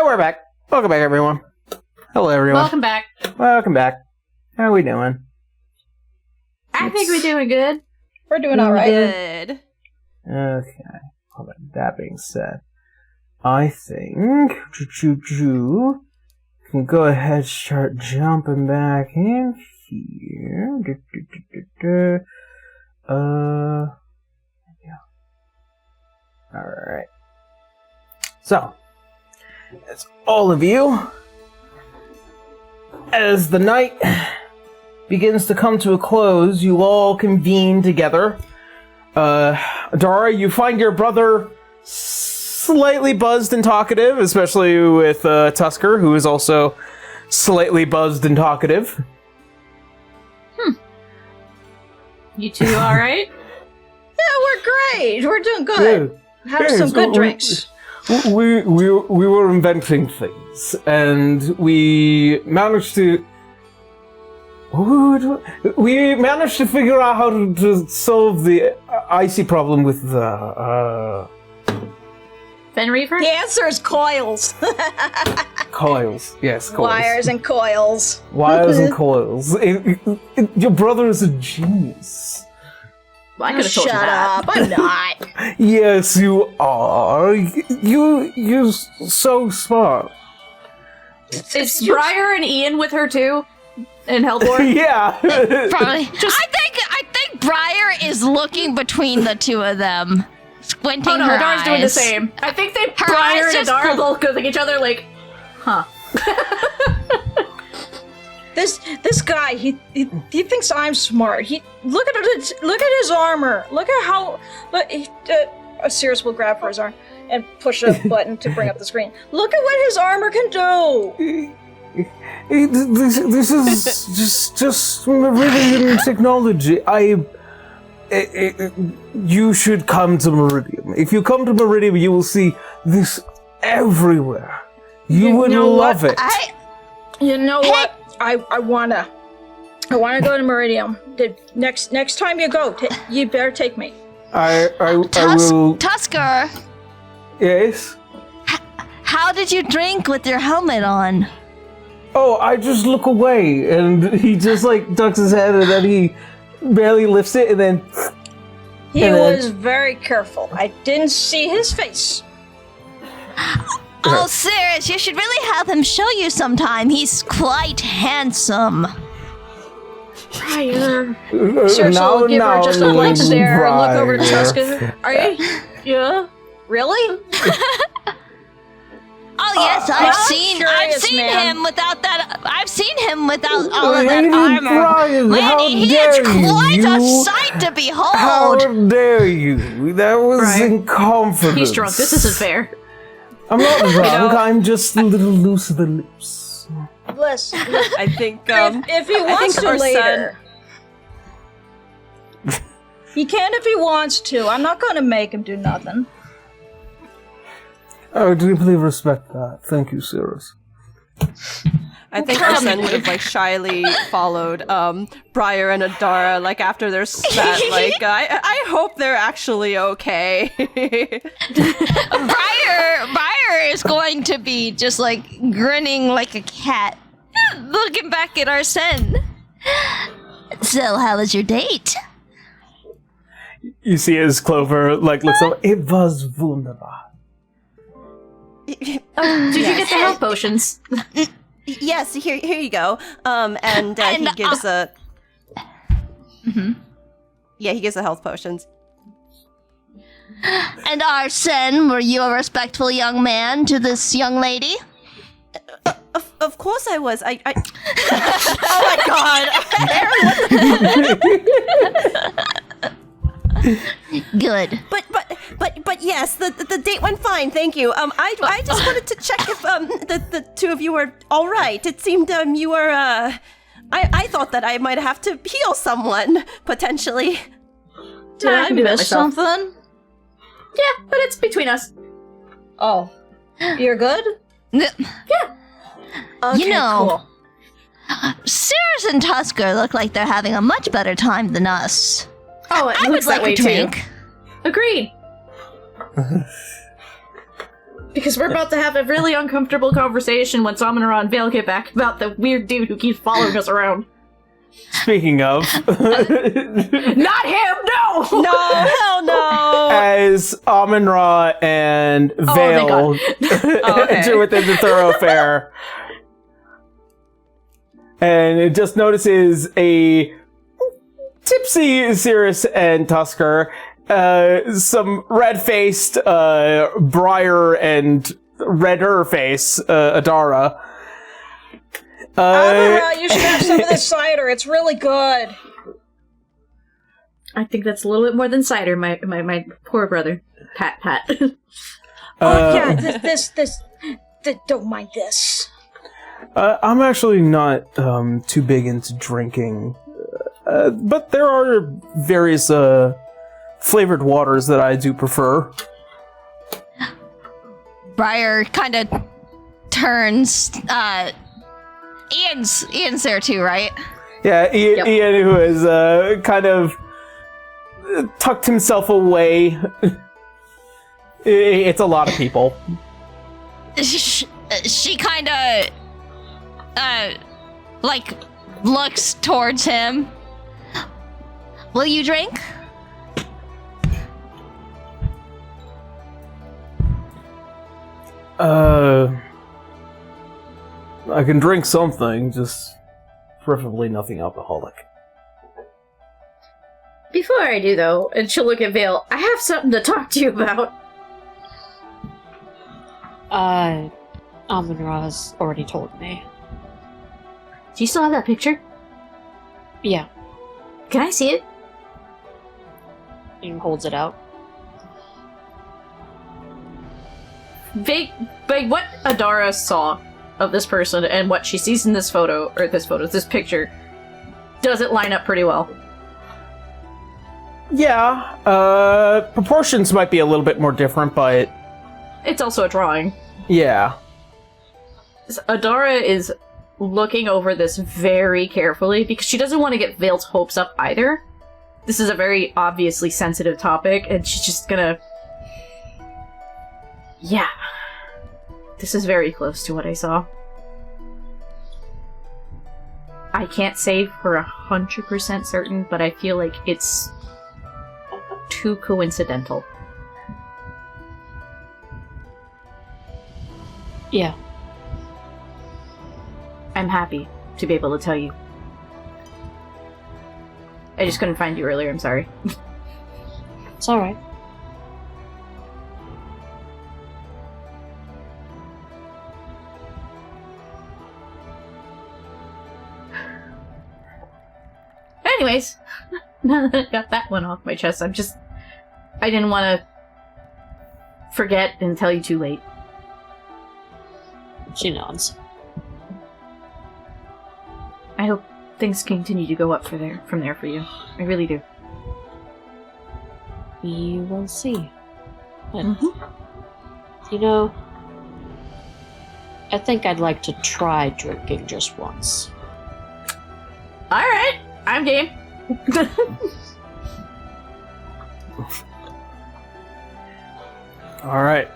[SPEAKER 1] We're back. Welcome back, everyone. Hello, everyone.
[SPEAKER 2] Welcome back.
[SPEAKER 1] Welcome back. How are we doing?
[SPEAKER 2] I think we're doing good.
[SPEAKER 3] We're doing all right.
[SPEAKER 6] Good.
[SPEAKER 1] Okay. Well, that being said, I think you can go ahead and start jumping back in here. Yeah. Alright. So, as all of you, as the night begins to come to a close, you all convene together. Dara, you find your brother slightly buzzed and talkative, especially with Tusker, who is also slightly buzzed and talkative.
[SPEAKER 2] You two alright?
[SPEAKER 3] Yeah, we're great. We're doing good. Have some good drinks.
[SPEAKER 1] we were inventing things, and we managed to. We managed to figure out how to solve the icy problem with the
[SPEAKER 2] Fenreaver?
[SPEAKER 3] The answer is coils.
[SPEAKER 1] coils. Yes, coils.
[SPEAKER 3] Wires and coils.
[SPEAKER 1] Wires and coils. Your brother is a genius.
[SPEAKER 2] Well, I could have told you
[SPEAKER 3] Shut
[SPEAKER 2] that.
[SPEAKER 3] up, I'm not.
[SPEAKER 1] Yes, you are. You're so smart.
[SPEAKER 2] Is Briar and Ian with her too? In Hellborn?
[SPEAKER 1] Yeah.
[SPEAKER 5] Probably. I think Briar is looking between the two of them, squinting
[SPEAKER 2] Oh no,
[SPEAKER 5] her
[SPEAKER 2] Adara's
[SPEAKER 5] eyes.
[SPEAKER 2] doing the same. I think they
[SPEAKER 5] Her
[SPEAKER 2] Briar
[SPEAKER 5] eyes
[SPEAKER 2] and
[SPEAKER 5] just
[SPEAKER 2] Adara both go at each other like, huh.
[SPEAKER 3] This guy, he thinks I'm smart. Look at his armor. Look at how. Sirius will grab for his arm and push a button to bring up the screen. Look at what his armor can do.
[SPEAKER 1] This is just Meridian technology. You should come to Meridian. If you come to Meridian, you will see this everywhere. You would love it.
[SPEAKER 3] You know what? I wanna go to Meridian. Next time you go, you better take me.
[SPEAKER 1] I will.
[SPEAKER 5] Tusker,
[SPEAKER 1] Yes.
[SPEAKER 5] how did you drink with your helmet on?
[SPEAKER 1] Oh, I just look away, and he just like ducks his head, and then he barely lifts it, and then
[SPEAKER 3] He was very careful. I didn't see his face.
[SPEAKER 5] Oh, Sirius, you should really have him show you sometime. He's quite handsome.
[SPEAKER 2] Briar.
[SPEAKER 3] Seriously, will give her just a blank stare and look over to
[SPEAKER 1] Briar.
[SPEAKER 3] Tuska. Are you? Yeah. Really?
[SPEAKER 5] Oh yes, I've
[SPEAKER 3] I'm
[SPEAKER 5] seen
[SPEAKER 3] curious, man.
[SPEAKER 5] him without that. I've seen him without all of that
[SPEAKER 1] Lady
[SPEAKER 5] armor.
[SPEAKER 1] Brian, how
[SPEAKER 5] Lady, he
[SPEAKER 1] dare
[SPEAKER 5] is quite a
[SPEAKER 1] you?
[SPEAKER 5] sight to behold.
[SPEAKER 1] How dare you? That was
[SPEAKER 2] Right.
[SPEAKER 1] incompetence.
[SPEAKER 2] He's drunk. This isn't fair.
[SPEAKER 1] I'm not drunk. I'm just a little loose of the lips.
[SPEAKER 3] Listen,
[SPEAKER 6] I think
[SPEAKER 3] if he wants to
[SPEAKER 6] our
[SPEAKER 3] later. He can if he wants to. I'm not going to make him do nothing.
[SPEAKER 1] I deeply respect that. Thank you, Sirius.
[SPEAKER 6] I think our son would have like shyly followed Briar and Adara like after their spat. Like I hope they're actually okay.
[SPEAKER 5] Briar is going to be just like grinning like a cat, looking back at Arsene. So, how was your date?
[SPEAKER 1] You see as Clover like looks up. It was wunderbar.
[SPEAKER 2] Did you get the health potions?
[SPEAKER 6] Yes, here you go. And he gives a. Yeah, he gives the health potions.
[SPEAKER 5] And Arsene, were you a respectful young man to this young lady?
[SPEAKER 6] Of course I was. I oh my god.
[SPEAKER 5] Good.
[SPEAKER 6] But yes, the date went fine. Thank you. I just wanted to check if the two of you were all right. It seemed you were I thought that I might have to heal someone potentially.
[SPEAKER 3] Did I
[SPEAKER 2] can do that
[SPEAKER 3] miss
[SPEAKER 2] myself.
[SPEAKER 3] something?
[SPEAKER 2] Yeah, but it's between us.
[SPEAKER 3] Oh. You're good?
[SPEAKER 5] Yeah.
[SPEAKER 3] Okay,
[SPEAKER 5] You know-
[SPEAKER 3] cool.
[SPEAKER 5] Sirius and Tusker look like they're having a much better time than us.
[SPEAKER 2] Oh, it
[SPEAKER 5] I
[SPEAKER 2] looks
[SPEAKER 5] would
[SPEAKER 2] that
[SPEAKER 5] like
[SPEAKER 2] way
[SPEAKER 5] a
[SPEAKER 2] too.
[SPEAKER 5] drink.
[SPEAKER 2] Agreed. Because we're about to have a really uncomfortable conversation when Samara and Vale get back about the weird dude who keeps following us around.
[SPEAKER 1] Speaking of,
[SPEAKER 2] Not him, no!
[SPEAKER 6] No, hell no.
[SPEAKER 1] as Amon-Ra and
[SPEAKER 2] thank
[SPEAKER 1] Vale
[SPEAKER 2] God.
[SPEAKER 6] okay.
[SPEAKER 1] enter within the thoroughfare, and it just notices a tipsy Sirius and Tusker, some red-faced Briar and redder-face Adara.
[SPEAKER 3] Amara, you should have some of this cider. It's really good.
[SPEAKER 2] I think that's a little bit more than cider, my poor brother. Pat.
[SPEAKER 3] Oh yeah, this. Don't mind this.
[SPEAKER 1] I'm actually not too big into drinking, but there are various flavored waters that I do prefer.
[SPEAKER 5] Briar kind of turns. Ian's there too, right?
[SPEAKER 1] Yeah, Ian, who has kind of tucked himself away. It's a lot of people.
[SPEAKER 5] She kind of, like, looks towards him. Will you drink?
[SPEAKER 1] I can drink something, just preferably nothing alcoholic.
[SPEAKER 2] Before I do, though, and she'll look at Vale, I have something to talk to you about.
[SPEAKER 4] Amun-Ra's already told me.
[SPEAKER 2] Do you still have that picture?
[SPEAKER 4] Yeah.
[SPEAKER 2] Can I see it?
[SPEAKER 4] He holds it out.
[SPEAKER 2] Vague, what Adara saw of this person and what she sees in this picture, does it line up pretty well?
[SPEAKER 1] Yeah, proportions might be a little bit more different, but...
[SPEAKER 2] It's also a drawing.
[SPEAKER 1] Yeah.
[SPEAKER 2] Adara is looking over this very carefully because she doesn't want to get Vale's hopes up either. This is a very obviously sensitive topic, and she's just gonna... Yeah. This is very close to what I saw. I can't say for 100% certain, but I feel like it's too coincidental.
[SPEAKER 4] Yeah.
[SPEAKER 2] I'm happy to be able to tell you. I just couldn't find you earlier, I'm sorry.
[SPEAKER 4] It's alright.
[SPEAKER 2] Anyways, now that I got that one off my chest, I didn't want to forget and tell you too late.
[SPEAKER 4] She nods.
[SPEAKER 2] I hope things continue to go up from there for you. I really do.
[SPEAKER 4] We will see. But, you know, I think I'd like to try drinking just once.
[SPEAKER 2] Alright, I'm game.
[SPEAKER 1] Alright.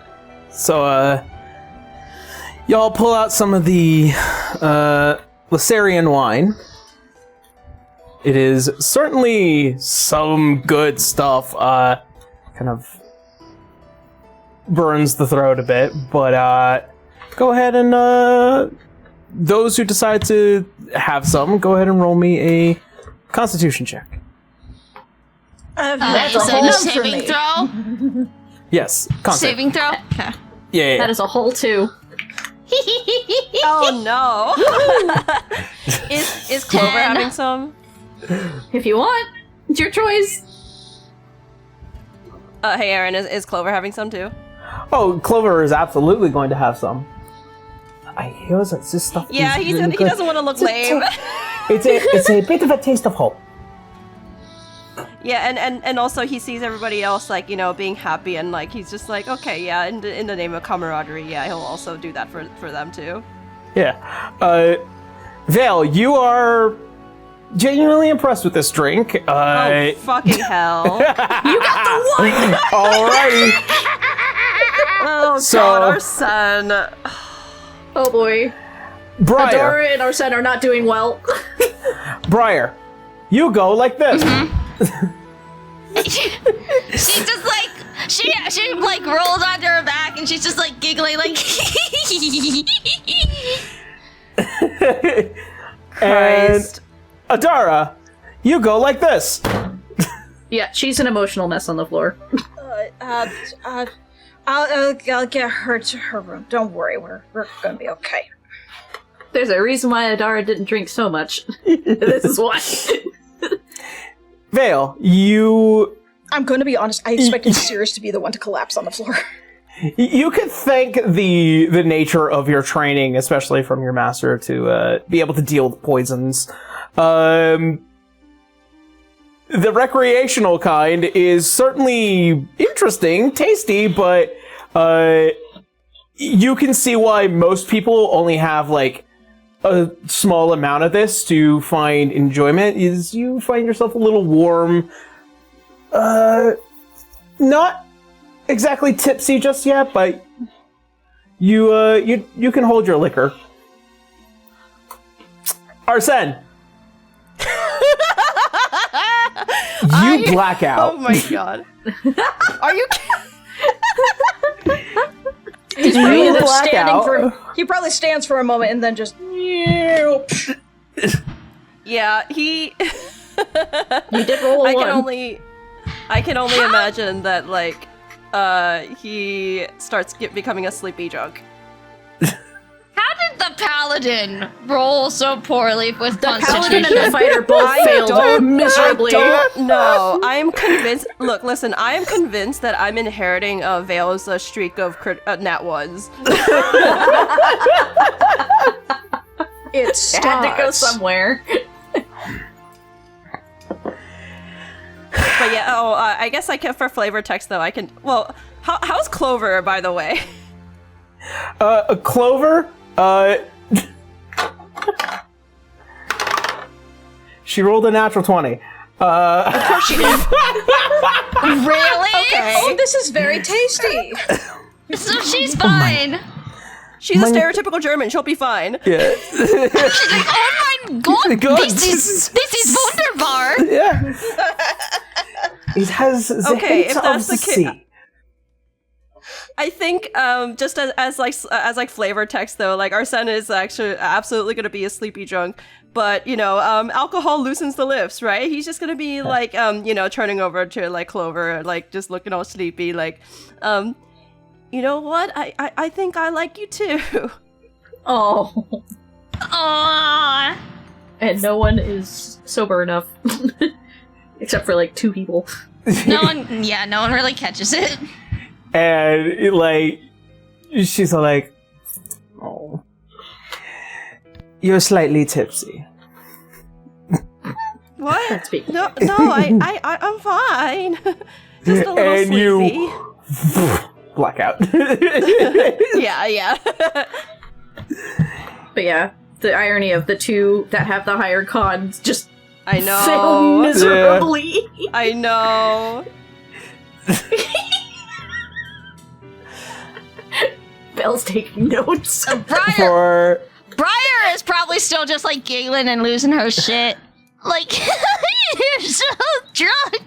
[SPEAKER 1] So, y'all pull out some of the, Lacerian wine. It is certainly some good stuff. Kind of burns the throat a bit, but, go ahead and, those who decide to have some, go ahead and roll me a Constitution check.
[SPEAKER 3] That's a
[SPEAKER 5] So
[SPEAKER 3] whole
[SPEAKER 5] the
[SPEAKER 3] for
[SPEAKER 5] saving
[SPEAKER 3] me.
[SPEAKER 5] throw?
[SPEAKER 1] Yes, Constitution.
[SPEAKER 5] Saving throw? Okay.
[SPEAKER 1] Yeah.
[SPEAKER 2] That is a whole 2.
[SPEAKER 6] Oh no. is Clover
[SPEAKER 5] 10.
[SPEAKER 6] having some?
[SPEAKER 2] If you want, it's your choice.
[SPEAKER 6] Hey Aaron, is Clover having some too?
[SPEAKER 1] Oh, Clover is absolutely going to have some. I hear that this stuff.
[SPEAKER 6] Yeah,
[SPEAKER 1] is
[SPEAKER 6] he
[SPEAKER 1] really good.
[SPEAKER 6] doesn't want to look lame.
[SPEAKER 1] It's a bit of a taste of hope.
[SPEAKER 6] Yeah, and also he sees everybody else like, you know, being happy, and like he's just like, okay, yeah, in the name of camaraderie, yeah, he'll also do that for them too.
[SPEAKER 1] Yeah. Vale, you are genuinely impressed with this drink.
[SPEAKER 6] Oh fucking hell!
[SPEAKER 2] You got the one!
[SPEAKER 1] Alrighty.
[SPEAKER 6] Oh
[SPEAKER 1] So-
[SPEAKER 6] god, our son.
[SPEAKER 2] Oh boy.
[SPEAKER 1] Briar.
[SPEAKER 2] Adora and Arsene are not doing well.
[SPEAKER 1] Briar, you go like this.
[SPEAKER 5] She just like she like rolls onto her back and she's just like giggling like
[SPEAKER 1] And Adara, you go like this.
[SPEAKER 2] Yeah, she's an emotional mess on the floor.
[SPEAKER 3] I'll get her to her room. Don't worry, we're gonna be okay.
[SPEAKER 2] There's a reason why Adara didn't drink so much. This is why.
[SPEAKER 1] Vale, you
[SPEAKER 3] I'm gonna be honest, I expected Cirrus to be the one to collapse on the floor.
[SPEAKER 1] You could thank the nature of your training, especially from your master, to be able to deal with poisons. The recreational kind is certainly interesting, tasty, but you can see why most people only have like a small amount of this to find enjoyment. Is you find yourself a little warm, not exactly tipsy just yet, but you can hold your liquor. Arsene, you black out.
[SPEAKER 6] Oh my god. Are you?
[SPEAKER 3] He's probably
[SPEAKER 1] You
[SPEAKER 3] just
[SPEAKER 1] black
[SPEAKER 3] standing
[SPEAKER 1] out.
[SPEAKER 3] he probably stands for a moment and then just.
[SPEAKER 6] Yeah, he.
[SPEAKER 3] You did roll a
[SPEAKER 6] I can
[SPEAKER 3] one.
[SPEAKER 6] only imagine that like he starts becoming a sleepy drunk.
[SPEAKER 5] How did the paladin roll so poorly with
[SPEAKER 2] Paladin
[SPEAKER 5] constitution?
[SPEAKER 2] and the fighter both failed miserably.
[SPEAKER 6] No, I am convinced. Look, listen, I am convinced that I'm inheriting Vale's streak of nat ones.
[SPEAKER 3] It
[SPEAKER 2] It had to go
[SPEAKER 3] starts.
[SPEAKER 2] somewhere.
[SPEAKER 6] But yeah, I guess I can for flavor text though. I can. Well, how's Clover, by the way?
[SPEAKER 1] Clover, she rolled a natural 20.
[SPEAKER 3] Of course she did.
[SPEAKER 5] Really?
[SPEAKER 3] Oh, this is very tasty.
[SPEAKER 5] So she's fine.
[SPEAKER 6] She's a stereotypical German. She'll be fine.
[SPEAKER 1] Yeah.
[SPEAKER 5] Oh my god,
[SPEAKER 1] God.
[SPEAKER 5] this is wunderbar.
[SPEAKER 1] Yeah. It has the
[SPEAKER 6] Okay,
[SPEAKER 1] hint
[SPEAKER 6] if that's
[SPEAKER 1] of
[SPEAKER 6] the
[SPEAKER 1] the
[SPEAKER 6] ca-
[SPEAKER 1] sea.
[SPEAKER 6] I think just as flavor text though, like Arsene is actually absolutely gonna be a sleepy drunk, but you know, alcohol loosens the lips, right? He's just gonna be like turning over to like Clover, like just looking all sleepy, like you know what? I think I like you too.
[SPEAKER 2] Oh.
[SPEAKER 5] Aww.
[SPEAKER 2] And no one is sober enough. Except for like 2 people.
[SPEAKER 5] No one really catches it.
[SPEAKER 1] And she's like, oh, you're slightly tipsy.
[SPEAKER 6] What?
[SPEAKER 2] Speaking.
[SPEAKER 6] No, I'm fine. Just a little
[SPEAKER 1] And
[SPEAKER 6] sleepy.
[SPEAKER 1] you blackout.
[SPEAKER 6] Yeah.
[SPEAKER 2] But yeah, the irony of the 2 that have the higher cons just
[SPEAKER 6] I
[SPEAKER 2] fail
[SPEAKER 6] know.
[SPEAKER 2] miserably.
[SPEAKER 6] I know.
[SPEAKER 2] Belle's taking notes.
[SPEAKER 5] Briar is probably still just like giggling and losing her shit. Like, you're so drunk.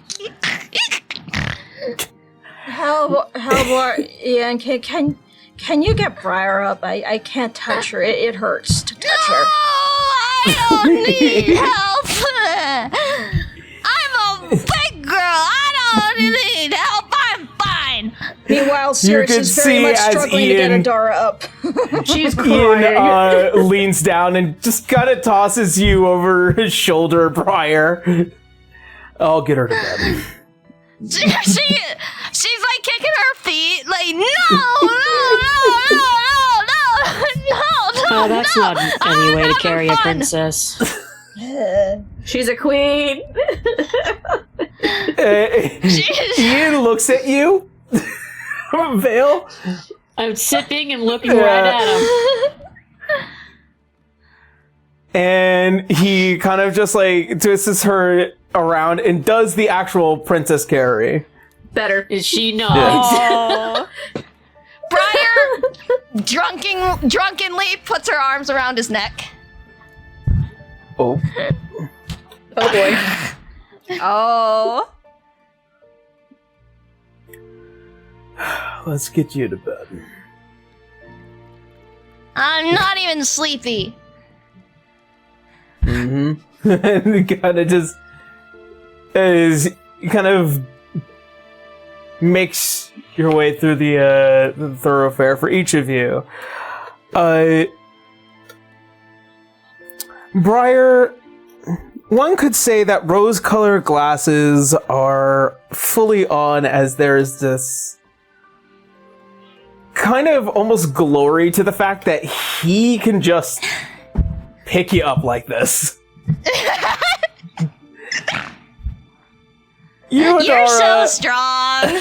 [SPEAKER 3] How about Ian? Can you get Briar up? I can't touch her. It hurts to touch her.
[SPEAKER 5] I don't need help. I'm a big girl. I don't need help. I'm fine.
[SPEAKER 3] Meanwhile, Cirrus
[SPEAKER 1] can
[SPEAKER 3] is very
[SPEAKER 1] see
[SPEAKER 3] much
[SPEAKER 1] as
[SPEAKER 3] struggling to get
[SPEAKER 1] Ian-
[SPEAKER 3] Adara up.
[SPEAKER 2] She's crying.
[SPEAKER 1] Ian leans down and just kind of tosses you over his shoulder, Briar. I'll get her to bed.
[SPEAKER 5] She's like kicking her feet, like no.
[SPEAKER 4] Oh, that's not any way to carry a princess.
[SPEAKER 2] She's a queen.
[SPEAKER 1] Ian looks at you, Vale.
[SPEAKER 4] I'm sipping and looking right at him.
[SPEAKER 1] And he kind of just like twists her around and does the actual princess carry.
[SPEAKER 2] Better.
[SPEAKER 4] Is she not?
[SPEAKER 5] Briar drunkenly puts her arms around his neck.
[SPEAKER 1] Oh.
[SPEAKER 2] Oh boy.
[SPEAKER 6] Oh.
[SPEAKER 1] Let's get you to bed.
[SPEAKER 5] I'm not even sleepy.
[SPEAKER 1] Mm-hmm. And kind of just kind of makes your way through the thoroughfare for each of you. Briar, one could say that rose-colored glasses are fully on, as there's this kind of almost glory to the fact that he can just pick you up like this.
[SPEAKER 5] You're so strong.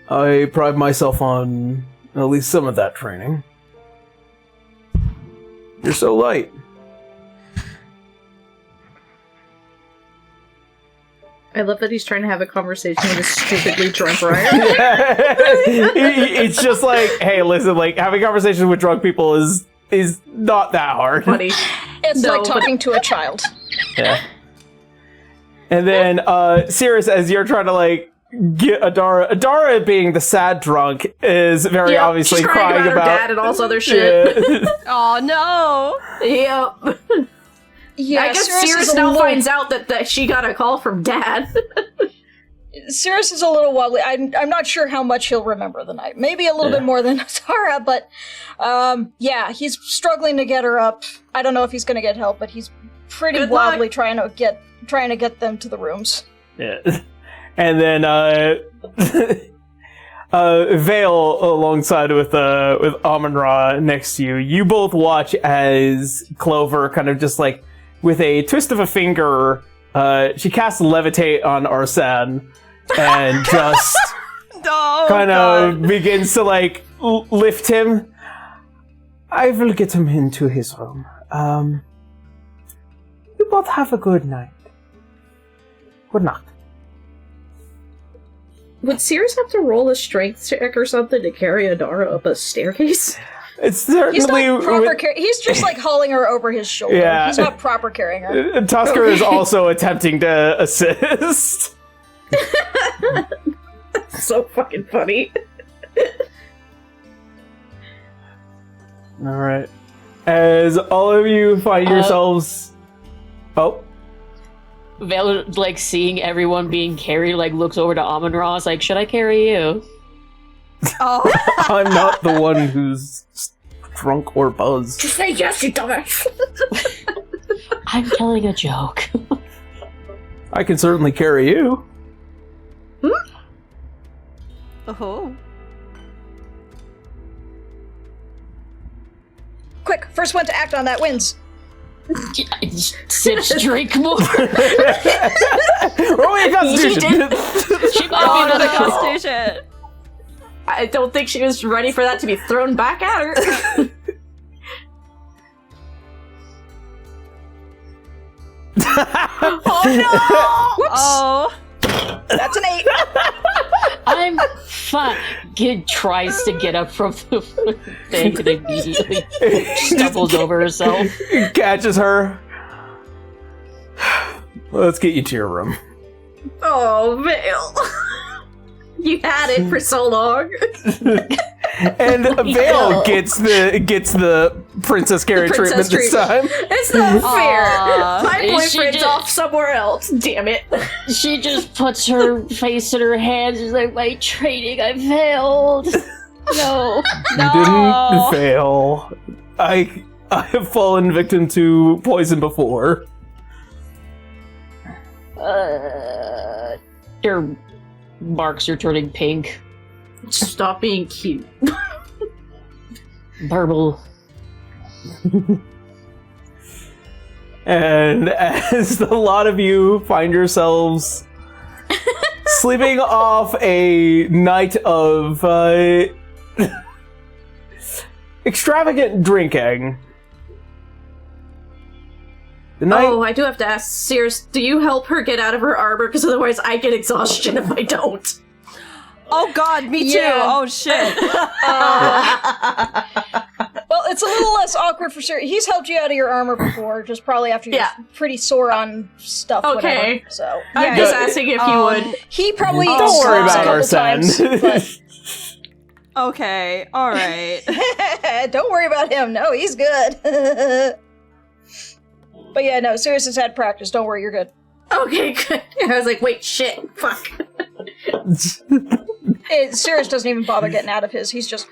[SPEAKER 1] I pride myself on at least some of that training. You're so light.
[SPEAKER 2] I love that he's trying to have a conversation with a stupidly drunk Ryan.
[SPEAKER 1] It's just like, hey, listen, like having conversations with drunk people is not that hard.
[SPEAKER 2] Funny.
[SPEAKER 3] It's like talking to a child.
[SPEAKER 1] Yeah. And then Cirrus, as you're trying to like get Adara being the sad drunk is very obviously
[SPEAKER 2] she's
[SPEAKER 1] crying
[SPEAKER 2] about her
[SPEAKER 1] about
[SPEAKER 2] dad and all this other shit.
[SPEAKER 1] Yeah.
[SPEAKER 6] Oh no!
[SPEAKER 2] Yep.
[SPEAKER 3] Yeah,
[SPEAKER 2] I guess Cirrus now finds out that she got a call from Dad.
[SPEAKER 3] Cirrus is a little wobbly. I'm not sure how much he'll remember the night. Maybe a little bit more than Tara, but yeah, he's struggling to get her up. I don't know if he's going to get help, but he's pretty
[SPEAKER 2] Good
[SPEAKER 3] wobbly
[SPEAKER 2] luck.
[SPEAKER 3] trying to get them to the rooms.
[SPEAKER 1] Yeah. And then Vale alongside with Amon-Ra next to you. You both watch as Clover kind of just like with a twist of a finger, she casts Levitate on Arsene and just kind of begins to like lift him. I will get him into his room. You both have a good night. Good night.
[SPEAKER 2] Would Cirrus have to roll a strength check or something to carry Adara up a staircase?
[SPEAKER 1] It's certainly
[SPEAKER 3] He's not proper he's just like hauling her over his shoulder.
[SPEAKER 1] Yeah.
[SPEAKER 3] He's not proper carrying her.
[SPEAKER 1] Tusker is also attempting to assist.
[SPEAKER 2] So fucking funny.
[SPEAKER 1] All right. As all of you find yourselves,
[SPEAKER 4] Vale, like, seeing everyone being carried, like, looks over to Amon-Ra, is like, should I carry you?
[SPEAKER 6] Oh,
[SPEAKER 1] I'm not the one who's drunk or buzzed.
[SPEAKER 2] Just say yes, you dumbass.
[SPEAKER 4] I'm telling a joke.
[SPEAKER 1] I can certainly carry you.
[SPEAKER 6] oh.
[SPEAKER 3] Quick, first one to act on that wins.
[SPEAKER 4] Sips drink more.
[SPEAKER 1] Roll me a constitution.
[SPEAKER 4] She might be
[SPEAKER 6] Another
[SPEAKER 4] another
[SPEAKER 6] constitution.
[SPEAKER 2] I don't think she was ready for that to be thrown back at her.
[SPEAKER 3] Oh no! Whoops!
[SPEAKER 6] Oh.
[SPEAKER 3] That's an 8.
[SPEAKER 4] I'm fine. Kid tries to get up from the thing and immediately stumbles over herself.
[SPEAKER 1] Catches her. Let's get you to your room.
[SPEAKER 2] Oh, Vale. You had it for so long.
[SPEAKER 1] And Vale gets the princess carry treatment this time.
[SPEAKER 2] It's not fair. My
[SPEAKER 4] She
[SPEAKER 2] boyfriend's
[SPEAKER 4] did-
[SPEAKER 2] off somewhere else. Damn it.
[SPEAKER 4] She just puts her face in her hands. She's like, my training, I failed. No.
[SPEAKER 1] You didn't fail. I have fallen victim to poison before.
[SPEAKER 4] Your marks are turning pink.
[SPEAKER 2] Stop being cute.
[SPEAKER 4] Purple.
[SPEAKER 1] And as a lot of you find yourselves sleeping off a night of extravagant drinking. The night.
[SPEAKER 2] Oh, I do have to ask, Cirrus, do you help her get out of her armor? Because otherwise I get exhaustion if I don't.
[SPEAKER 6] Oh god, me too.
[SPEAKER 3] Yeah.
[SPEAKER 6] Oh shit.
[SPEAKER 3] Well, it's a little less awkward for sure. He's helped you out of your armor before, just probably after you're pretty sore on stuff.
[SPEAKER 2] Okay.
[SPEAKER 3] Whatever. So
[SPEAKER 2] I'm just asking if you would.
[SPEAKER 3] he probably
[SPEAKER 1] Don't worry
[SPEAKER 3] sleeps a
[SPEAKER 1] about
[SPEAKER 3] couple
[SPEAKER 1] Arsene.
[SPEAKER 3] times, but
[SPEAKER 6] Okay, alright.
[SPEAKER 3] don't worry about him. No, he's good. But yeah, no, Cirrus has had practice. Don't worry, you're good.
[SPEAKER 2] Okay, good. I was like, wait, shit, fuck.
[SPEAKER 3] Cirrus doesn't even bother getting out of his. He's just.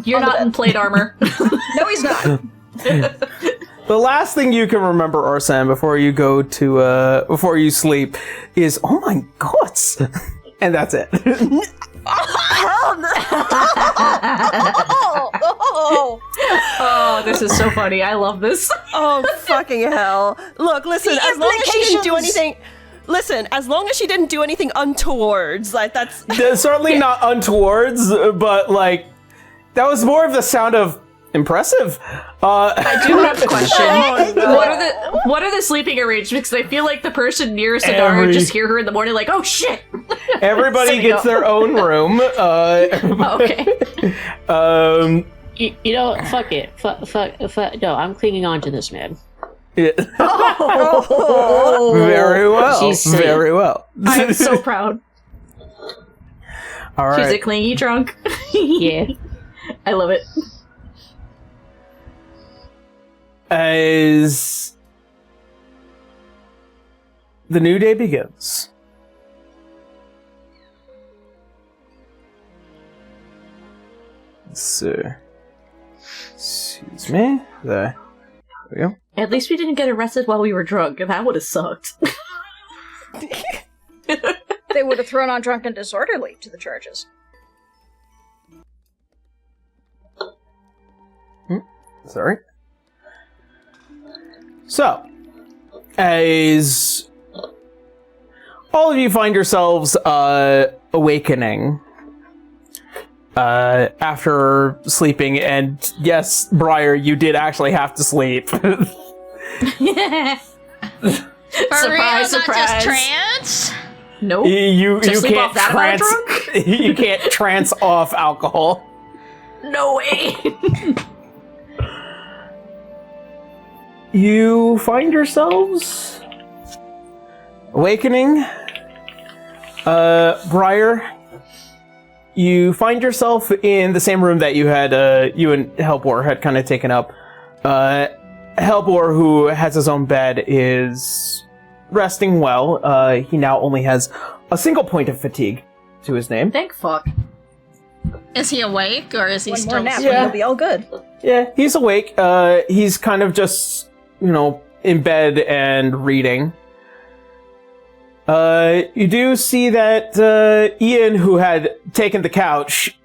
[SPEAKER 2] You're
[SPEAKER 3] On the
[SPEAKER 2] not in
[SPEAKER 3] bed.
[SPEAKER 2] plate armor.
[SPEAKER 3] No, he's not.
[SPEAKER 1] The last thing you can remember, Arsene, before you go to before you sleep, is oh my god, and that's it.
[SPEAKER 2] Oh, this is so funny. I love this.
[SPEAKER 6] Oh fucking hell. Look, listen,
[SPEAKER 3] The
[SPEAKER 6] as long as she didn't do
[SPEAKER 3] implications.
[SPEAKER 6] anything listen, as long as she didn't do anything untowards, like that's
[SPEAKER 1] Certainly not untowards, but like that was more of the sound of impressive.
[SPEAKER 2] I do have a question.
[SPEAKER 6] Oh, no.
[SPEAKER 2] What are the sleeping arrangements? Because I feel like the person nearest Adara would just hear her in the morning, like, "Oh shit!"
[SPEAKER 1] Everybody
[SPEAKER 2] Sitting
[SPEAKER 1] gets
[SPEAKER 2] up.
[SPEAKER 1] their own room.
[SPEAKER 2] Okay.
[SPEAKER 4] You know, fuck it. Fuck. No, I'm clinging on to this man.
[SPEAKER 1] Yeah. Very well.
[SPEAKER 4] She's sick.
[SPEAKER 1] Very well.
[SPEAKER 2] I am so proud.
[SPEAKER 1] All right.
[SPEAKER 2] She's a clingy drunk.
[SPEAKER 4] Yeah.
[SPEAKER 2] I love it.
[SPEAKER 1] As the new day begins, so excuse me. There we go.
[SPEAKER 2] At least we didn't get arrested while we were drunk. That would have sucked.
[SPEAKER 3] They would have thrown on drunk and disorderly to the charges.
[SPEAKER 1] Sorry. So, as all of you find yourselves awakening after sleeping, and yes, Briar, you did actually have to sleep.
[SPEAKER 5] For real,
[SPEAKER 2] Surprise,
[SPEAKER 5] not
[SPEAKER 2] surprise.
[SPEAKER 5] just trance?
[SPEAKER 2] Nope.
[SPEAKER 1] you
[SPEAKER 2] sleep off
[SPEAKER 1] can't
[SPEAKER 2] that amount
[SPEAKER 1] trance.
[SPEAKER 2] of
[SPEAKER 1] You can't trance off alcohol.
[SPEAKER 2] No way.
[SPEAKER 1] You find yourselves awakening. Briar, you find yourself in the same room that you had, you and Helbor had kind of taken up. Helbor, who has his own bed, is resting well. He now only has a single point of fatigue to his name.
[SPEAKER 2] Thank fuck.
[SPEAKER 5] Is he awake or is he
[SPEAKER 3] One
[SPEAKER 5] still
[SPEAKER 3] more nap,
[SPEAKER 5] asleep?
[SPEAKER 3] and you'll be all good.
[SPEAKER 1] Yeah, he's awake. He's kind of just, in bed and reading. You do see that Ian, who had taken the couch,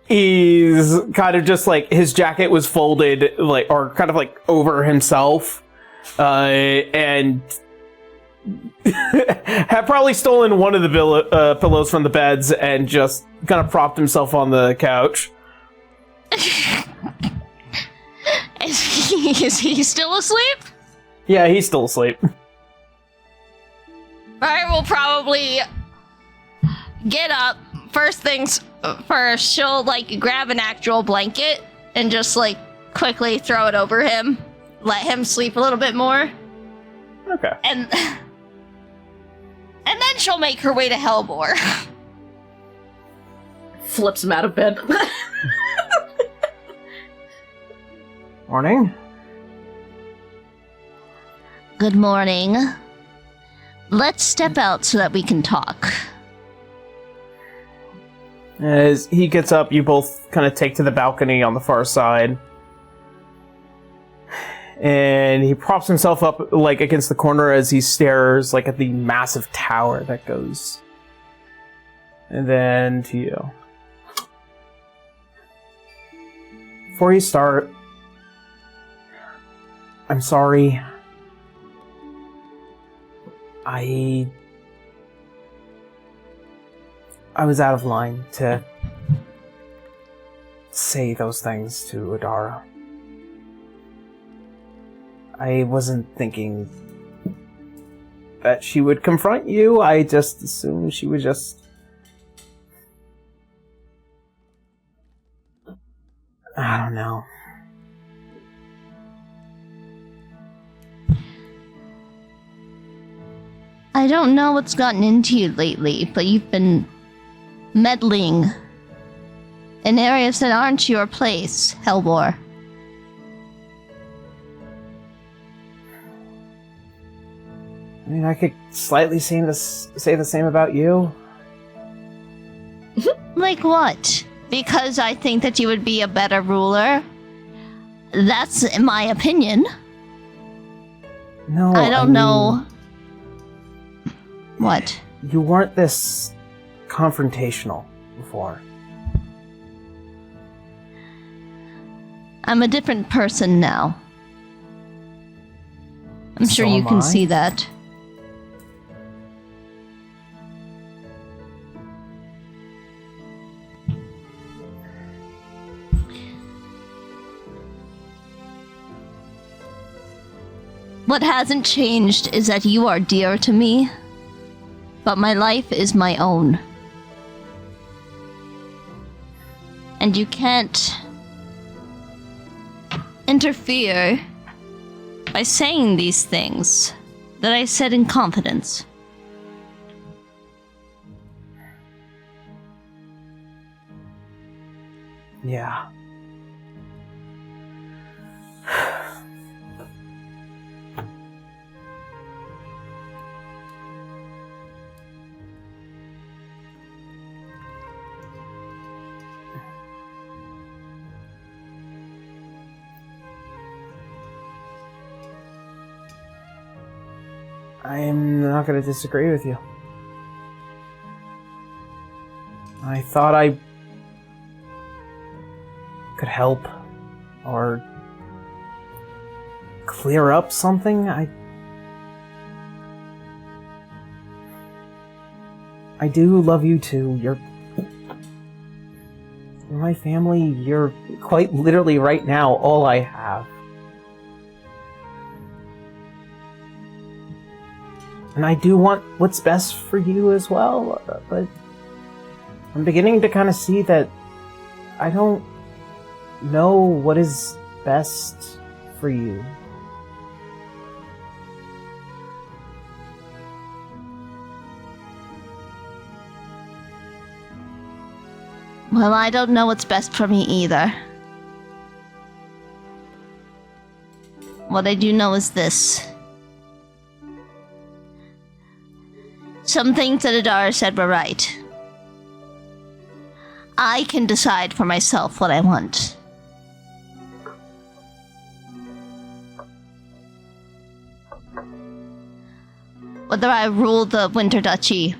[SPEAKER 1] is kind of just like his jacket was folded, or kind of over himself, and had probably stolen one of the pillows from the beds and just kind of propped himself on the couch.
[SPEAKER 5] Is he still asleep?
[SPEAKER 1] Yeah, he's still asleep.
[SPEAKER 5] Briar will probably get up. First things first, she'll grab an actual blanket and just quickly throw it over him. Let him sleep a little bit more.
[SPEAKER 1] Okay.
[SPEAKER 5] And then she'll make her way to Helbor.
[SPEAKER 2] Flips him out of bed.
[SPEAKER 1] Morning.
[SPEAKER 5] Good morning. Let's step out so that we can talk.
[SPEAKER 1] As he gets up, you both kind of take to the balcony on the far side. And he props himself up against the corner as he stares at the massive tower that goes. And then to you. Before you start, I'm sorry. I was out of line to say those things to Adara. I wasn't thinking that she would confront you. I just assumed she would just... I don't know.
[SPEAKER 5] I don't know what's gotten into you lately, but you've been meddling in areas that aren't your place, Helbor.
[SPEAKER 1] I mean, I could slightly say the same about you.
[SPEAKER 5] Like what? Because I think that you would be a better ruler? That's my opinion.
[SPEAKER 1] No,
[SPEAKER 5] I don't
[SPEAKER 1] mean,
[SPEAKER 5] know. What?
[SPEAKER 1] You weren't this confrontational before.
[SPEAKER 5] I'm a different person now. I'm sure
[SPEAKER 1] So
[SPEAKER 5] you
[SPEAKER 1] am
[SPEAKER 5] can
[SPEAKER 1] I.
[SPEAKER 5] see that. What hasn't changed is that you are dear to me, but my life is my own. And you can't interfere by saying these things that I said in confidence.
[SPEAKER 1] Yeah. I am not going to disagree with you. I thought I could help or clear up something. I do love you too. You're my family. You're quite literally right now all I have. And I do want what's best for you as well, but I'm beginning to kind of see that I don't know what is best for you.
[SPEAKER 5] Well, I don't know what's best for me either. What I do know is this. Some things that Adara said were right. I can decide for myself what I want. Whether I rule the Winter Duchy,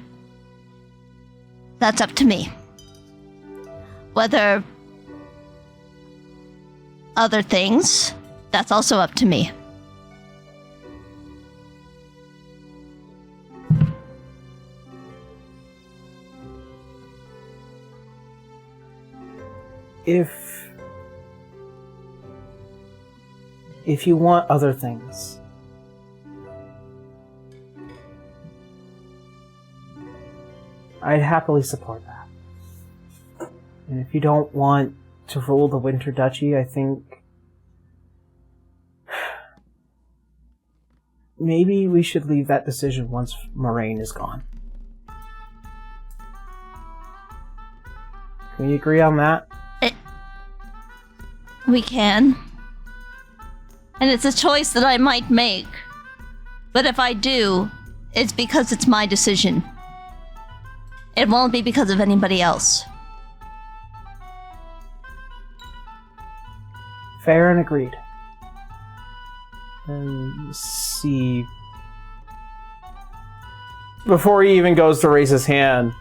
[SPEAKER 5] that's up to me. Whether other things, that's also up to me.
[SPEAKER 1] If you want other things, I'd happily support that. And if you don't want to rule the Winter Duchy, I think maybe we should leave that decision once Moraine is gone. Can we agree on that?
[SPEAKER 5] We can. And it's a choice that I might make. But if I do, it's because it's my decision. It won't be because of anybody else.
[SPEAKER 1] Fair and agreed. And see. Before he even goes to raise his hand,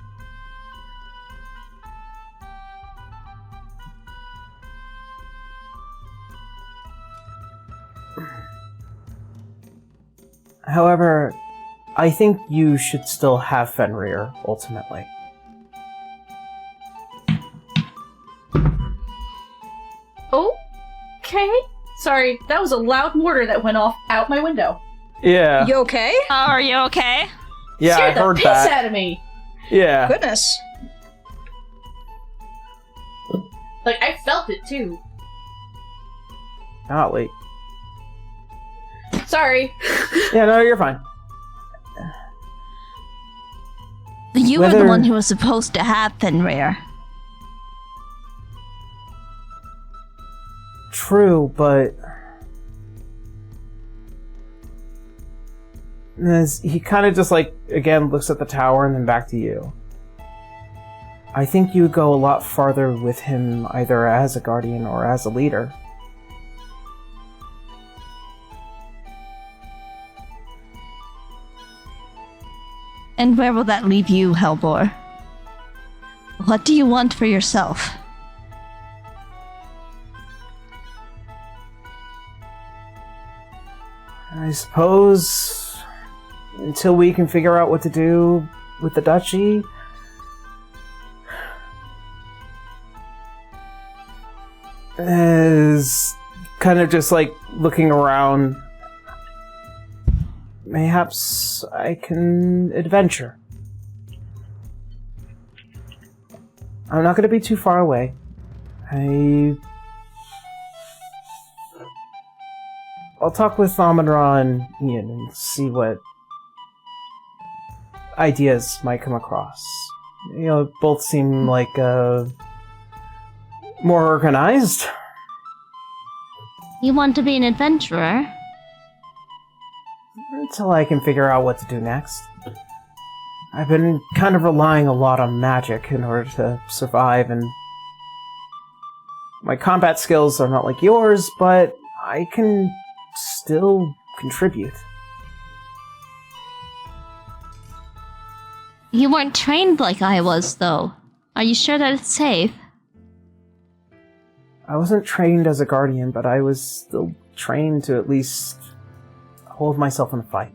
[SPEAKER 1] however, I think you should still have Fenrir, ultimately.
[SPEAKER 2] Okay. Sorry, that was a loud mortar that went off out my window.
[SPEAKER 1] Yeah.
[SPEAKER 3] You okay?
[SPEAKER 5] Are you okay?
[SPEAKER 1] Yeah, I
[SPEAKER 2] Scared
[SPEAKER 1] heard
[SPEAKER 2] the piss
[SPEAKER 1] that.
[SPEAKER 2] out of me.
[SPEAKER 1] Yeah.
[SPEAKER 3] Goodness.
[SPEAKER 2] Like, I felt it too.
[SPEAKER 1] Golly.
[SPEAKER 2] Sorry.
[SPEAKER 1] Yeah, no, you're fine.
[SPEAKER 5] You were
[SPEAKER 1] Whether-
[SPEAKER 5] the one who was supposed to have Fenrir.
[SPEAKER 1] True, but as he kind of just like again looks at the tower and then back to you. I think you would go a lot farther with him either as a guardian or as a leader.
[SPEAKER 5] And where will that leave you, Hellbore? What do you want for yourself?
[SPEAKER 1] I suppose until we can figure out what to do with the duchy. Is kind of just like looking around. mayhaps I can adventure. I'm not going to be too far away. I'll talk with Amon-Ra and Ian and see what ideas might come across. Both seem like more organized.
[SPEAKER 5] You want to be an adventurer?
[SPEAKER 1] Until I can figure out what to do next. I've been kind of relying a lot on magic in order to survive, and my combat skills are not like yours, but I can still contribute.
[SPEAKER 5] You weren't trained like I was, though. Are you sure that it's safe?
[SPEAKER 1] I wasn't trained as a guardian, but I was still trained to at least hold myself in a fight.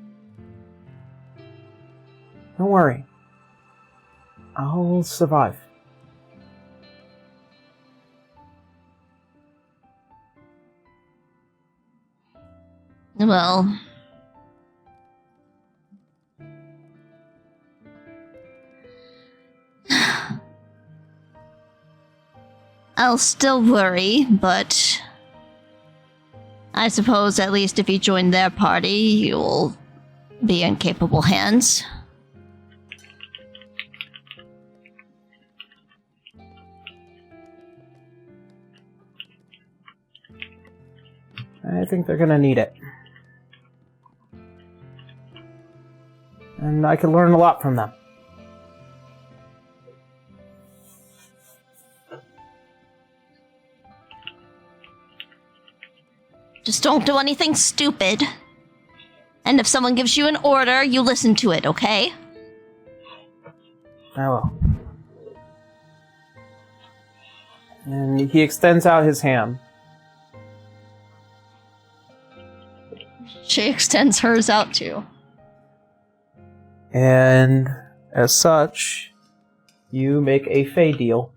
[SPEAKER 1] Don't worry. I'll survive.
[SPEAKER 5] Well... I'll still worry, but... I suppose at least if you join their party, you'll be in capable hands.
[SPEAKER 1] I think they're gonna need it. And I can learn a lot from them.
[SPEAKER 5] Just don't do anything stupid. And if someone gives you an order, you listen to it, okay?
[SPEAKER 1] I will. And he extends out his hand.
[SPEAKER 5] She extends hers out too.
[SPEAKER 1] And as such, you make a Fey deal.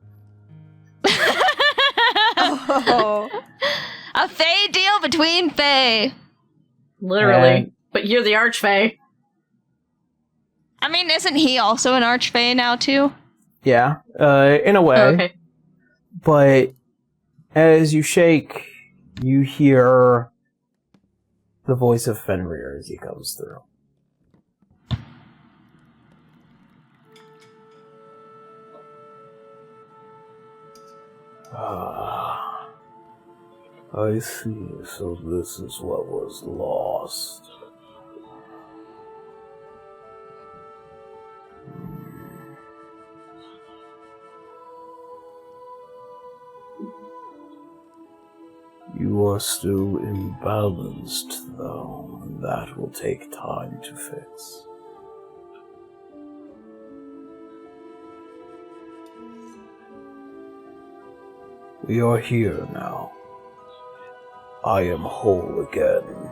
[SPEAKER 6] Oh.
[SPEAKER 5] A Fey deal between Fey.
[SPEAKER 2] Literally.
[SPEAKER 1] And-
[SPEAKER 2] But you're the Archfey.
[SPEAKER 5] I mean, isn't he also an Archfey now too?
[SPEAKER 1] Yeah, in a way.
[SPEAKER 2] Oh, okay.
[SPEAKER 1] But as you shake, you hear the voice of Fenrir as he comes through. Ah, I see. So this is what was lost. You are still imbalanced, though, and that will take time to fix. We are here now. I am whole again.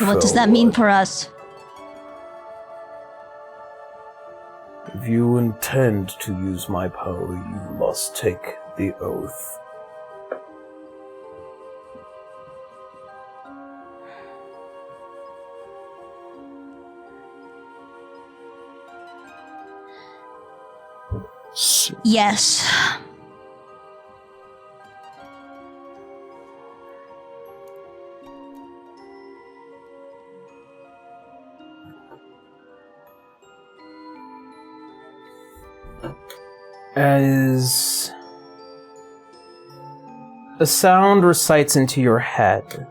[SPEAKER 5] What does that mean for us?
[SPEAKER 1] If you intend to use my power, you must take the oath.
[SPEAKER 5] Yes.
[SPEAKER 1] As a sound recites into your head,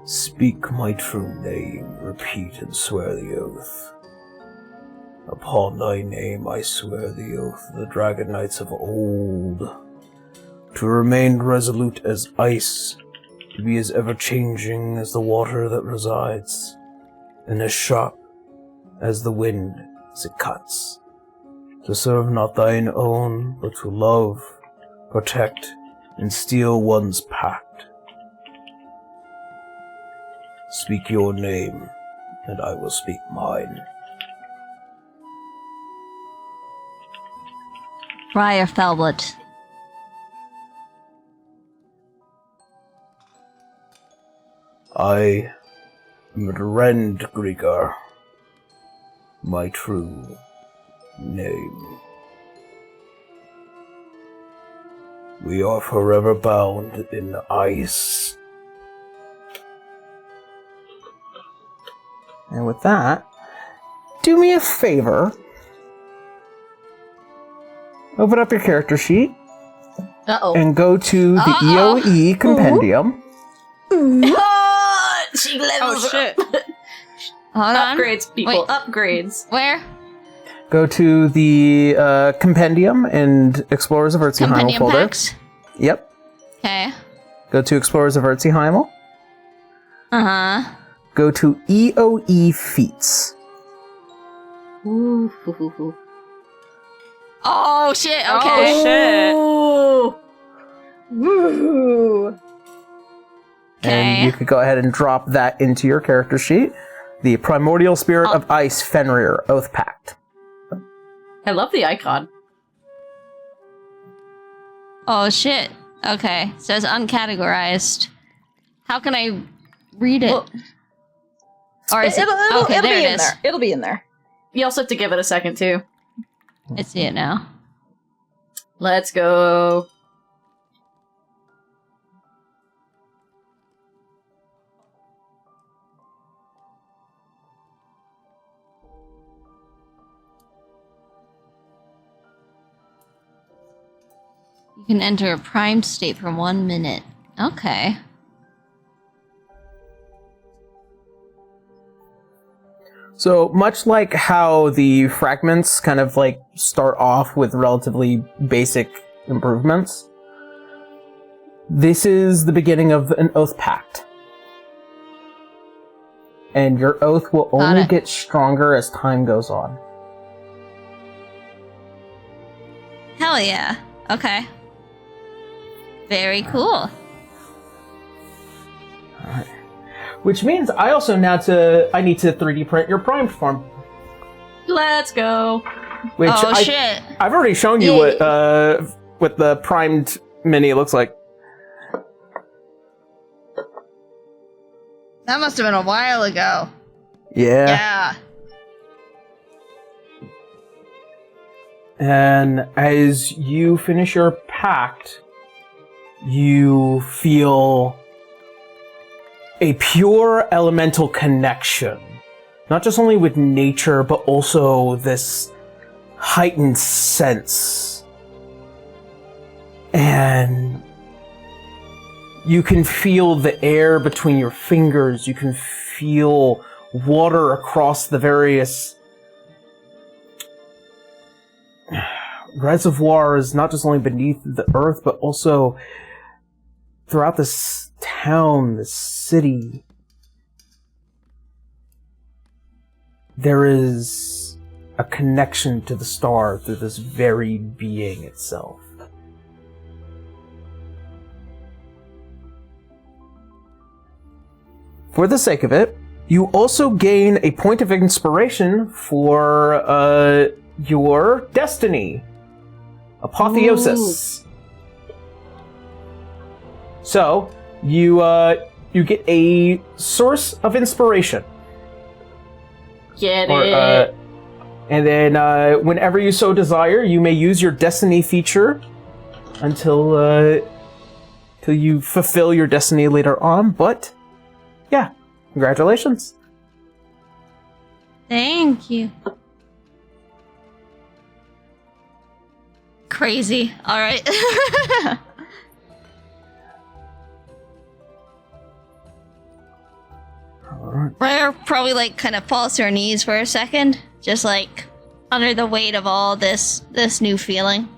[SPEAKER 1] speak my true name, repeat and swear the oath. Upon thy name I swear the oath of the Dragon Knights of old, to remain resolute as ice, to be as ever-changing as the water that resides, and as sharp as the wind as it cuts. To serve not thine own, but to love, protect, and steal one's pact. Speak your name, and I will speak mine.
[SPEAKER 5] Friar Felblet.
[SPEAKER 1] I am Rend Grieger, my true name. We are forever bound in ice. And with that, do me a favor. Open up your character sheet
[SPEAKER 2] Uh-oh.
[SPEAKER 1] and go to the EOE compendium.
[SPEAKER 2] She levels
[SPEAKER 3] Oh, shit.
[SPEAKER 2] up.
[SPEAKER 5] Hold on.
[SPEAKER 2] Upgrades, people.
[SPEAKER 5] Wait.
[SPEAKER 2] Upgrades.
[SPEAKER 5] Where?
[SPEAKER 1] Go to the compendium and Explorers of Eardsihimmle
[SPEAKER 5] Compendium
[SPEAKER 1] folder.
[SPEAKER 5] packs?
[SPEAKER 1] Yep.
[SPEAKER 5] Okay.
[SPEAKER 1] Go to Explorers of Eardsihimmle.
[SPEAKER 5] Uh-huh.
[SPEAKER 1] Go to EOE feats.
[SPEAKER 2] Ooh. Hoo, hoo, hoo.
[SPEAKER 5] Oh, shit. Okay.
[SPEAKER 3] shit.
[SPEAKER 2] Ooh.
[SPEAKER 3] Woo!
[SPEAKER 5] Okay.
[SPEAKER 1] And you could go ahead and drop that into your character sheet. The Primordial Spirit of Ice Fenrir, Oath Pact.
[SPEAKER 2] I love the icon.
[SPEAKER 5] Oh, shit. Okay. It says uncategorized. How can I read it?
[SPEAKER 2] Well,
[SPEAKER 5] or is it?
[SPEAKER 3] It'll
[SPEAKER 5] Okay, there
[SPEAKER 3] be
[SPEAKER 5] it
[SPEAKER 3] in
[SPEAKER 5] is.
[SPEAKER 3] there. It'll be in there.
[SPEAKER 2] You also have to give it a second, too.
[SPEAKER 5] I see it now.
[SPEAKER 2] Let's go.
[SPEAKER 5] You can enter a primed state for 1 minute. Okay.
[SPEAKER 1] So, much like how the fragments kind of like start off with relatively basic improvements, this is the beginning of an oath pact. And your oath will only
[SPEAKER 5] it.
[SPEAKER 1] get stronger as time goes on.
[SPEAKER 5] Hell yeah. Okay. Very cool.
[SPEAKER 1] Alright. Which means I also I need to 3D print your primed form.
[SPEAKER 2] Let's go.
[SPEAKER 1] Which
[SPEAKER 5] Oh, shit.
[SPEAKER 1] I've already shown you what the primed mini looks like.
[SPEAKER 5] That must have been a while ago.
[SPEAKER 1] Yeah. And as you finish your pact, you feel a pure elemental connection. Not just only with nature, but also this heightened sense. And you can feel the air between your fingers. You can feel water across the various reservoirs, not just only beneath the earth, but also throughout this town, this city. There is a connection to the star through this very being itself. For the sake of it, you also gain a point of inspiration for your destiny. Apotheosis. So, you get a source of inspiration.
[SPEAKER 2] Get it.
[SPEAKER 1] And then, whenever you so desire, you may use your destiny feature until you fulfill your destiny later on. But, yeah, congratulations.
[SPEAKER 5] Thank you. Crazy. All right. Rare probably like kind of falls to her knees for a second, just like under the weight of all this new feeling.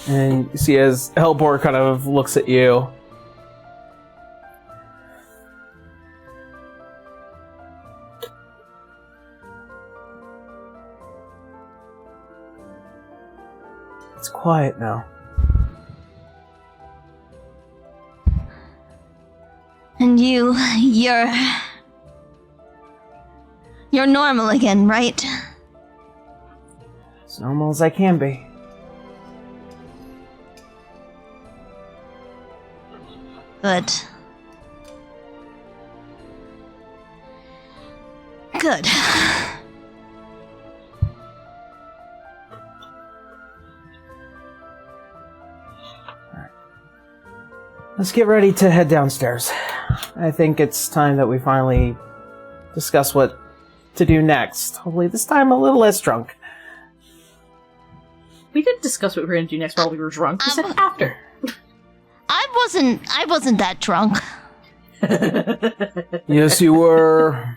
[SPEAKER 1] And you see as Helbor kind of looks at you. It's quiet now.
[SPEAKER 5] And You're normal again, right?
[SPEAKER 1] As normal as I can be.
[SPEAKER 5] Good. Good.
[SPEAKER 1] Let's get ready to head downstairs. I think it's time that we finally discuss what to do next. Hopefully this time a little less drunk.
[SPEAKER 2] We didn't discuss what we were going to do next while we were drunk. We said after.
[SPEAKER 5] I wasn't that drunk.
[SPEAKER 1] Yes, you were.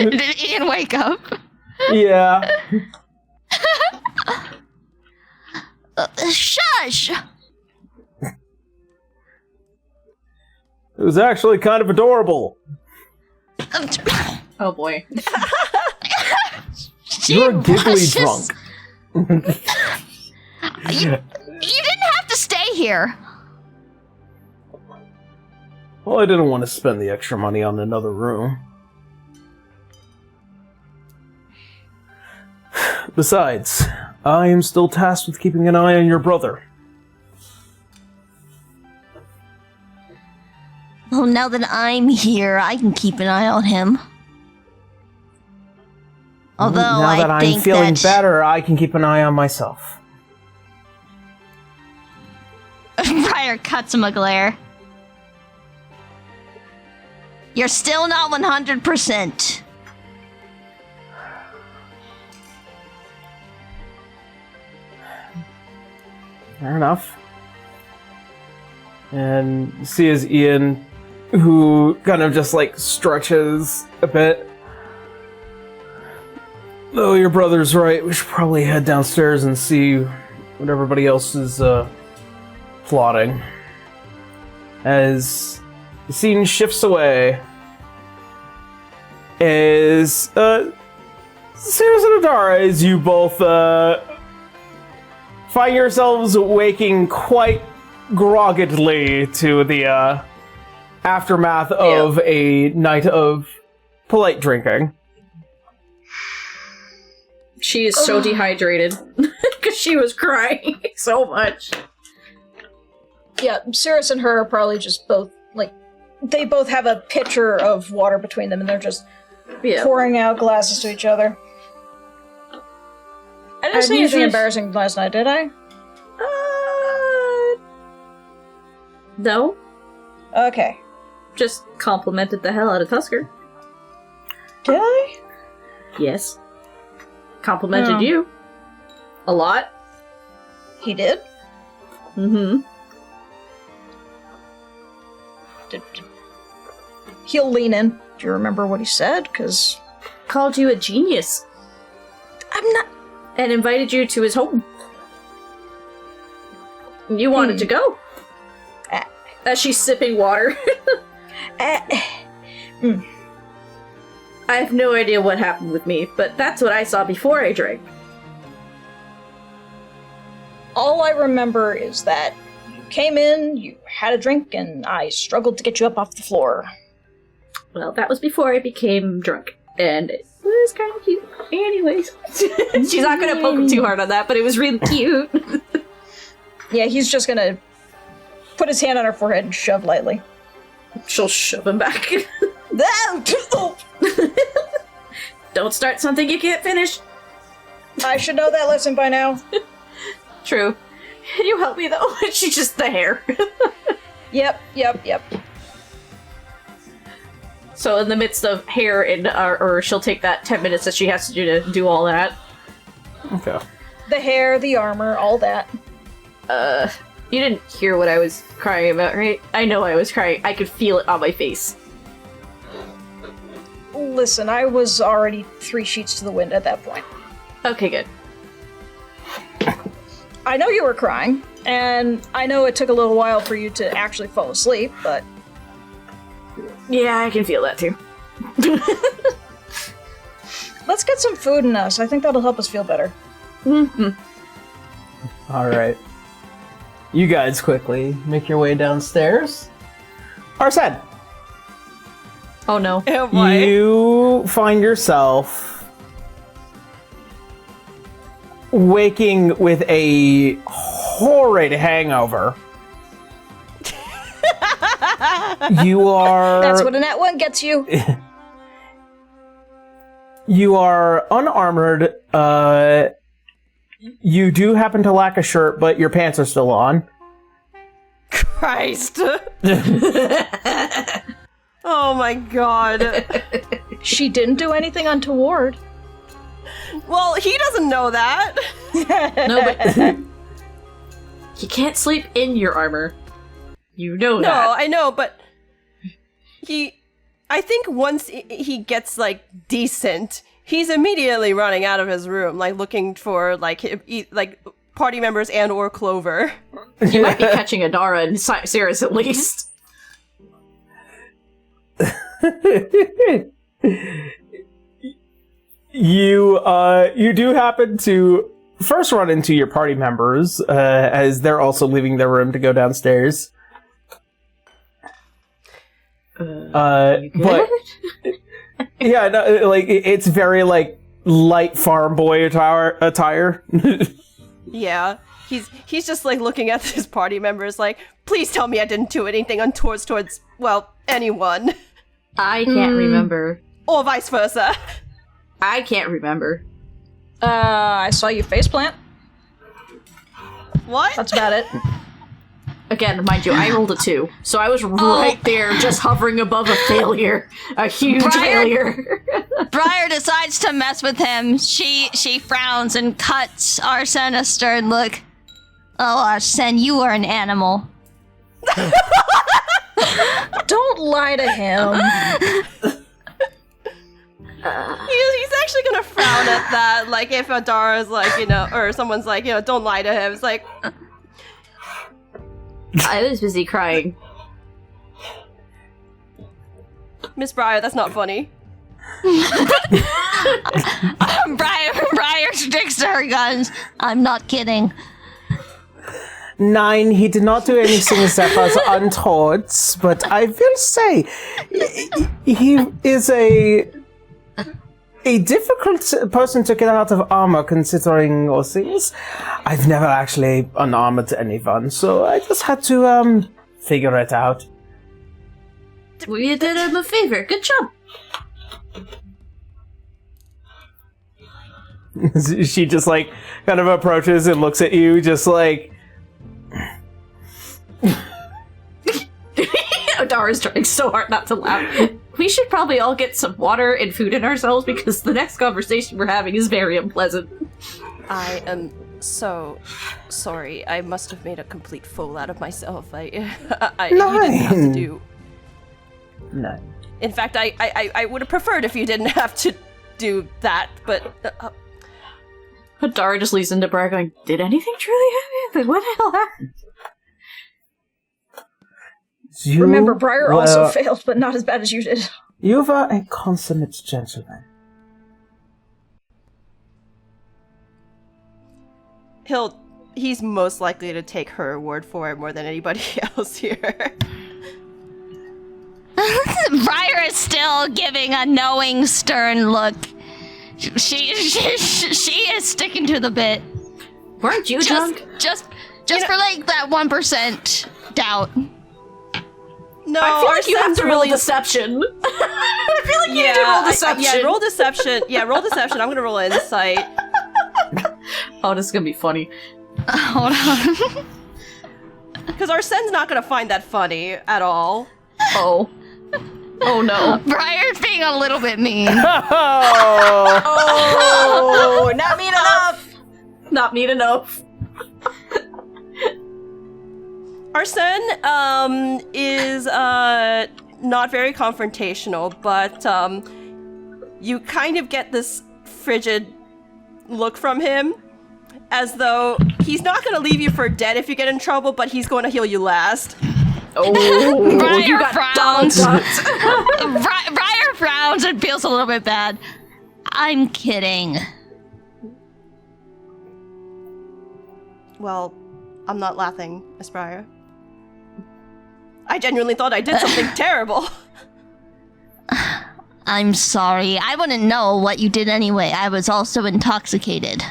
[SPEAKER 5] Did Ian wake up?
[SPEAKER 1] Yeah.
[SPEAKER 5] Shush!
[SPEAKER 1] It was actually kind of adorable.
[SPEAKER 2] Oh boy.
[SPEAKER 1] You're giggly drunk.
[SPEAKER 5] You didn't have to stay here.
[SPEAKER 1] Well, I didn't want to spend the extra money on another room. Besides, I am still tasked with keeping an eye on your brother.
[SPEAKER 5] Well, now that I'm here, I can keep an eye on him. Although
[SPEAKER 1] now that I'm feeling better, I can keep an eye on myself.
[SPEAKER 5] Ryder cuts him a glare. You're still not 100%.
[SPEAKER 1] Fair enough. And you see as Ian, who kind of just like stretches a bit. Though your brother's right, we should probably head downstairs and see what everybody else is plotting. As the scene shifts away, as Sirius and Adara, as you both find yourselves waking quite groggedly to the aftermath of a night of polite drinking.
[SPEAKER 2] She is so dehydrated because she was crying so much.
[SPEAKER 3] Yeah, Cirrus and her are probably just both, like, they both have a pitcher of water between them and they're just pouring out glasses to each other. I didn't say anything embarrassing last night, did I?
[SPEAKER 2] No.
[SPEAKER 3] Okay.
[SPEAKER 2] Just complimented the hell out of Tusker.
[SPEAKER 3] Did I?
[SPEAKER 2] Yes. Complimented you. A lot.
[SPEAKER 3] He did?
[SPEAKER 2] Mm-hmm.
[SPEAKER 3] He'll lean in. Do you remember what he said? Because...
[SPEAKER 2] Called you a genius.
[SPEAKER 3] I'm not...
[SPEAKER 2] And invited you to his home. You wanted to go. As she's sipping water. I have no idea what happened with me, but that's what I saw before I drank.
[SPEAKER 3] All I remember is that you came in, you had a drink, and I struggled to get you up off the floor.
[SPEAKER 2] Well, that was before I became drunk, and it was kind of cute. Anyways. She's not going to poke him too hard on that, but it was really cute.
[SPEAKER 3] Yeah, he's just going to put his hand on her forehead and shove lightly.
[SPEAKER 2] She'll shove him back. Don't start something you can't finish.
[SPEAKER 3] I should know that lesson by now.
[SPEAKER 2] True. Can you help me, though? She's just the hair.
[SPEAKER 3] Yep.
[SPEAKER 2] So in the midst of hair, and or she'll take that 10 minutes that she has to do all that.
[SPEAKER 1] Okay.
[SPEAKER 3] The hair, the armor, all that.
[SPEAKER 2] You didn't hear what I was crying about, right? I know I was crying. I could feel it on my face.
[SPEAKER 3] Listen, I was already 3 sheets to the wind at that point.
[SPEAKER 2] Okay, good.
[SPEAKER 3] I know you were crying, and I know it took a little while for you to actually fall asleep, but...
[SPEAKER 2] Yeah, I can feel that too.
[SPEAKER 3] Let's get some food in us. I think that'll help us feel better.
[SPEAKER 2] Mm-hmm.
[SPEAKER 1] Alright. You guys quickly make your way downstairs. Arsene,
[SPEAKER 2] Oh no.
[SPEAKER 3] Oh boy.
[SPEAKER 1] you find yourself waking with a horrid hangover. You are...
[SPEAKER 3] That's what a nat 1 gets you.
[SPEAKER 1] You are unarmored. You do happen to lack a shirt, but your pants are still on.
[SPEAKER 6] Christ. Oh my god.
[SPEAKER 3] She didn't do anything untoward.
[SPEAKER 6] Well, he doesn't know that.
[SPEAKER 2] No, but you can't sleep in your armor. You know
[SPEAKER 6] No,
[SPEAKER 2] that.
[SPEAKER 6] I know, but I think once he gets, like, decent, he's immediately running out of his room, like, looking for, like, party members and or Clover.
[SPEAKER 2] You might be catching Adara and Cirrus at least.
[SPEAKER 1] You do happen to first run into your party members as they're also leaving their room to go downstairs. But yeah, no, like it's very like light farm boy attire.
[SPEAKER 6] Yeah. He's just, like, looking at his party members like, please tell me I didn't do anything untoward towards, well, anyone.
[SPEAKER 2] I can't remember.
[SPEAKER 6] Or vice versa.
[SPEAKER 2] I can't remember.
[SPEAKER 3] I saw you faceplant.
[SPEAKER 6] What?
[SPEAKER 3] That's about it.
[SPEAKER 2] Again, mind you, I rolled a 2, so I was right there, just hovering above a failure. A huge failure.
[SPEAKER 5] Briar decides to mess with him. She frowns and cuts Arsene a stern look. Oh, Arsene, you are an animal.
[SPEAKER 3] Don't lie to him.
[SPEAKER 6] He's actually gonna frown at that. Like, if Adara's like, you know, or someone's like, you know, don't lie to him. It's like,
[SPEAKER 2] I was busy crying.
[SPEAKER 6] Miss Briar, that's not funny.
[SPEAKER 5] Briar sticks to her guns. I'm not kidding.
[SPEAKER 1] 9, he did not do anything that was untoward, but I will say he is a difficult person to get out of armor considering all things. I've never actually unarmored anyone, so I just had to figure it out.
[SPEAKER 2] Well, you did him a favor. Good job.
[SPEAKER 1] She just like kind of approaches and looks at you just like
[SPEAKER 2] Adara's trying so hard not to laugh. We should probably all get some water and food in ourselves because the next conversation we're having is very unpleasant.
[SPEAKER 6] I am so sorry. I must have made a complete fool out of myself. I you didn't have to do.
[SPEAKER 1] No.
[SPEAKER 6] In fact, I would have preferred if you didn't have to do that, but
[SPEAKER 2] Adara just leads into Briar going, did anything truly happen? What the hell happened?
[SPEAKER 3] Remember, Briar also failed, but not as bad as you did.
[SPEAKER 1] You were a consummate gentleman.
[SPEAKER 6] He's most likely to take her word for it more than anybody else here.
[SPEAKER 5] Briar is still giving a knowing, stern look. She is sticking to the bit.
[SPEAKER 2] Weren't you drunk?
[SPEAKER 5] Just for like that 1% doubt.
[SPEAKER 6] No,
[SPEAKER 2] I feel like you have to roll
[SPEAKER 6] really
[SPEAKER 2] deception. I feel like you need to roll deception.
[SPEAKER 6] Yeah, roll deception. Yeah, roll deception. I'm gonna roll insight.
[SPEAKER 2] Oh, this is gonna be funny.
[SPEAKER 5] Hold on.
[SPEAKER 6] Because Arsene's not gonna find that funny at all.
[SPEAKER 2] Oh. Oh no.
[SPEAKER 5] Briar's being a little bit mean.
[SPEAKER 3] Oh, not mean enough.
[SPEAKER 2] Not mean enough.
[SPEAKER 6] Arsene is not very confrontational, but you kind of get this frigid look from him, as though he's not going to leave you for dead if you get in trouble, but he's going to heal you last.
[SPEAKER 2] Oh,
[SPEAKER 5] Briar
[SPEAKER 2] you got
[SPEAKER 5] frowns.
[SPEAKER 2] dogged.
[SPEAKER 5] Briar frowns and feels a little bit bad. I'm kidding.
[SPEAKER 6] Well, I'm not laughing, Miss Briar. I genuinely thought I did something terrible.
[SPEAKER 5] I'm sorry. I wouldn't know what you did anyway. I was also intoxicated.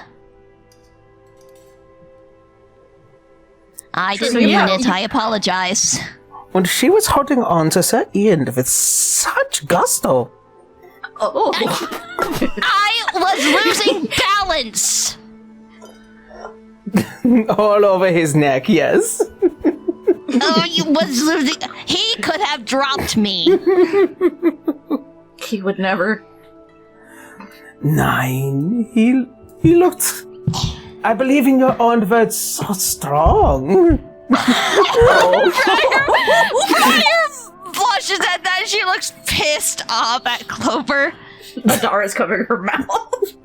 [SPEAKER 5] I didn't mean it. I apologize.
[SPEAKER 1] And she was holding on to Sir Ian with such gusto.
[SPEAKER 2] Oh.
[SPEAKER 5] I was losing balance.
[SPEAKER 1] All over his neck, yes.
[SPEAKER 5] Oh, you was losing. He could have dropped me.
[SPEAKER 2] He would never.
[SPEAKER 1] 9. He looked, I believe in your own words, so strong.
[SPEAKER 5] Briar blushes at that. She looks pissed off at Clover.
[SPEAKER 2] Adara's covering her mouth.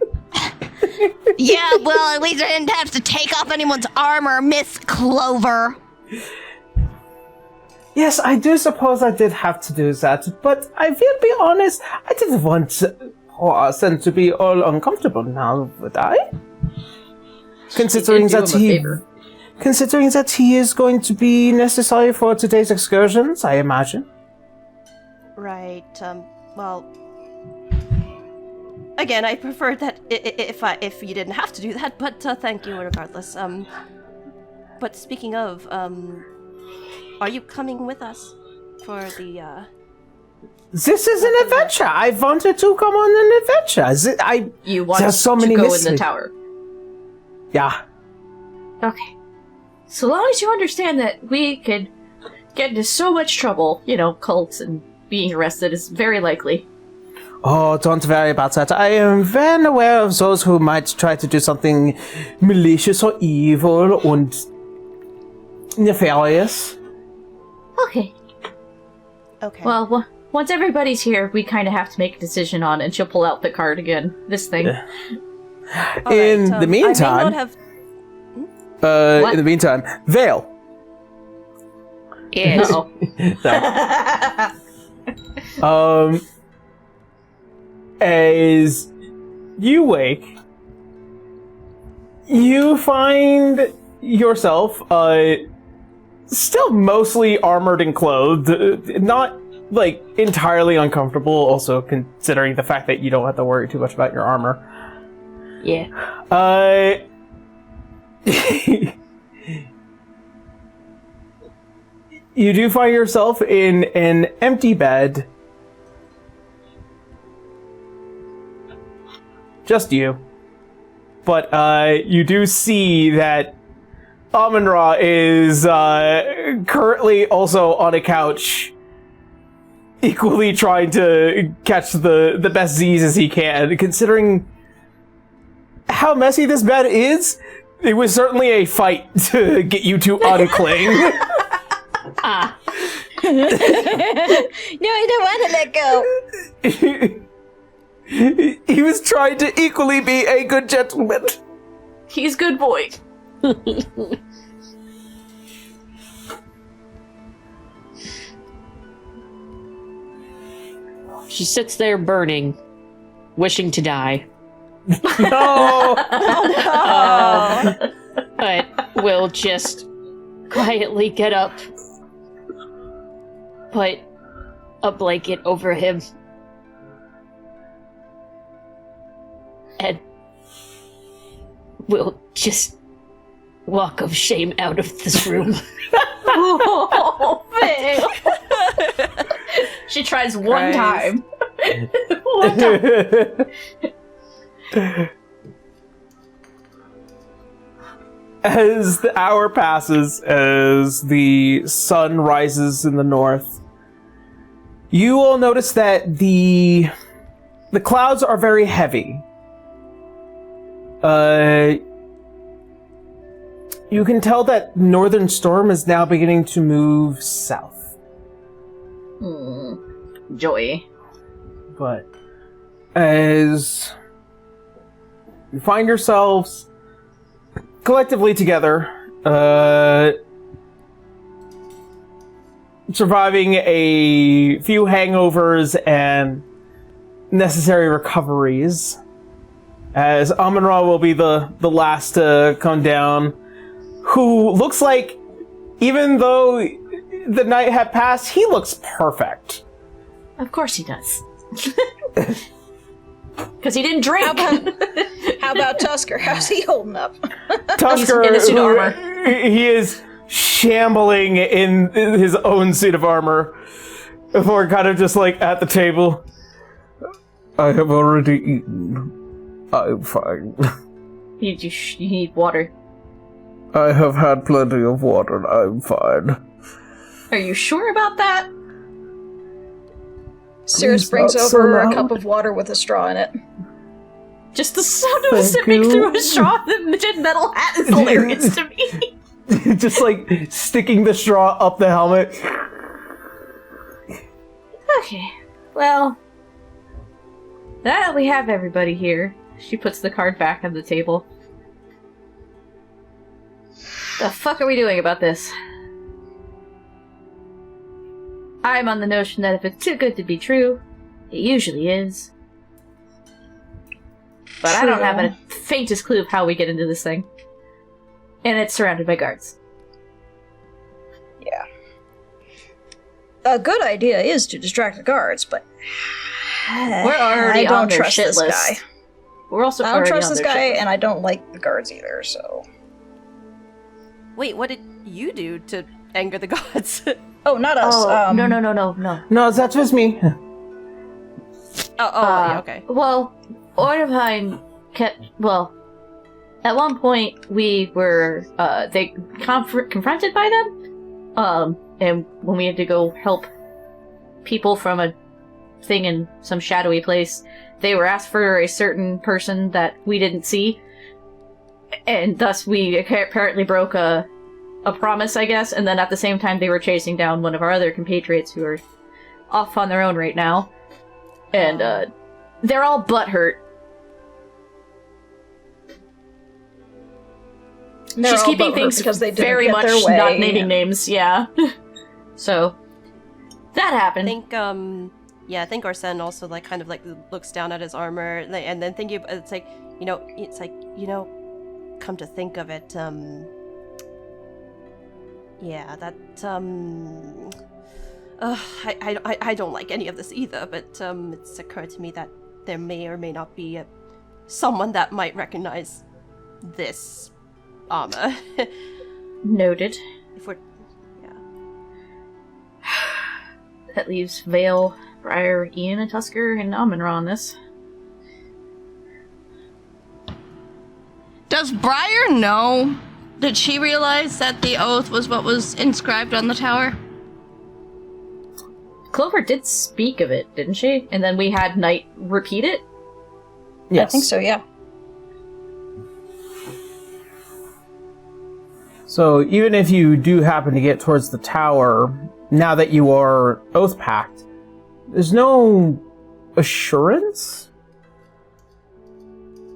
[SPEAKER 5] Yeah, well, at least I didn't have to take off anyone's armor, Miss Clover.
[SPEAKER 1] Yes, I do suppose I did have to do that, but I will be honest, I didn't want Arsene to be all uncomfortable now, would I? Considering that he is going to be necessary for today's excursions, I imagine.
[SPEAKER 6] Right, well... Again, I prefer that if you didn't have to do that, but thank you regardless. But speaking of, are you coming with us for the,
[SPEAKER 1] This is an adventure! I wanted to come on an adventure!
[SPEAKER 2] You want
[SPEAKER 1] there's so many
[SPEAKER 2] to go
[SPEAKER 1] mysteries.
[SPEAKER 2] in the tower.
[SPEAKER 1] Yeah.
[SPEAKER 2] Okay. So long as you understand that we could get into so much trouble, cults and being arrested is very likely.
[SPEAKER 1] Oh, don't worry about that. I am very aware of those who might try to do something malicious or evil and nefarious.
[SPEAKER 2] Okay.
[SPEAKER 6] Okay.
[SPEAKER 2] Well, once everybody's here, we kind of have to make a decision on, and she'll pull out the card again. This thing.
[SPEAKER 1] In the meantime,
[SPEAKER 6] I may not have...
[SPEAKER 1] in the meantime, Vale.
[SPEAKER 4] Yes.
[SPEAKER 1] No. As you wake, you find yourself, still mostly armored and clothed, not, entirely uncomfortable, also considering the fact that you don't have to worry too much about your armor.
[SPEAKER 4] Yeah.
[SPEAKER 1] You do find yourself in an empty bed. Just you. But, you do see that Amon-Ra is, currently also on a couch, equally trying to catch the best Z's as he can. Considering how messy this bed is, it was certainly a fight to get you to uncling.
[SPEAKER 3] No, I don't want to let go.
[SPEAKER 1] He was trying to equally be a good gentleman.
[SPEAKER 2] He's good boy.
[SPEAKER 4] She sits there burning, wishing to die.
[SPEAKER 1] No!
[SPEAKER 4] But will just quietly get up, put a blanket over him, and will just walk of shame out of this room.
[SPEAKER 2] Oh, babe. She tries one time. One time.
[SPEAKER 1] As the hour passes, as the sun rises in the north, you will notice that the clouds are very heavy. You can tell that northern storm is now beginning to move south.
[SPEAKER 2] Joy.
[SPEAKER 1] But as you find yourselves collectively together, surviving a few hangovers and necessary recoveries, as Amon-Ra will be the last to come down, who looks like, even though the night had passed, he looks perfect.
[SPEAKER 2] Of course he does. Because he didn't drink.
[SPEAKER 3] How about Tusker? How's he holding up?
[SPEAKER 1] Tusker,
[SPEAKER 2] He's in a suit of
[SPEAKER 1] who-
[SPEAKER 2] armor.
[SPEAKER 1] he is shambling in his own suit of armor. Before kind of just like at the table. I have already eaten. I'm fine.
[SPEAKER 2] You need water.
[SPEAKER 1] I have had plenty of water. I'm fine.
[SPEAKER 2] Are you sure about that?
[SPEAKER 3] Cirrus
[SPEAKER 1] Please
[SPEAKER 3] brings
[SPEAKER 1] not so
[SPEAKER 3] over a
[SPEAKER 1] loud.
[SPEAKER 3] cup of water with a straw in it.
[SPEAKER 2] Just the sound of
[SPEAKER 1] Thank
[SPEAKER 2] sipping
[SPEAKER 1] you.
[SPEAKER 2] through a straw in the metal hat is hilarious to me.
[SPEAKER 1] Just like sticking the straw up the helmet.
[SPEAKER 2] Okay, well, now that we have everybody here, she puts the card back on the table. The fuck are we doing about this? I'm on the notion that if it's too good to be true, it usually is. But I don't have a faintest clue of how we get into this thing. And it's surrounded by guards.
[SPEAKER 3] Yeah. A good idea is to distract the guards, but
[SPEAKER 2] We're already
[SPEAKER 3] I don't
[SPEAKER 2] on their
[SPEAKER 3] trust
[SPEAKER 2] shit
[SPEAKER 3] this
[SPEAKER 2] list.
[SPEAKER 3] guy.
[SPEAKER 2] We're also
[SPEAKER 3] I don't
[SPEAKER 2] already
[SPEAKER 3] trust
[SPEAKER 2] on
[SPEAKER 3] this
[SPEAKER 2] their
[SPEAKER 3] guy,
[SPEAKER 2] shit list.
[SPEAKER 3] and I don't like the guards either, so...
[SPEAKER 6] Wait, what did you do to anger the gods?
[SPEAKER 3] Oh, not us.
[SPEAKER 2] Oh, no.
[SPEAKER 1] No, that's just me.
[SPEAKER 6] Yeah, okay.
[SPEAKER 2] Well, Ornheim kept. Well, at one point we were they confronted by them, and when we had to go help people from a thing in some shadowy place, they were asked for a certain person that we didn't see, and thus we apparently broke a promise, I guess. And then at the same time, they were chasing down one of our other compatriots who are off on their own right now, and they're all butthurt.
[SPEAKER 3] They're
[SPEAKER 2] She's
[SPEAKER 3] all
[SPEAKER 2] keeping
[SPEAKER 3] butthurt
[SPEAKER 2] things
[SPEAKER 3] because they didn't
[SPEAKER 2] very
[SPEAKER 3] get
[SPEAKER 2] much
[SPEAKER 3] their way.
[SPEAKER 2] not naming names, yeah. So, that
[SPEAKER 6] I
[SPEAKER 2] happened.
[SPEAKER 6] think, I think Orsen also, like, kind of, like, looks down at his armor, like, and then thinking, it's like, come to think of it, yeah, that, I don't like any of this either, but, it's occurred to me that there may or may not be someone that might recognize this armor.
[SPEAKER 2] Noted.
[SPEAKER 6] If we're, yeah.
[SPEAKER 2] That leaves Vale, Briar, Ian, and Tusker, and Amon-Ra on this.
[SPEAKER 5] Does Briar know? Did she realize that the oath was what was inscribed on the tower?
[SPEAKER 2] Clover did speak of it, didn't she? And then we had Knight repeat it?
[SPEAKER 1] Yes.
[SPEAKER 3] I think so, yeah.
[SPEAKER 1] So even if you do happen to get towards the tower, now that you are oath pact, there's no assurance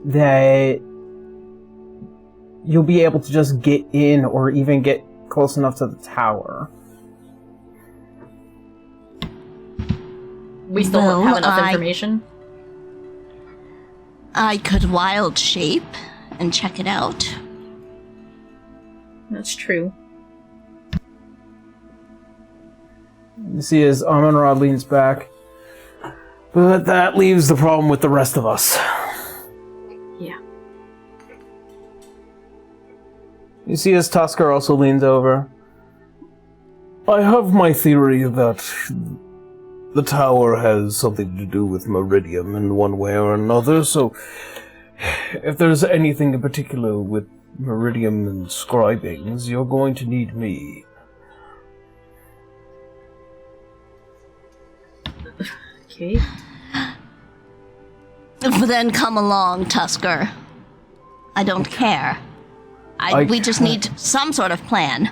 [SPEAKER 1] that you'll be able to just get in or even get close enough to the tower.
[SPEAKER 2] We still don't have enough information.
[SPEAKER 5] I could wild shape and check it out.
[SPEAKER 2] That's true.
[SPEAKER 1] You see as Amon-Ra leans back. But that leaves the problem with the rest of us.
[SPEAKER 2] Yeah.
[SPEAKER 1] You see as Tusker also leans over. I have my theory that the tower has something to do with Meridium in one way or another, so if there's anything in particular with Meridium and scribings, you're going to need me.
[SPEAKER 2] Okay.
[SPEAKER 5] Then come along, Tusker. I don't care. We just need some sort of plan.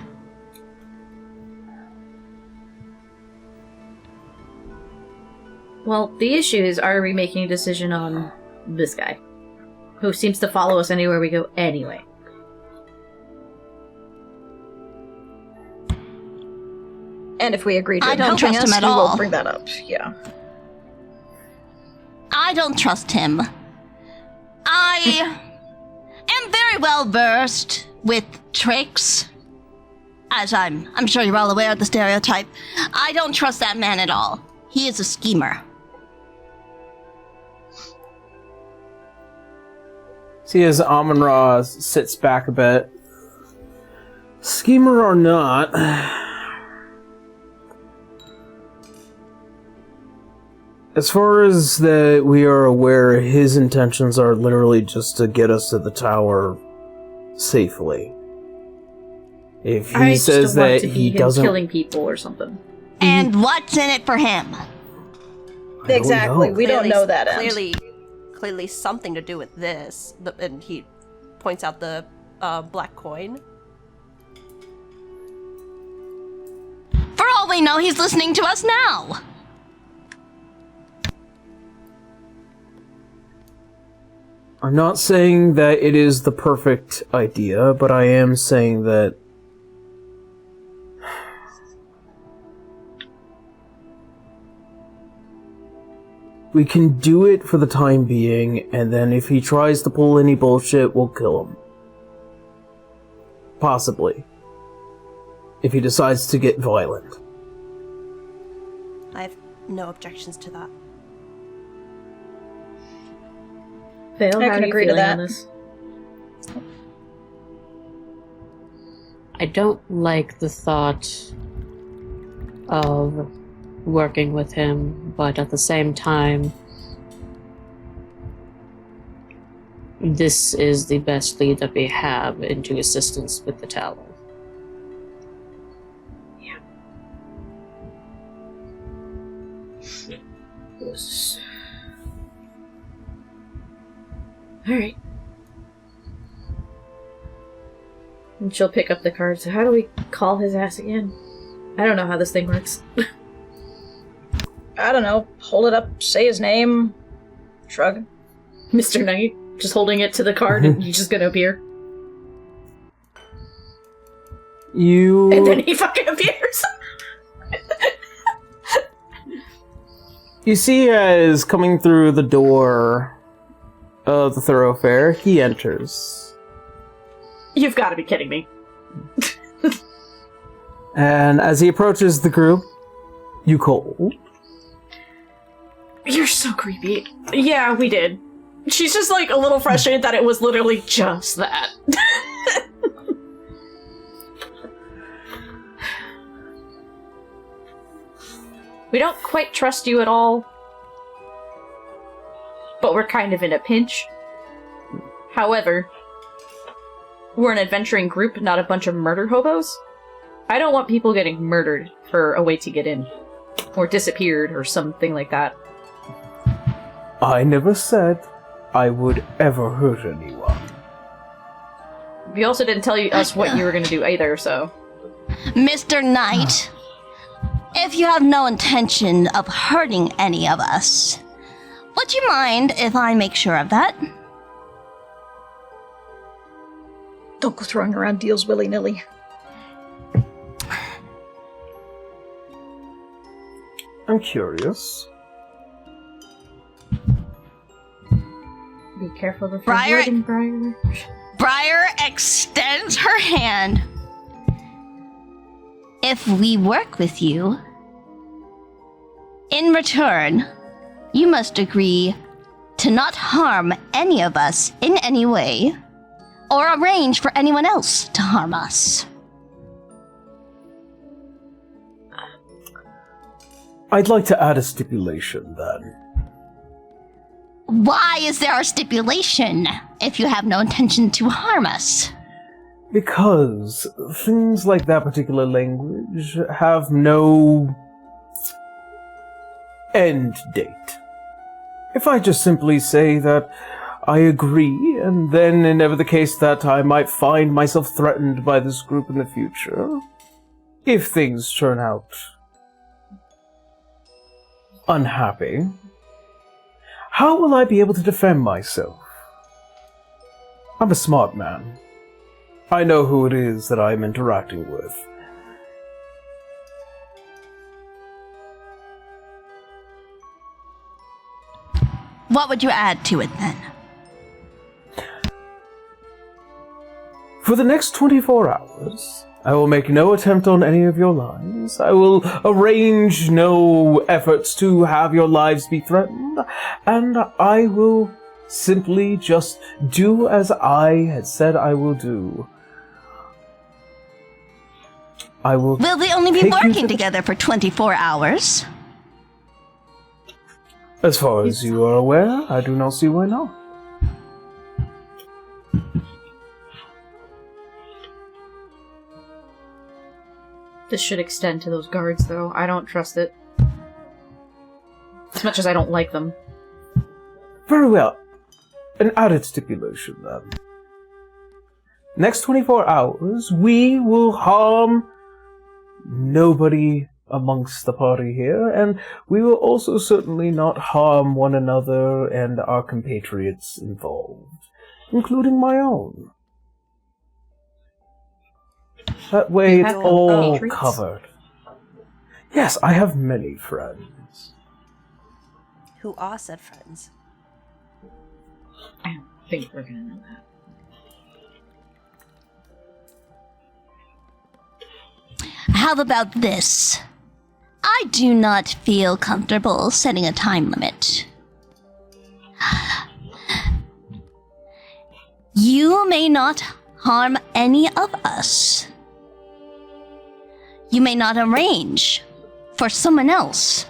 [SPEAKER 2] Well, the issue is, are we making a decision on this guy? Who seems to follow us anywhere we go anyway.
[SPEAKER 3] And if we agree to
[SPEAKER 5] I don't
[SPEAKER 3] helping
[SPEAKER 5] trust him
[SPEAKER 3] us,
[SPEAKER 5] at
[SPEAKER 3] we
[SPEAKER 5] all.
[SPEAKER 3] will bring that up. Yeah.
[SPEAKER 5] I don't trust him. I am very very well versed with tricks. As I'm sure you're all aware of the stereotype. I don't trust that man at all. He is a schemer.
[SPEAKER 1] See, as Amon-Ra sits back a bit. Schemer or not, as far as that we are aware, his intentions are literally just to get us to the tower safely. If he says that he doesn't,
[SPEAKER 2] killing people or something.
[SPEAKER 5] And what's in it for him?
[SPEAKER 3] Exactly. We don't know that.
[SPEAKER 6] Clearly something to do with this. And he points out the black coin.
[SPEAKER 5] For all we know, he's listening to us now.
[SPEAKER 1] I'm not saying that it is the perfect idea, but I am saying that we can do it for the time being, and then if he tries to pull any bullshit, we'll kill him. Possibly. If he decides to get violent.
[SPEAKER 6] I have no objections to that.
[SPEAKER 2] Vale,
[SPEAKER 3] I
[SPEAKER 2] how
[SPEAKER 3] can
[SPEAKER 2] do you
[SPEAKER 3] agree to
[SPEAKER 2] feeling
[SPEAKER 3] that.
[SPEAKER 2] on this?
[SPEAKER 4] I don't like the thought of working with him, but at the same time, this is the best lead that we have into assistance with the tower.
[SPEAKER 2] Yes. Alright. And she'll pick up the card. So how do we call his ass again? I don't know how this thing works.
[SPEAKER 3] I don't know. Hold it up, say his name, shrug.
[SPEAKER 2] Mr. Knight, just holding it to the card and he's just gonna appear. And then he fucking appears.
[SPEAKER 1] You see as coming through the door of the thoroughfare, he enters.
[SPEAKER 2] You've got to be kidding me.
[SPEAKER 1] And as he approaches the group, you call.
[SPEAKER 2] You're so creepy. Yeah, we did. She's just like a little frustrated that it was literally just that. We don't quite trust you at all, but we're kind of in a pinch. However, we're an adventuring group, not a bunch of murder hobos. I don't want people getting murdered for a way to get in, or disappeared, or something like that.
[SPEAKER 1] I never said I would ever hurt anyone.
[SPEAKER 2] We also didn't tell us what you were going to do either, so...
[SPEAKER 5] Mr. Knight, if you have no intention of hurting any of us, would you mind if I make sure of that?
[SPEAKER 3] Don't go throwing around deals willy-nilly.
[SPEAKER 1] I'm curious.
[SPEAKER 2] Be careful with
[SPEAKER 5] Briar-
[SPEAKER 2] your wording, Briar.
[SPEAKER 5] Briar extends her hand. If we work with you, in return, you must agree to not harm any of us in any way, or arrange for anyone else to harm us.
[SPEAKER 1] I'd like to add a stipulation, then.
[SPEAKER 5] Why is there a stipulation if you have no intention to harm us?
[SPEAKER 1] Because things like that particular language have no end date. If I just simply say that I agree, and then in ever the case that I might find myself threatened by this group in the future, if things turn out unhappy, how will I be able to defend myself? I'm a smart man. I know who it is that I'm interacting with.
[SPEAKER 5] What would you add to it then?
[SPEAKER 1] For the next 24 hours, I will make no attempt on any of your lives. I will arrange no efforts to have your lives be threatened, and I will simply just do as I had said I will do. I will.
[SPEAKER 5] Will we only be
[SPEAKER 1] take you
[SPEAKER 5] working together for 24 hours?
[SPEAKER 1] As far as you are aware, I do not see why not.
[SPEAKER 2] This should extend to those guards, though. I don't trust it. As much as I don't like them.
[SPEAKER 1] Very well. An added stipulation, then. Next 24 hours, we will harm nobody amongst the party here, and we will also certainly not harm one another and our compatriots involved, including my own. That way it's all
[SPEAKER 2] compatriots?
[SPEAKER 1] covered. Yes, I have many friends.
[SPEAKER 6] Who are said friends?
[SPEAKER 2] I don't think we're gonna know that.
[SPEAKER 5] How about this? I do not feel comfortable setting a time limit. You may not harm any of us. You may not arrange for someone else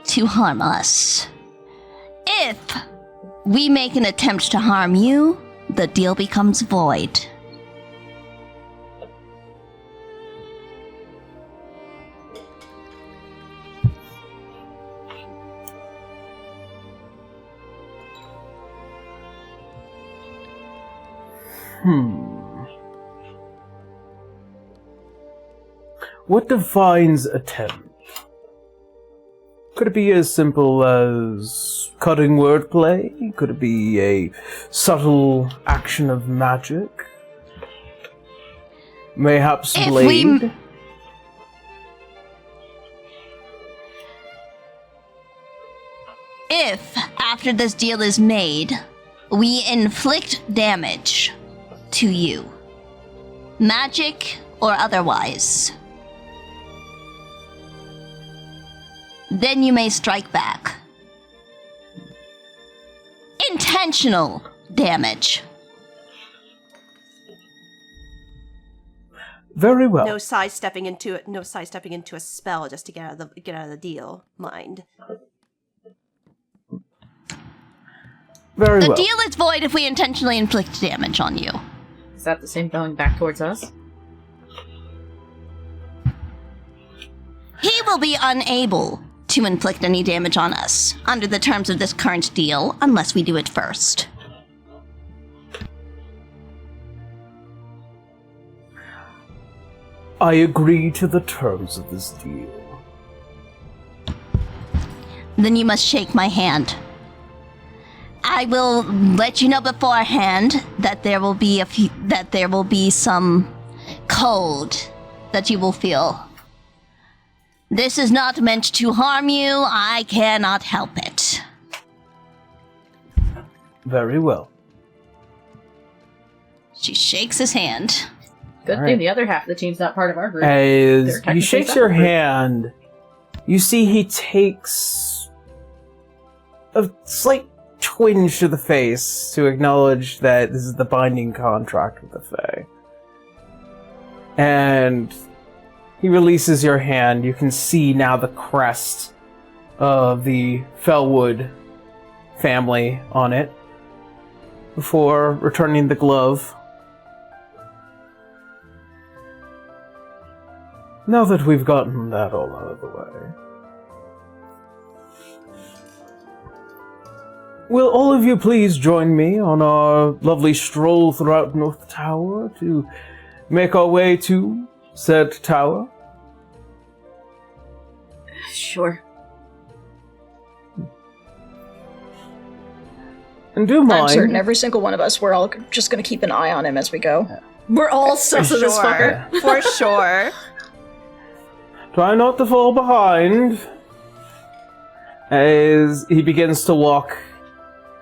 [SPEAKER 5] to harm us. If we make an attempt to harm you, the deal becomes void.
[SPEAKER 1] What defines attempt? Could it be as simple as cutting wordplay? Could it be a subtle action of magic? Mayhaps blade?
[SPEAKER 5] If, after this deal is made, we inflict damage to you, magic or otherwise, then you may strike back. Intentional damage.
[SPEAKER 1] Very well.
[SPEAKER 6] No sidestepping into it. No sidestepping into a spell just to get out of the deal. Mind.
[SPEAKER 1] Very
[SPEAKER 5] The
[SPEAKER 1] well.
[SPEAKER 5] deal is void if we intentionally inflict damage on you.
[SPEAKER 2] Is that the same going back towards us?
[SPEAKER 5] He will be unable to inflict any damage on us under the terms of this current deal unless we do it first.
[SPEAKER 1] I agree to the terms of this deal.
[SPEAKER 5] Then you must shake my hand. I will let you know beforehand that there will be some cold that you will feel. This is not meant to harm you. I cannot help it.
[SPEAKER 1] Very well.
[SPEAKER 5] She shakes his hand.
[SPEAKER 2] Good
[SPEAKER 1] All
[SPEAKER 2] thing
[SPEAKER 1] right.
[SPEAKER 2] the other half of the team's not part of our group.
[SPEAKER 1] As
[SPEAKER 2] They're
[SPEAKER 1] he
[SPEAKER 2] technically
[SPEAKER 1] shakes your
[SPEAKER 2] separate.
[SPEAKER 1] hand, you see he takes a slight twinge to the face to acknowledge that this is the binding contract with the Fae. And he releases your hand. You can see now the crest of the Fellwood family on it before returning the glove. Now that we've gotten that all out of the way, will all of you please join me on our lovely stroll throughout North Tower to make our way to said tower?
[SPEAKER 2] Sure.
[SPEAKER 1] And do mind.
[SPEAKER 3] I'm certain every single one of us, we're all just going to keep an eye on him as we go.
[SPEAKER 2] We're all sus of this fucker.
[SPEAKER 6] For sure.
[SPEAKER 1] Try not to fall behind. As he begins to walk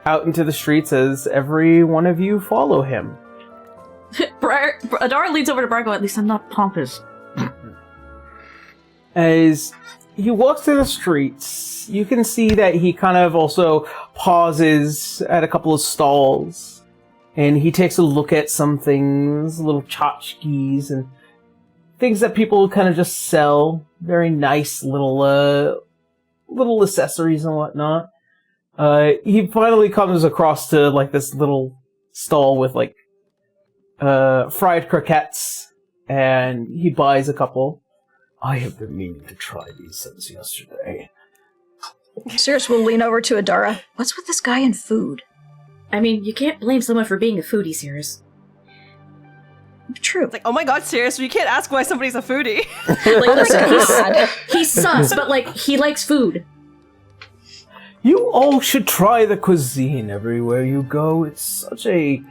[SPEAKER 1] out into the streets, as every one of you follow him.
[SPEAKER 2] Adara leans over to Briar, at least I'm not pompous.
[SPEAKER 1] As he walks through the streets, you can see that he kind of also pauses at a couple of stalls, and he takes a look at some things, little tchotchkes and things that people kind of just sell. Very nice little accessories and whatnot. He finally comes across to like this little stall with like fried croquettes, and he buys a couple. I have been meaning to try these since yesterday.
[SPEAKER 3] Cirrus will lean over to Adara. What's with this guy and food?
[SPEAKER 2] I mean, you can't blame someone for being a foodie, Cirrus.
[SPEAKER 3] True.
[SPEAKER 6] It's like, oh my god, seriously, you can't ask why somebody's a foodie.
[SPEAKER 2] Like, listen,
[SPEAKER 3] God.
[SPEAKER 2] he's sus, but like, he likes food.
[SPEAKER 1] You all should try the cuisine everywhere you go. It's such a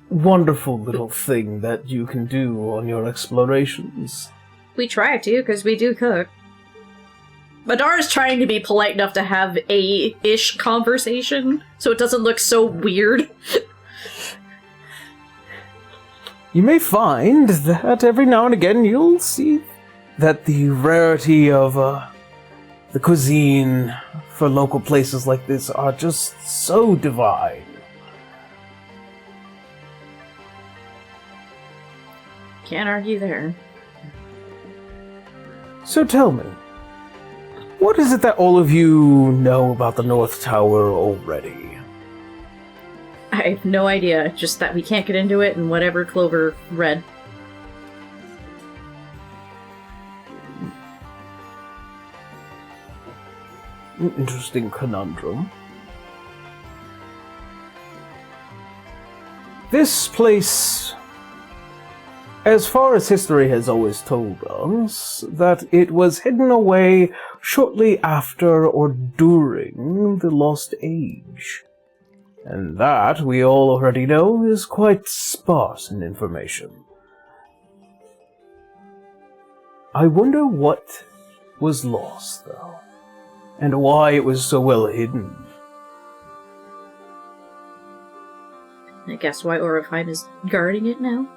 [SPEAKER 1] wonderful little thing that you can do on your explorations.
[SPEAKER 2] We try to, because we do cook. Madara's trying to be polite enough to have a-ish conversation, so it doesn't look so weird.
[SPEAKER 1] You may find that every now and again you'll see that the rarity of the cuisine for local places like this are just so divine.
[SPEAKER 2] Can't argue there.
[SPEAKER 1] So tell me, what is it that all of you know about the North Tower already?
[SPEAKER 2] I have no idea, just that we can't get into it and whatever Clover read.
[SPEAKER 1] An interesting conundrum. This place, as far as history has always told us, that it was hidden away shortly after or during the Lost Age. And that, we all already know, is quite sparse in information. I wonder what was lost, though, and why it was so well hidden.
[SPEAKER 2] I guess why Orifheim is guarding it now?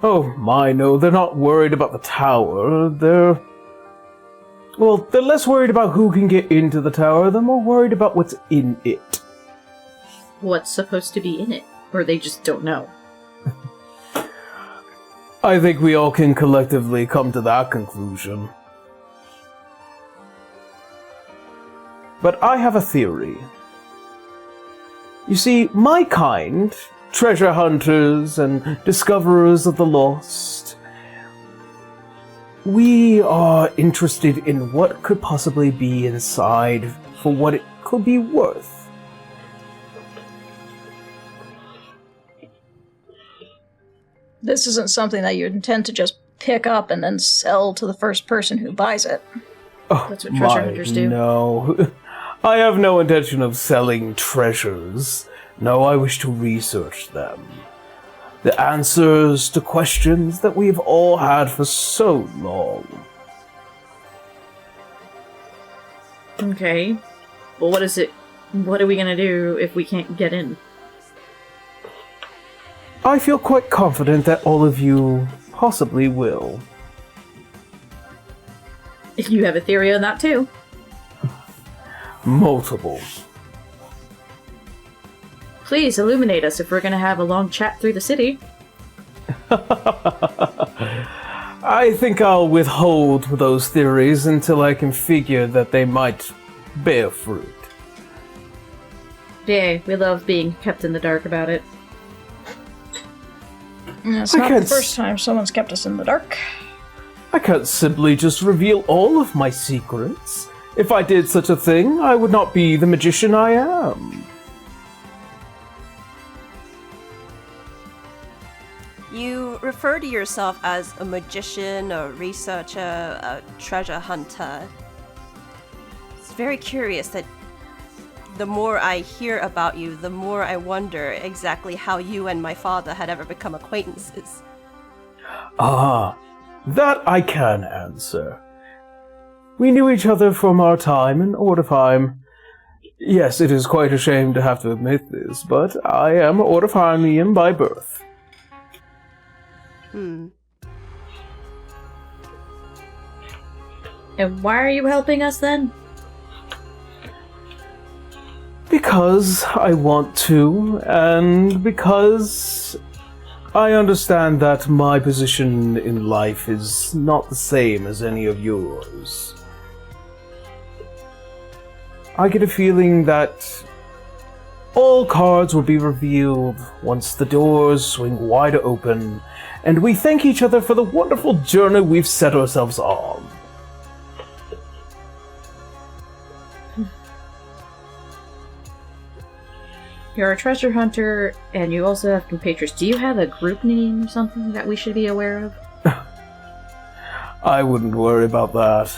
[SPEAKER 1] Oh, my, no, they're not worried about the tower. They're less worried about who can get into the tower. They're more worried about what's in it.
[SPEAKER 2] What's supposed to be in it? Or they just don't know?
[SPEAKER 1] I think we all can collectively come to that conclusion. But I have a theory. You see, my kind, treasure hunters and discoverers of the lost, we are interested in what could possibly be inside for what it could be worth.
[SPEAKER 3] This isn't something that you intend to just pick up and then sell to the first person who buys it.
[SPEAKER 1] Oh,
[SPEAKER 2] That's what treasure hunters do.
[SPEAKER 1] No. I have no intention of selling treasures. No, I wish to research them. The answers to questions that we've all had for so long.
[SPEAKER 2] Okay. Well, what is it? What are we gonna do if we can't get in?
[SPEAKER 1] I feel quite confident that all of you possibly will.
[SPEAKER 2] You have a theory on that too.
[SPEAKER 1] Multiple.
[SPEAKER 2] Please illuminate us if we're gonna have a long chat through the city.
[SPEAKER 1] I think I'll withhold those theories until I can figure that they might bear fruit.
[SPEAKER 2] Yay, we love being kept in the dark about it.
[SPEAKER 3] It's
[SPEAKER 1] I
[SPEAKER 3] not the
[SPEAKER 1] can't
[SPEAKER 3] first time someone's kept us in the dark.
[SPEAKER 1] I can't simply just reveal all of my secrets. If I did such a thing, I would not be the magician I am.
[SPEAKER 6] You refer to yourself as a magician, a researcher, a treasure hunter. It's very curious that the more I hear about you, the more I wonder exactly how you and my father had ever become acquaintances.
[SPEAKER 1] Ah, that I can answer. We knew each other from our time in Orifheim. Yes, it is quite a shame to have to admit this, but I am Eardsihimmle by birth.
[SPEAKER 6] Hmm.
[SPEAKER 2] And why are you helping us then?
[SPEAKER 1] Because I want to, and because I understand that my position in life is not the same as any of yours. I get a feeling that all cards will be revealed once the doors swing wide open, and we thank each other for the wonderful journey we've set ourselves on.
[SPEAKER 2] You're a treasure hunter, and you also have compatriots. Do you have a group name or something that we should be aware of?
[SPEAKER 1] I wouldn't worry about that.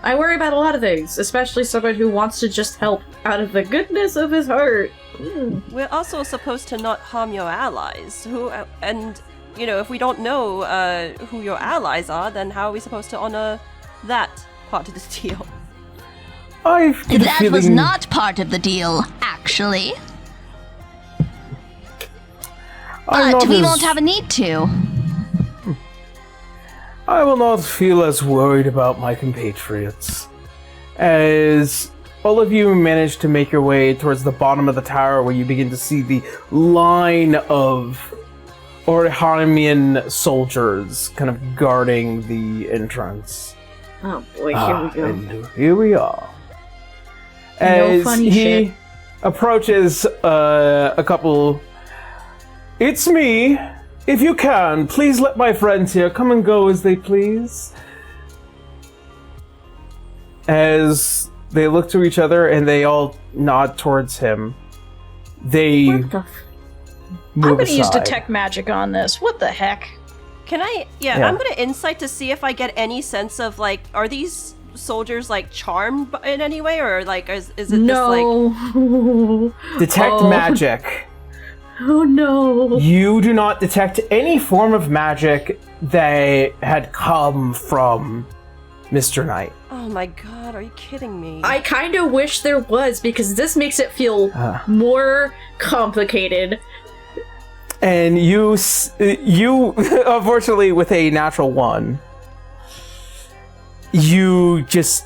[SPEAKER 2] I worry about a lot of things, especially someone who wants to just help out of the goodness of his heart.
[SPEAKER 6] We're also supposed to not harm your allies. If we don't know who your allies are, then how are we supposed to honor that part of the deal?
[SPEAKER 5] That was not part of the deal, actually. But we won't have a need to.
[SPEAKER 1] I will not feel as worried about my compatriots. As all of you manage to make your way towards the bottom of the tower where you begin to see the line of Eardsihimmle soldiers kind of guarding the entrance.
[SPEAKER 2] Oh boy, here we go.
[SPEAKER 1] And here we are.
[SPEAKER 2] No
[SPEAKER 1] As
[SPEAKER 2] funny
[SPEAKER 1] he
[SPEAKER 2] shit.
[SPEAKER 1] approaches a couple... It's me. If you can, please let my friends here come and go as they please. As they look to each other and they all nod towards him, they
[SPEAKER 2] What the
[SPEAKER 1] move
[SPEAKER 3] I'm gonna use
[SPEAKER 1] aside.
[SPEAKER 3] detect magic on this. What the heck?
[SPEAKER 6] Can I? Yeah, I'm gonna insight to see if I get any sense of are these soldiers charmed in any way, or is it
[SPEAKER 2] No.
[SPEAKER 6] just
[SPEAKER 1] Detect magic.
[SPEAKER 2] Oh no.
[SPEAKER 1] You do not detect any form of magic that had come from Mr. Knight.
[SPEAKER 6] oh my god, are you kidding me?
[SPEAKER 2] I kind of wish there was, because this makes it feel more complicated.
[SPEAKER 1] And you, unfortunately, with a natural 1, you just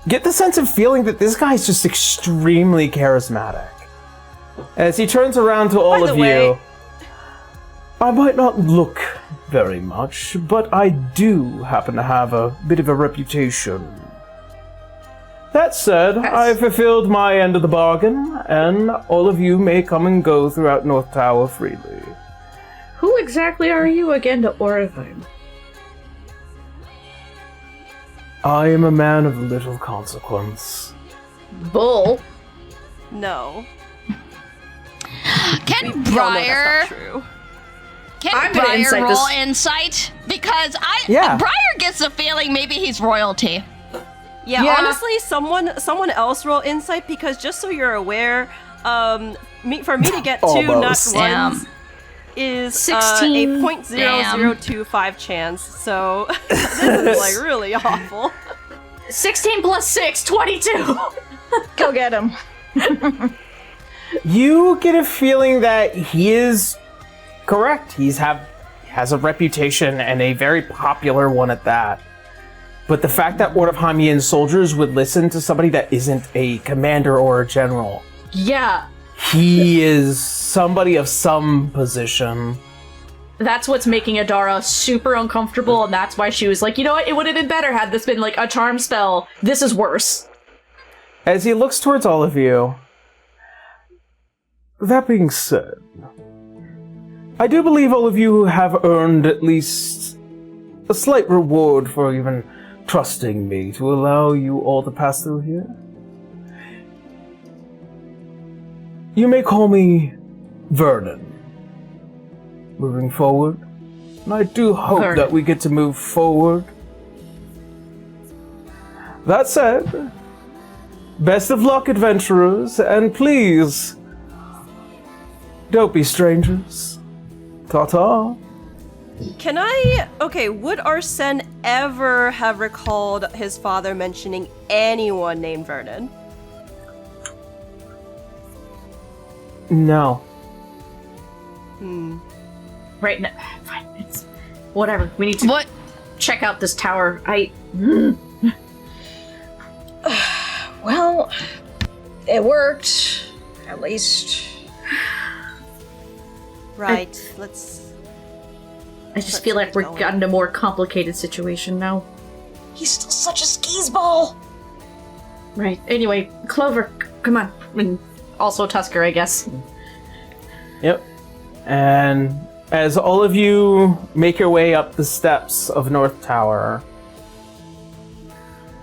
[SPEAKER 1] get the sense of feeling that this guy's just extremely charismatic. As he turns around to all
[SPEAKER 6] By the
[SPEAKER 1] of
[SPEAKER 6] way-
[SPEAKER 1] you, I might not look very much, but I do happen to have a bit of a reputation. That said, I fulfilled my end of the bargain, and all of you may come and go throughout North Tower freely.
[SPEAKER 2] Who exactly are you again to Eardsihimmle?
[SPEAKER 1] I am a man of little consequence.
[SPEAKER 2] Bull.
[SPEAKER 6] No.
[SPEAKER 5] Can
[SPEAKER 6] We all know
[SPEAKER 5] Briar...
[SPEAKER 6] that's not true.
[SPEAKER 5] Can
[SPEAKER 2] I'm gonna
[SPEAKER 5] Briar
[SPEAKER 2] insight
[SPEAKER 5] roll
[SPEAKER 2] this.
[SPEAKER 5] insight? Because
[SPEAKER 1] Yeah.
[SPEAKER 5] Briar gets the feeling maybe he's royalty.
[SPEAKER 6] Yeah, honestly, someone else roll insight, because just so you're aware, for me to get 2 nat
[SPEAKER 1] Almost.
[SPEAKER 6] ones is
[SPEAKER 2] 16.
[SPEAKER 6] a 0.0025 chance. So this is really awful.
[SPEAKER 2] 16 plus 6, 22.
[SPEAKER 3] Go get him.
[SPEAKER 1] You get a feeling that he is correct. He has a reputation, and a very popular one at that. But the fact that Eardsihimmle soldiers would listen to somebody that isn't a commander or a general,
[SPEAKER 2] Yeah,
[SPEAKER 1] he is somebody of some position.
[SPEAKER 2] that's what's making Adara super uncomfortable, and that's why she was like, you know what, it would have been better had this been a charm spell. This is worse.
[SPEAKER 1] As he looks towards all of you, that being said, I do believe all of you have earned at least a slight reward for even trusting me to allow you all to pass through here. You may call me Vernon. Moving forward, and I do hope
[SPEAKER 2] Vernon.
[SPEAKER 1] that we get to move forward. That said, best of luck, adventurers, and please, don't be strangers. Ta-ta.
[SPEAKER 6] Can I... Okay, would Arsene ever have recalled his father mentioning anyone named Vernon?
[SPEAKER 1] No.
[SPEAKER 2] Right now, fine. It's whatever. We need to
[SPEAKER 5] What?
[SPEAKER 2] check out this tower.
[SPEAKER 3] Well, it worked. At least.
[SPEAKER 6] Right, let's...
[SPEAKER 2] I just feel like we're gotten a more complicated situation now.
[SPEAKER 3] He's still such a skis ball.
[SPEAKER 2] Right. Anyway, Clover, come on. And also Tusker, I guess.
[SPEAKER 1] Yep. And as all of you make your way up the steps of North Tower,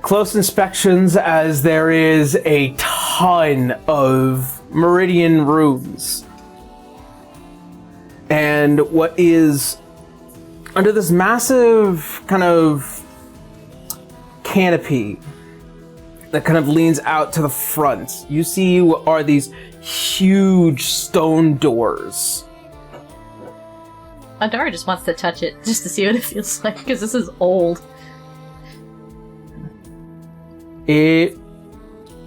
[SPEAKER 1] close inspections as there is a ton of Meridian runes. And what is under this massive kind of canopy that kind of leans out to the front, you see what are these huge stone doors.
[SPEAKER 2] Andara just wants to touch it, just to see what it feels like, because this is old.
[SPEAKER 1] It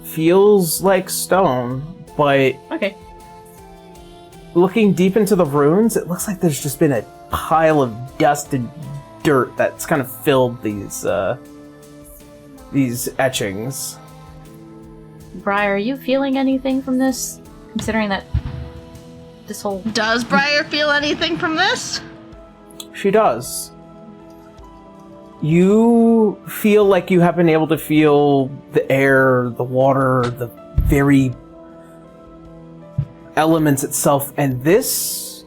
[SPEAKER 1] feels like stone, but
[SPEAKER 2] Okay.
[SPEAKER 1] looking deep into the runes, it looks like there's just been a pile of dust and dirt that's kind of filled these etchings.
[SPEAKER 2] Briar, are you feeling anything from this? Considering that this whole...
[SPEAKER 5] Does Briar feel anything from this?
[SPEAKER 1] She does. You feel like you have been able to feel the air, the water, the very elements itself, and this,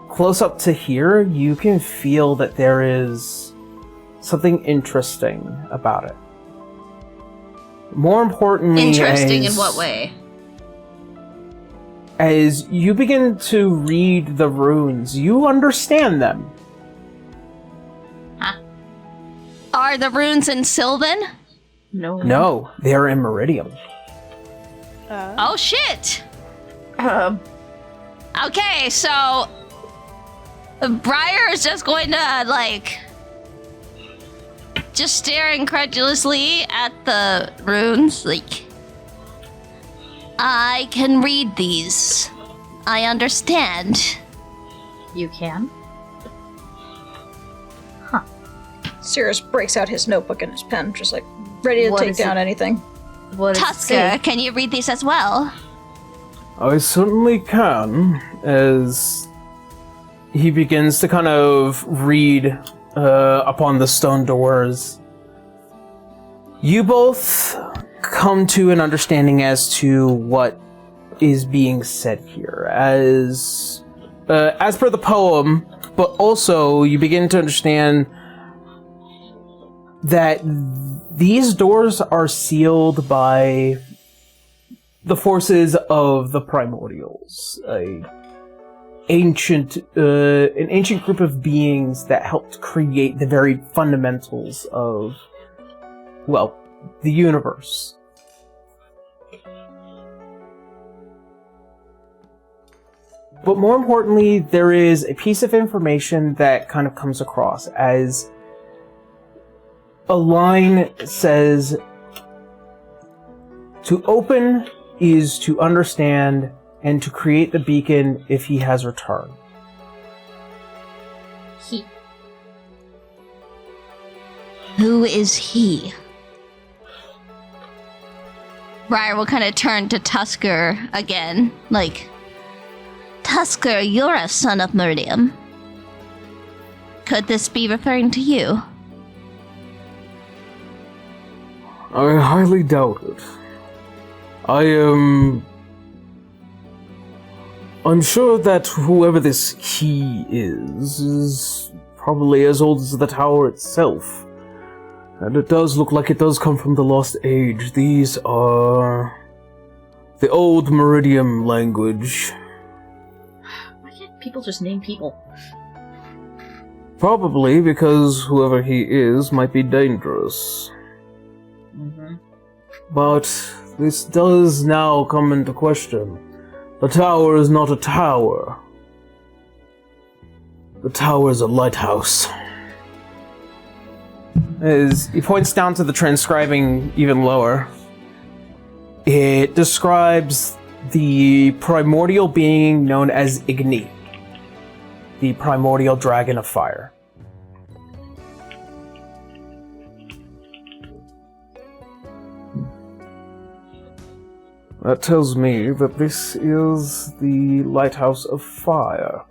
[SPEAKER 1] close up to here, you can feel that there is something interesting about it. More importantly,
[SPEAKER 5] Interesting in what way?
[SPEAKER 1] as you begin to read the runes, you understand them.
[SPEAKER 5] Are the runes in Sylvan?
[SPEAKER 2] No.
[SPEAKER 1] No, they are in Meridium.
[SPEAKER 5] Oh shit!
[SPEAKER 2] Um,
[SPEAKER 5] Okay, so Briar is just going to like just stare incredulously at the runes, like, I can read these. I understand.
[SPEAKER 2] you can?
[SPEAKER 3] Sirius breaks out his notebook and his pen, just like ready to
[SPEAKER 2] What
[SPEAKER 3] take
[SPEAKER 2] is
[SPEAKER 3] down
[SPEAKER 2] it?
[SPEAKER 3] anything.
[SPEAKER 2] What does it
[SPEAKER 5] Tusker,
[SPEAKER 2] say?
[SPEAKER 5] can you read these as well?
[SPEAKER 1] I certainly can, as he begins to kind of read upon the stone doors. You both come to an understanding as to what is being said here, as per the poem, but also you begin to understand that these doors are sealed by the forces of the Primordials, an ancient group of beings that helped create the very fundamentals of, well, the universe. But more importantly, there is a piece of information that kind of comes across as a line says, "To open is to understand, and to create the beacon if he has returned."
[SPEAKER 2] He.
[SPEAKER 5] Who is he? Briar will kind of turn to Tusker again, like, Tusker, you're a son of Meridium. Could this be referring to you?
[SPEAKER 1] I highly doubt it. I'm sure that whoever this he is probably as old as the tower itself. And it does look like it does come from the Lost Age. These are the old Meridium language.
[SPEAKER 2] Why can't people just name people?
[SPEAKER 1] Probably because whoever he is might be dangerous.
[SPEAKER 2] Mm-hmm.
[SPEAKER 1] But this does now come into question. The tower is not a tower. The tower is a lighthouse. As he points down to the transcribing even lower, it describes the primordial being known as Igni, the primordial dragon of fire. That tells me that this is the lighthouse of fire.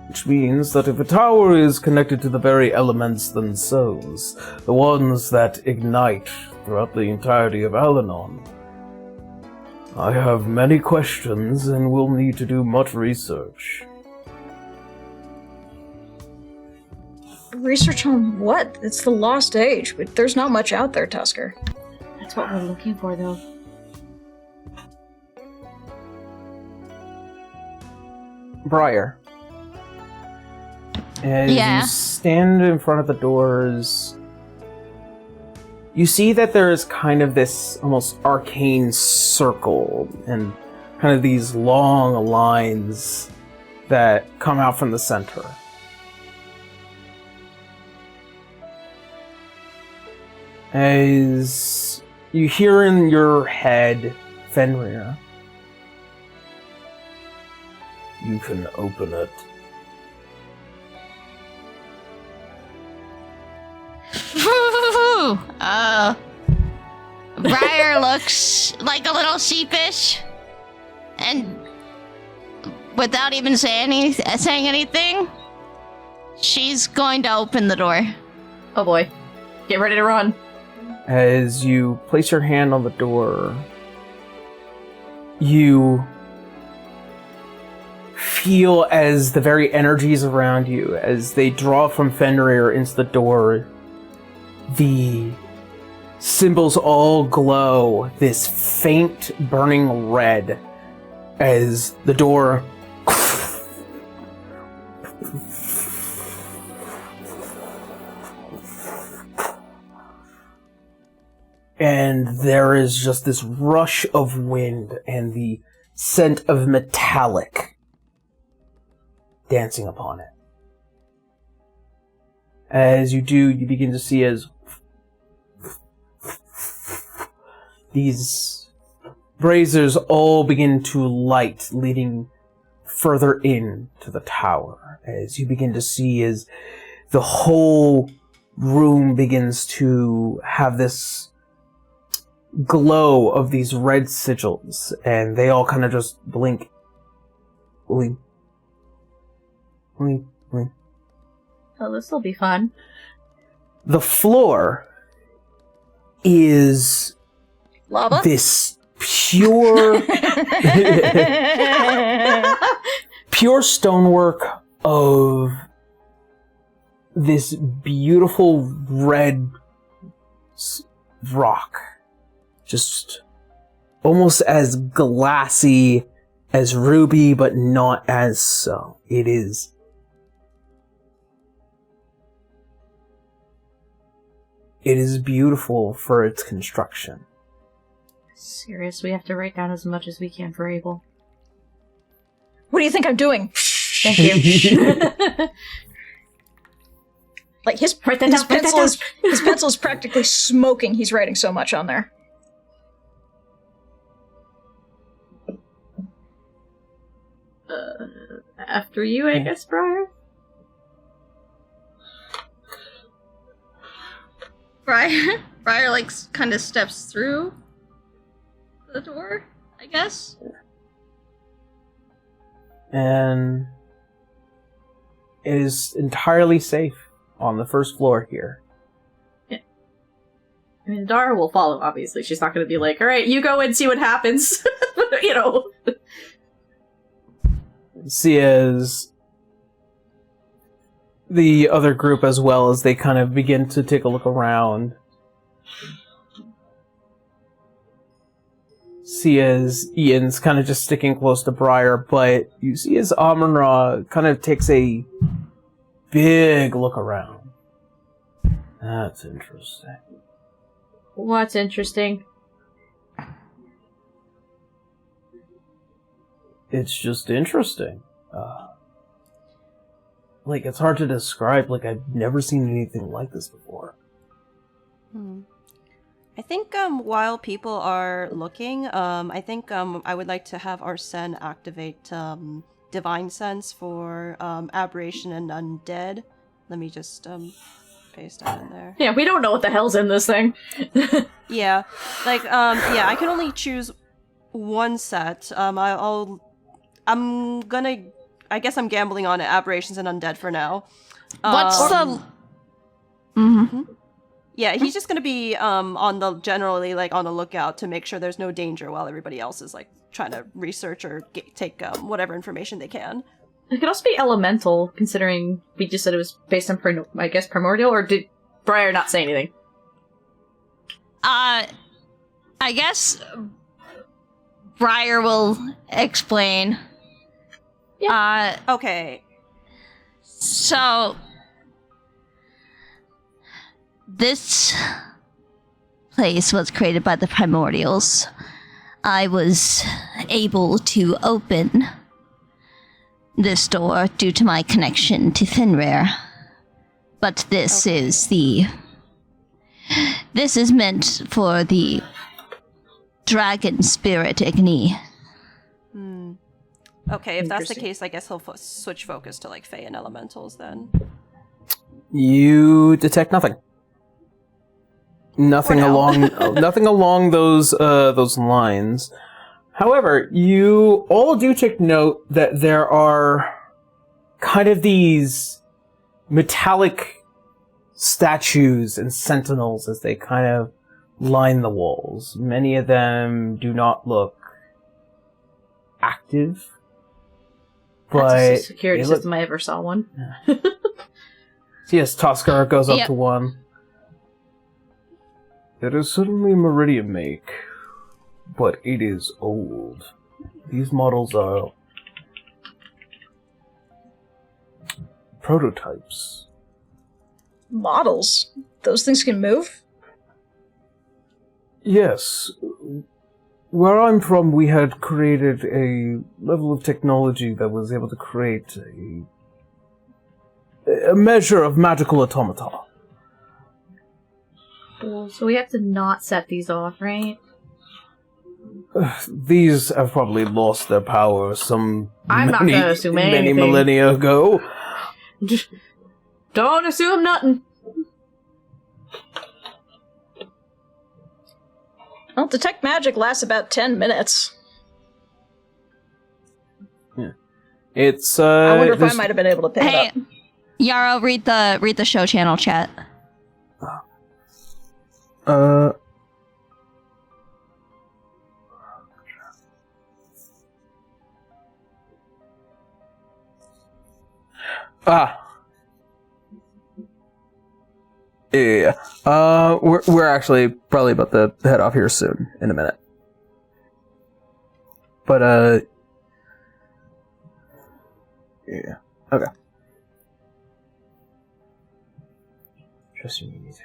[SPEAKER 1] Which means that if a tower is connected to the very elements themselves, the ones that ignite throughout the entirety of Alanon, I have many questions and will need to do much research.
[SPEAKER 3] Research on what? It's the Lost Age, but there's not much out there, Tusker.
[SPEAKER 2] That's what we're looking for, though.
[SPEAKER 1] Briar. As
[SPEAKER 5] Yeah.
[SPEAKER 1] you stand in front of the doors, you see that there is kind of this almost arcane circle and kind of these long lines that come out from the center. As you hear in your head, Fenrir, you can open it.
[SPEAKER 5] Briar looks like a little sheepish, and without even saying anything, she's going to open the door.
[SPEAKER 2] Oh boy. Get ready to run.
[SPEAKER 1] As you place your hand on the door, you feel as the very energies around you, as they draw from Fenrir into the door, the symbols all glow this faint burning red as the door and there is just this rush of wind and the scent of metallic dancing upon it. As you do, you begin to see as these braziers all begin to light, leading further in to the tower. As you begin to see as the whole room begins to have this glow of these red sigils, and they all kind of just blink. Blink. Blink. Blink.
[SPEAKER 2] Oh, this will be fun.
[SPEAKER 1] The floor is
[SPEAKER 3] Lava?
[SPEAKER 1] this pure pure stonework of this beautiful red rock, just almost as glassy as ruby, but not as so. It is beautiful for its construction.
[SPEAKER 2] Serious, we have to write down as much as we can for Abel.
[SPEAKER 3] What do you think I'm doing?
[SPEAKER 2] Thank you.
[SPEAKER 3] Like his
[SPEAKER 2] Write that down, write that
[SPEAKER 3] pencil
[SPEAKER 2] down.
[SPEAKER 3] his pencil is practically smoking. He's writing so much on there.
[SPEAKER 2] After you, I guess, Briar?
[SPEAKER 5] Briar like kind of steps through the door, I guess.
[SPEAKER 1] And it is entirely safe on the first floor here.
[SPEAKER 2] I mean, Dara will follow, obviously. She's not going to be like, alright, you go and see what happens. You know.
[SPEAKER 1] See as the other group as well, as they kind of begin to take a look around. See as Ian's kind of just sticking close to Briar, but you see as Amon-Ra kind of takes a big look around. That's interesting.
[SPEAKER 2] What's interesting?
[SPEAKER 1] it's just interesting. Like, it's hard to describe. Like, I've never seen anything like this before.
[SPEAKER 6] I think while people are looking, I think I would like to have Arsene activate Divine Sense for Aberration and Undead. Let me just paste that in there.
[SPEAKER 2] Yeah, we don't know what the hell's in this thing.
[SPEAKER 6] Yeah, like yeah, I can only choose one set. I guess I'm gambling on Aberrations and Undead for now.
[SPEAKER 5] What's the?
[SPEAKER 6] Yeah, he's just gonna be on the lookout to make sure there's no danger while everybody else is like trying to research or take whatever information they can.
[SPEAKER 2] It could also be elemental, considering we just said it was based on, I guess, primordial, or did Briar not say anything?
[SPEAKER 5] I guess Briar will explain.
[SPEAKER 2] Yeah.
[SPEAKER 6] Okay.
[SPEAKER 5] So this place was created by the primordials. I was able to open this door due to my connection to Fenrir. But this is meant for the dragon spirit Igni.
[SPEAKER 6] Okay, if that's the case, I guess he'll switch focus to like Fae and Elementals then.
[SPEAKER 1] You detect nothing. Nothing along those lines. However, you all do take note that there are kind of these metallic statues and sentinels as they kind of line the walls. Many of them do not look active, but
[SPEAKER 2] that's a security system I ever saw one.
[SPEAKER 1] Yes, Toskar goes up to one. It is certainly Meridian make, but it is old. These models are prototypes.
[SPEAKER 3] Models? Those things can move?
[SPEAKER 1] Yes. Where I'm from, we had created a level of technology that was able to create a measure of magical automata.
[SPEAKER 2] Cool. So we have to not set these off, right?
[SPEAKER 1] These have probably lost their power
[SPEAKER 2] I'm not gonna assume
[SPEAKER 1] many
[SPEAKER 2] anything.
[SPEAKER 1] millennia ago.
[SPEAKER 2] Just don't assume nothing.
[SPEAKER 3] Well, detect magic lasts about 10 minutes.
[SPEAKER 1] Yeah. It's
[SPEAKER 3] I wonder if I might have been able to pick it up.
[SPEAKER 5] Yarrow, read the show channel chat.
[SPEAKER 1] Yeah. We're actually probably about to head off here soon, in a minute. But, yeah. Okay. Trust me, you too.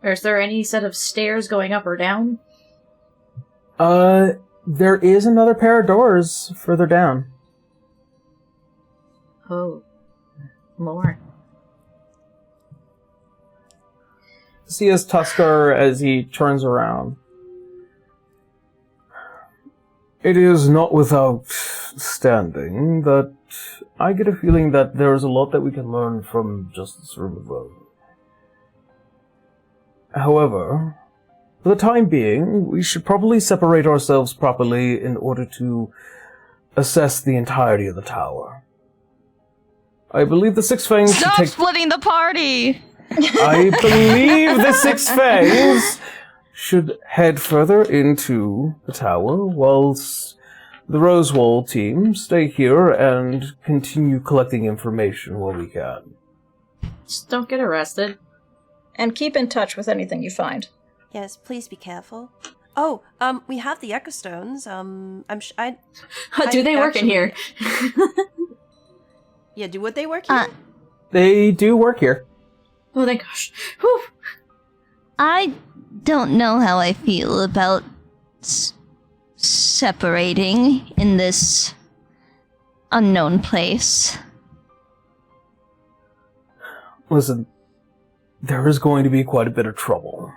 [SPEAKER 2] Is there any set of stairs going up or down?
[SPEAKER 1] There is another pair of doors further down.
[SPEAKER 2] Oh. More.
[SPEAKER 1] See as Tusker as he turns around. It is not without standing that I get a feeling that there is a lot that we can learn from just this room alone. However, for the time being, we should probably separate ourselves properly in order to assess the entirety of the tower. I believe the Six Fangs should
[SPEAKER 5] Stop splitting the party!
[SPEAKER 1] I believe the Six Fangs should head further into the tower, whilst the Rosewall team stay here and continue collecting information while we can.
[SPEAKER 2] Just don't get arrested.
[SPEAKER 3] And keep in touch with anything you find.
[SPEAKER 6] Yes, please be careful. Oh, we have the Echo Stones.
[SPEAKER 2] Do they work in here?
[SPEAKER 6] Yeah, would they work here?
[SPEAKER 1] They do work here.
[SPEAKER 2] Oh, thank gosh. Whew.
[SPEAKER 5] I don't know how I feel about separating in this unknown place?
[SPEAKER 1] Listen, there is going to be quite a bit of trouble.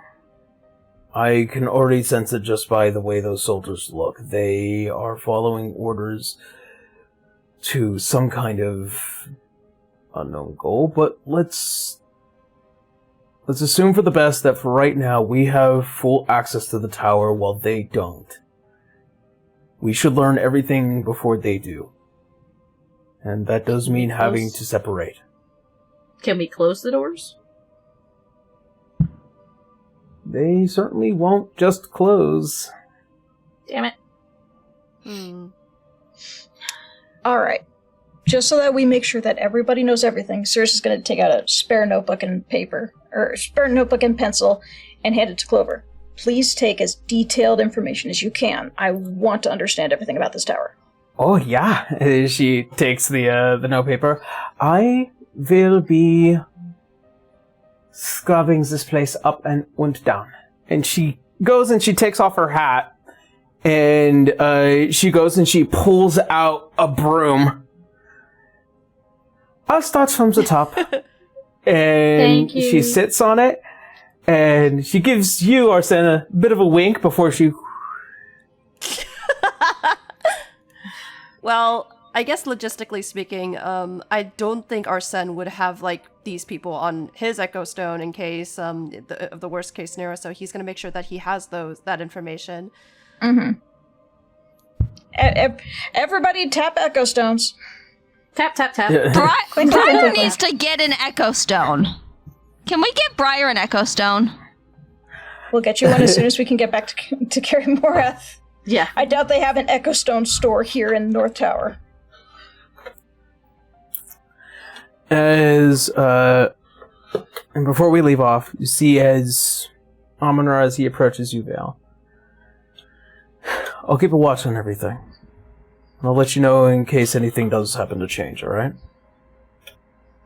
[SPEAKER 1] I can already sense it just by the way those soldiers look. They are following orders to some kind of unknown goal, but let's assume for the best that for right now we have full access to the tower while they don't. We should learn everything before they do. And that does mean having to separate.
[SPEAKER 2] Can we close the doors?
[SPEAKER 1] They certainly won't just close.
[SPEAKER 2] Damn it.
[SPEAKER 3] All right. Just so that we make sure that everybody knows everything, Circe is going to take out a spare notebook and pencil and hand it to Clover. Please take as detailed information as you can. I want to understand everything about this tower.
[SPEAKER 1] Oh yeah, she takes the notepaper. I will be scrubbing this place up and down. And she goes and she takes off her hat, and she goes and she pulls out a broom. I'll start from the top. And she sits on it, and she gives you, Arsene, a bit of a wink before she...
[SPEAKER 6] Well, I guess logistically speaking, I don't think Arsene would have, like, these people on his Echo Stone in case of the worst case scenario, so he's going to make sure that he has that information.
[SPEAKER 3] Mm-hmm. Everybody tap Echo Stones.
[SPEAKER 2] Tap, tap, tap.
[SPEAKER 5] Briar needs to get an Echo Stone. Can we get Briar an Echo Stone?
[SPEAKER 3] We'll get you one as soon as we can get back to Carrie Morath.
[SPEAKER 2] Yeah.
[SPEAKER 3] I doubt they have an Echo Stone store here in North Tower.
[SPEAKER 1] And before we leave off, you see as Amun-Ra, as he approaches you, Vale, I'll keep a watch on everything. I'll let you know in case anything does happen to change, alright?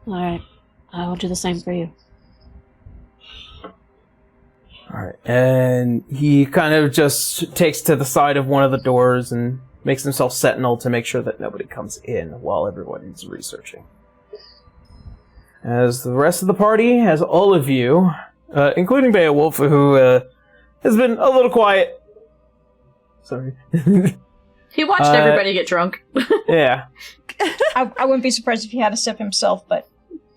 [SPEAKER 4] Alright. I will do the same for you.
[SPEAKER 1] Alright, and he kind of just takes to the side of one of the doors and makes himself sentinel to make sure that nobody comes in while everyone's researching. As the rest of the party, as all of you, including Beowulf, who has been a little quiet. Sorry.
[SPEAKER 2] He watched everybody get drunk.
[SPEAKER 1] Yeah.
[SPEAKER 3] I wouldn't be surprised if he had a sip himself, but...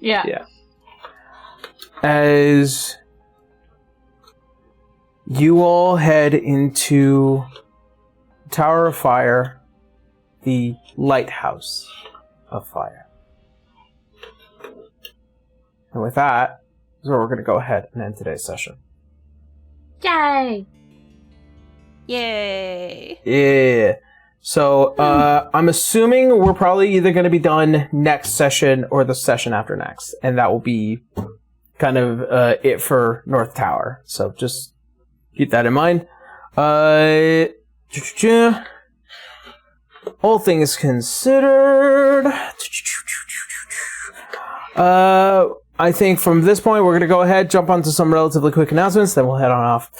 [SPEAKER 2] Yeah.
[SPEAKER 1] As you all head into Tower of Fire, the Lighthouse of Fire. And with that, is where we're going to go ahead and end today's session.
[SPEAKER 2] Yay!
[SPEAKER 6] Yay!
[SPEAKER 1] Yeah. So, I'm assuming we're probably either going to be done next session or the session after next. And that will be kind of it for North Tower. So just keep that in mind. All things considered... I think from this point, we're going to go ahead, jump onto some relatively quick announcements, then we'll head on off.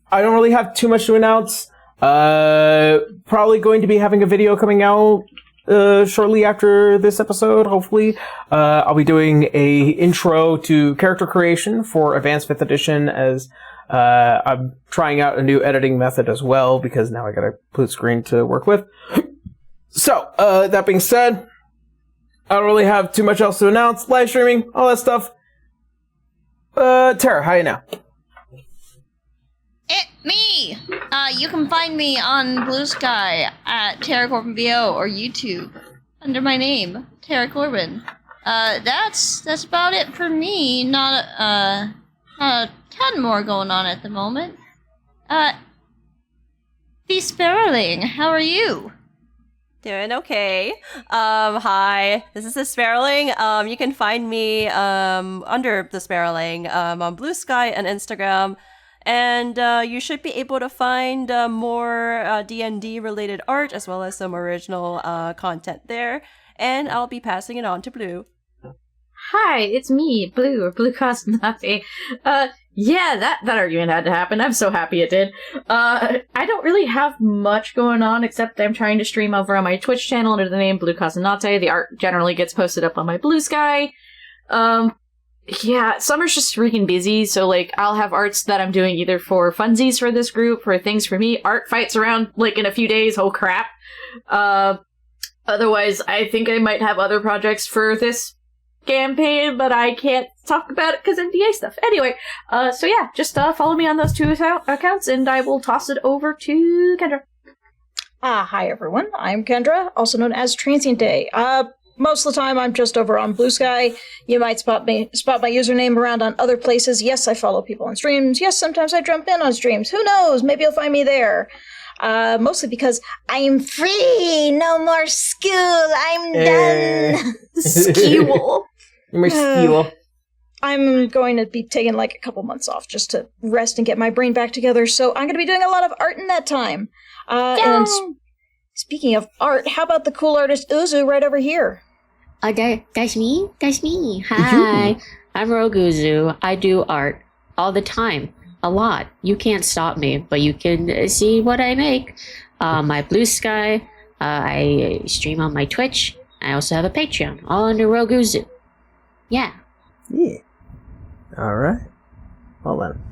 [SPEAKER 1] I don't really have too much to announce. Probably going to be having a video coming out shortly after this episode, hopefully. I'll be doing a intro to character creation for Advanced 5th Edition, as I'm trying out a new editing method as well, because now I got a blue screen to work with. So, that being said, I don't really have too much else to announce. Live streaming, all that stuff. Tara, how you now?
[SPEAKER 5] Me! You can find me on Blue Sky at Tara Corbin VO or YouTube under my name, Tara Corbin. That's about it for me. Not a ton more going on at the moment. The Sparrowling, how are you?
[SPEAKER 6] Doing okay. Hi, this is the Sparrowling. You can find me under the Sparrowling on Blue Sky and Instagram. And you should be able to find more D&D related art as well as some original content there. And I'll be passing it on to Blue.
[SPEAKER 2] Hi, it's me, Blue, or Blue Cosmonaut. Yeah, that argument had to happen. I'm so happy it did. I don't really have much going on except I'm trying to stream over on my Twitch channel under the name Blue Casanate. The art generally gets posted up on my Blue Sky. Yeah, summer's just freaking busy, so, like, I'll have arts that I'm doing either for funsies for this group, for things for me. Art fights around, like, in a few days. Oh, crap. Otherwise, I think I might have other projects for this campaign, but I can't talk about it because NDA stuff. Anyway, so yeah, just follow me on those two accounts, and I will toss it over to Kendra.
[SPEAKER 3] Hi everyone, I'm Kendra, also known as Transient Day. Most of the time I'm just over on Blue Sky. You might spot my username around on other places. Yes, I follow people on streams. Yes, sometimes I jump in on streams. Who knows? Maybe you'll find me there. Mostly because I'm free! No more school! I'm done!
[SPEAKER 2] School.
[SPEAKER 1] My skill.
[SPEAKER 3] I'm going to be taking like a couple months off just to rest and get my brain back together, so I'm going to be doing a lot of art in that time. And speaking of art, how about the cool artist Uzu right over here?
[SPEAKER 4] That's me? That's me. Hi. I'm Roguzu. I do art all the time. A lot. You can't stop me, but you can see what I make. My Blue Sky. I stream on my Twitch. I also have a Patreon, all under Roguzu. Yeah.
[SPEAKER 1] Yeah. All right. Well then.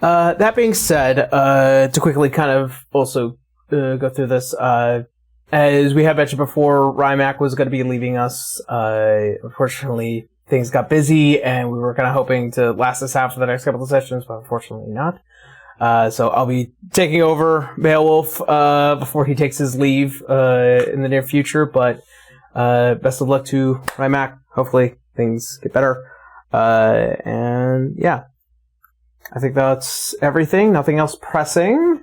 [SPEAKER 1] That being said, to quickly kind of also go through this, as we had mentioned before, Rymac was going to be leaving us. Unfortunately, things got busy, and we were kind of hoping to last this out for the next couple of sessions, but unfortunately not. So I'll be taking over Beowulf before he takes his leave in the near future, but best of luck to Rymac. Hopefully things get better. And yeah, I think that's everything. Nothing else pressing.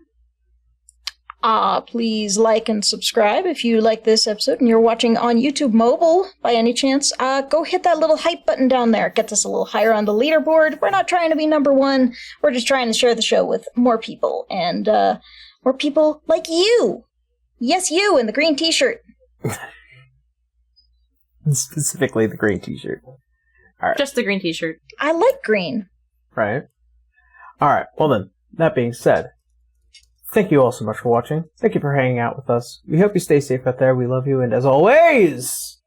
[SPEAKER 3] Please like and subscribe if you like this episode and you're watching on YouTube mobile by any chance. Go hit that little hype button down there. It gets us a little higher on the leaderboard. We're not trying to be number one. We're just trying to share the show with more people, and more people like you. Yes, you in the green t-shirt.
[SPEAKER 1] Specifically the green t-shirt. All right.
[SPEAKER 2] Just the green t-shirt.
[SPEAKER 3] I like green.
[SPEAKER 1] Right. All right. Well then, that being said, thank you all so much for watching. Thank you for hanging out with us. We hope you stay safe out there. We love you, and as always,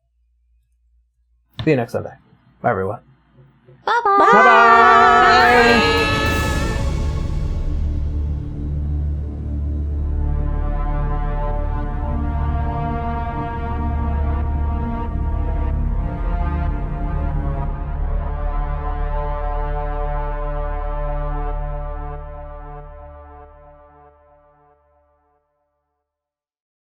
[SPEAKER 1] see you next Sunday. Bye, everyone.
[SPEAKER 5] Bye-bye.
[SPEAKER 1] Bye-bye.